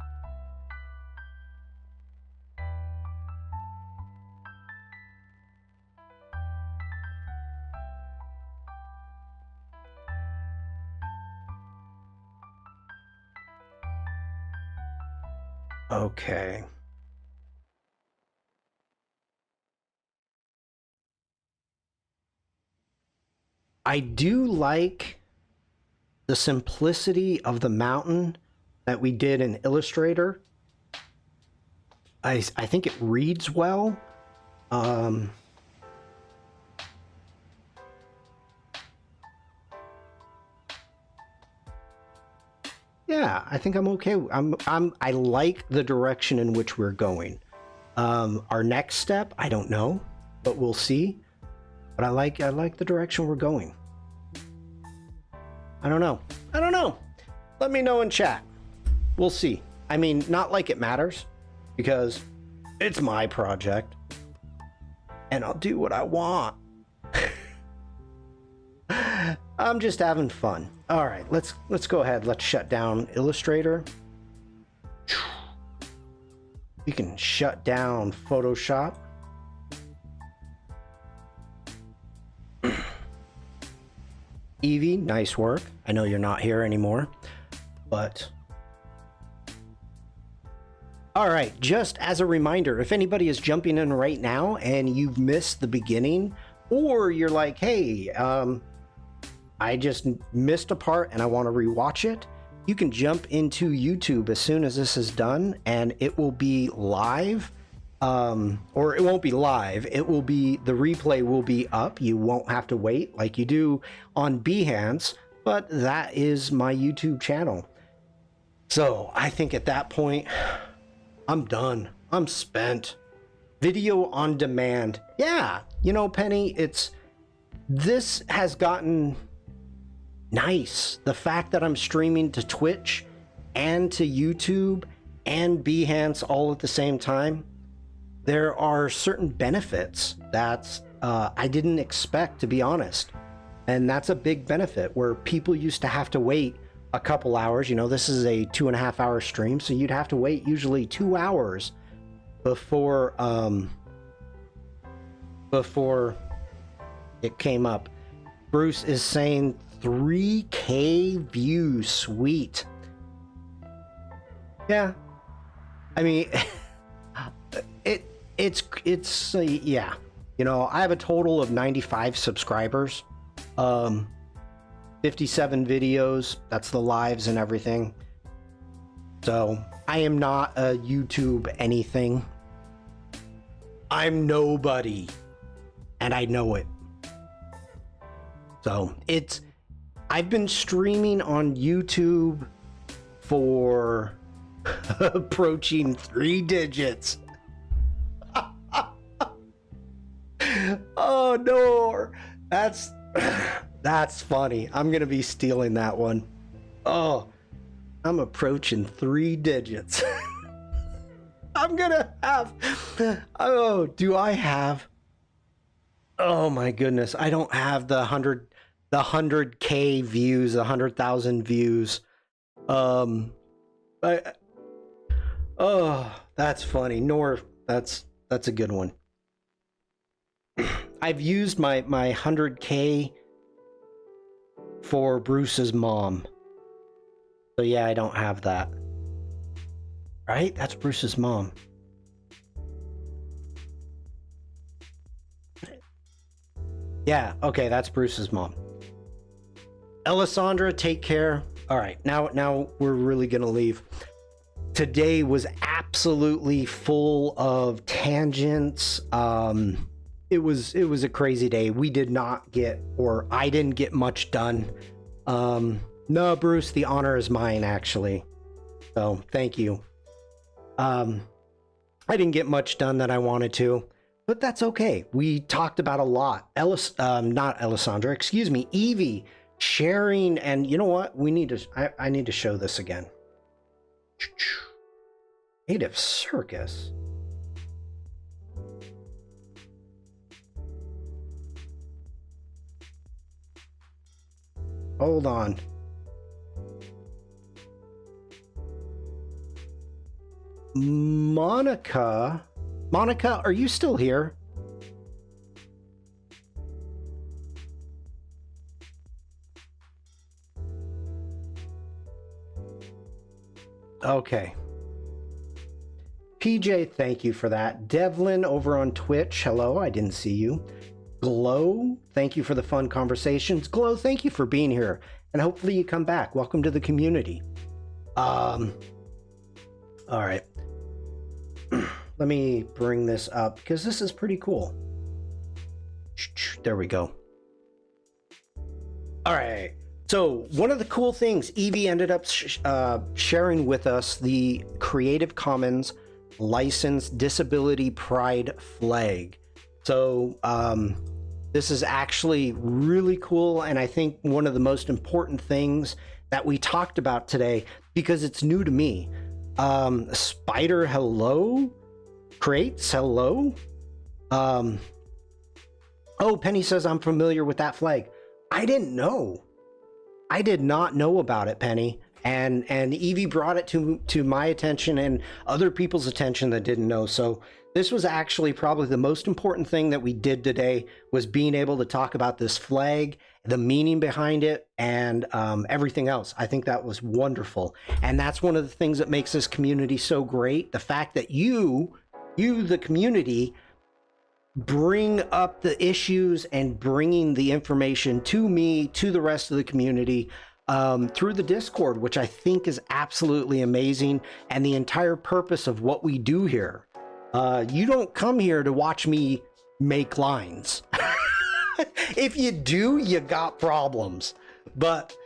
Okay. I do like the simplicity of the mountain that we did in Illustrator. I think it reads well. Yeah, I think I'm okay. I like the direction in which we're going. Our next step, I don't know, but we'll see. But I like the direction we're going. I don't know. Let me know in chat. we'll see. I mean, not like it matters, because it's my project and I'll do what I want. I'm just having fun. All right, let's go ahead. Let's shut down Illustrator. We can shut down Photoshop. Evie, nice work. I know you're not here anymore, but all right, just as a reminder, if anybody is jumping in right now and you've missed the beginning, or you're like, hey, I just missed a part and I want to rewatch it, you can jump into YouTube as soon as this is done, and it will be live. Or it won't be live, it will be, the replay will be up. You won't have to wait like you do on Behance, but that is my YouTube channel. So I think at that point, I'm done. I'm spent. Video on demand. Yeah, you know, Penny, this has gotten nice. The fact that I'm streaming to Twitch and to YouTube and Behance all at the same time, there are certain benefits that I didn't expect, to be honest. And that's a big benefit, where people used to have to wait a couple hours. You know, this is a 2.5 hour stream, so you'd have to wait usually 2 hours before it came up. Bruce is saying 3K views, sweet. Yeah, I mean, it's yeah, you know, I have a total of 95 subscribers, 57 videos, that's the lives and everything. So I am not a YouTube anything. I'm nobody, and I know it. So I've been streaming on YouTube for approaching 3 digits. Oh no, that's funny. I'm gonna be stealing that one. Oh, I'm approaching 3 digits. I'm gonna have, oh, do I have, oh my goodness, I don't have the 100K views, 100,000 views. Oh, that's funny. That's a good one. I've used my 100K for Bruce's mom. So yeah, I don't have that. Right? That's Bruce's mom. Yeah, okay, that's Bruce's mom. Alessandra, take care. All right, now we're really gonna leave. Today was absolutely full of tangents. It was a crazy day. We did not get, or I didn't get much done. No, Bruce, the honor is mine, actually. So thank you. I didn't get much done that I wanted to, but that's okay. We talked about a lot. Not Alessandra, excuse me, Evie, sharing, and you know what? I need to show this again. Native Circus. Hold on. Monica, are you still here? Okay. PJ, thank you for that. Devlin over on Twitch, hello, I didn't see you. Glow, thank you for the fun conversations. Glow, thank you for being here, and hopefully you come back. Welcome to the community. All right. Let me bring this up because this is pretty cool. There we go. All right. So one of the cool things, Evie ended up sharing with us the Creative Commons licensed disability pride flag. So this is actually really cool, and I think one of the most important things that we talked about today, because it's new to me. Spider, hello. Crates, hello. Oh, Penny says I'm familiar with that flag. I didn't know. I did not know about it, Penny. And Evie brought it to my attention and other people's attention that didn't know. So this was actually probably the most important thing that we did today, was being able to talk about this flag, the meaning behind it, and everything else. I think that was wonderful. And that's one of the things that makes this community so great. The fact that you, the community, bring up the issues and bringing the information to me, to the rest of the community, through the Discord, which I think is absolutely amazing, and the entire purpose of what we do here. You don't come here to watch me make lines. If you do, you got problems. But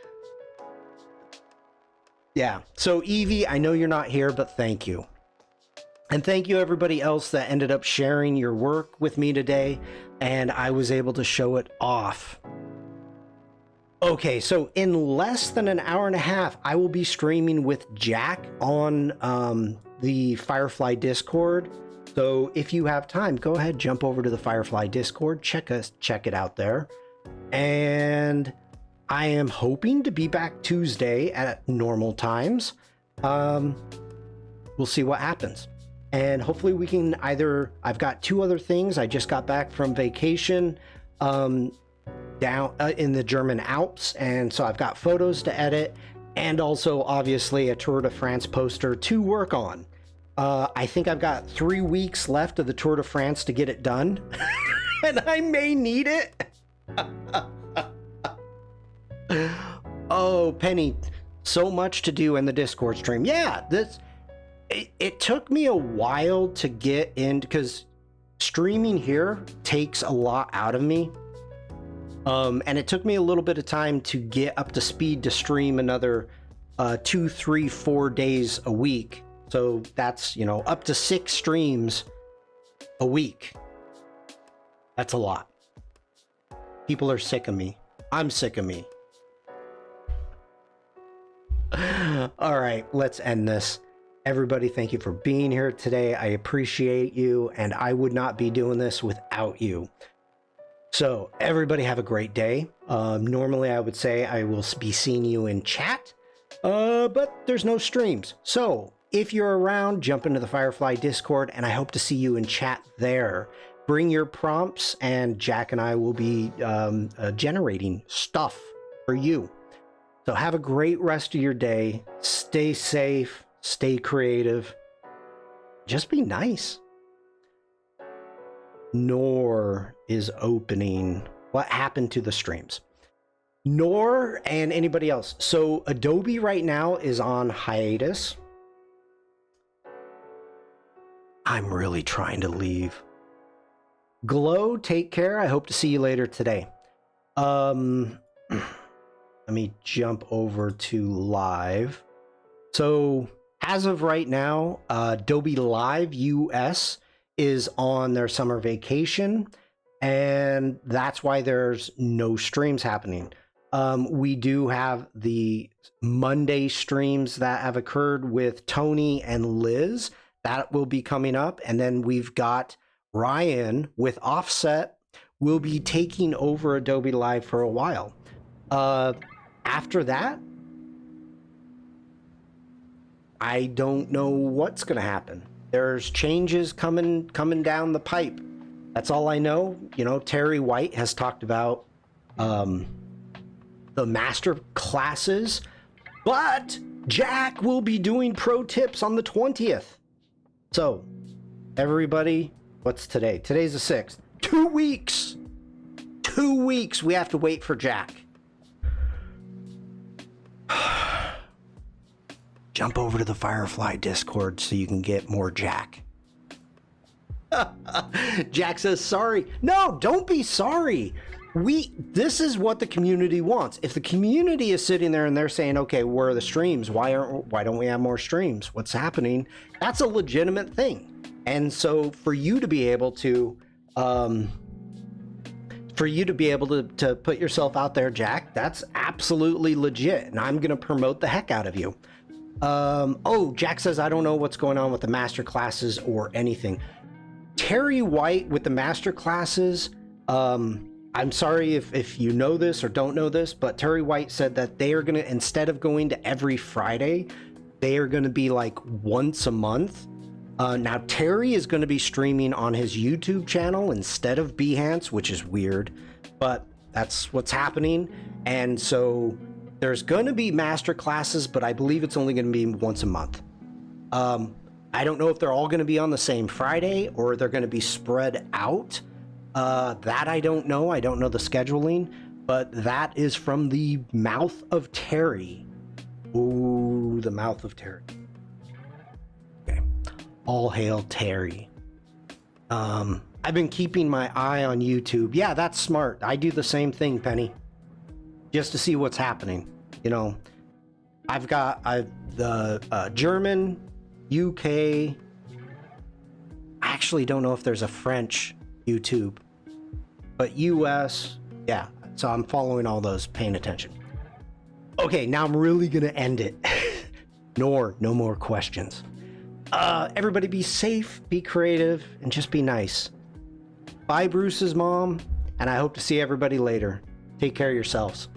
yeah, so Evie, I know you're not here, but thank you. And thank you everybody else that ended up sharing your work with me today, and I was able to show it off. Okay, so in less than an hour and a half, I will be streaming with Jack on the Firefly Discord. So if you have time, go ahead, jump over to the Firefly Discord, check it out there. And I am hoping to be back Tuesday at normal times. We'll see what happens. And hopefully we can I've got 2 other things. I just got back from vacation down in the German Alps, and so I've got photos to edit, and also obviously a Tour de France poster to work on. I think I've got 3 weeks left of the Tour de France to get it done, and I may need it. Oh, Penny, so much to do in the Discord stream. Yeah, it took me a while to get in, because streaming here takes a lot out of me. And it took me a little bit of time to get up to speed to stream another 2, 3, 4 days a week. So that's, up to 6 streams a week. That's a lot. People are sick of me. I'm sick of me. All right, let's end this. Everybody, thank you for being here today. I appreciate you, and I would not be doing this without you. So everybody have a great day. Normally I would say I will be seeing you in chat, but there's no streams. So if you're around, jump into the Firefly Discord, and I hope to see you in chat there. Bring your prompts, and Jack and I will be generating stuff for you. So have a great rest of your day. Stay safe, stay creative, just be nice. Nor is opening. What happened to the streams? Nor and anybody else. So Adobe right now is on hiatus. I'm really trying to leave. Glow, take care. I hope to see you later today. Let me jump over to live. So as of right now, Adobe Live US is on their summer vacation, and that's why there's no streams happening. We do have the Monday streams that have occurred with Tony and Liz. That will be coming up, and then we've got Ryan with Offset will be taking over Adobe Live for a while. After that, I don't know what's going to happen. There's changes coming down the pipe. That's all I know. Terry White has talked about the master classes, but Jack will be doing pro tips on the 20th. So, everybody, what's today? Today's the 6th. 2 weeks! 2 weeks we have to wait for Jack. Jump over to the Firefly Discord so you can get more Jack. Jack says, sorry. No, don't be sorry. This is what the community wants. If the community is sitting there and they're saying, okay, where are the streams? Why don't we have more streams? What's happening? That's a legitimate thing. And so for you to be able to to put yourself out there, Jack, that's absolutely legit. And I'm going to promote the heck out of you. Oh, Jack says, I don't know what's going on with the master classes or anything. Terry White with the master classes, I'm sorry if you know this or don't know this, but Terry White said that they are going to, instead of going to every Friday, they are going to be like once a month. Now, Terry is going to be streaming on his YouTube channel instead of Behance, which is weird, but that's what's happening. And so there's going to be master classes, but I believe it's only going to be once a month. I don't know if they're all going to be on the same Friday or they're going to be spread out. That I don't know. I don't know the scheduling, but that is from the mouth of Terry. Ooh, the mouth of Terry. Okay. All hail Terry. I've been keeping my eye on YouTube. Yeah, that's smart. I do the same thing, Penny. Just to see what's happening. You know, I've the German, UK. I actually don't know if there's a French YouTube, but US, yeah. So I'm following all those, paying attention. Okay, now I'm really gonna end it. No more questions. Everybody be safe, be creative, and just be nice. Bye, Bruce's mom, and I hope to see everybody later. Take care of yourselves.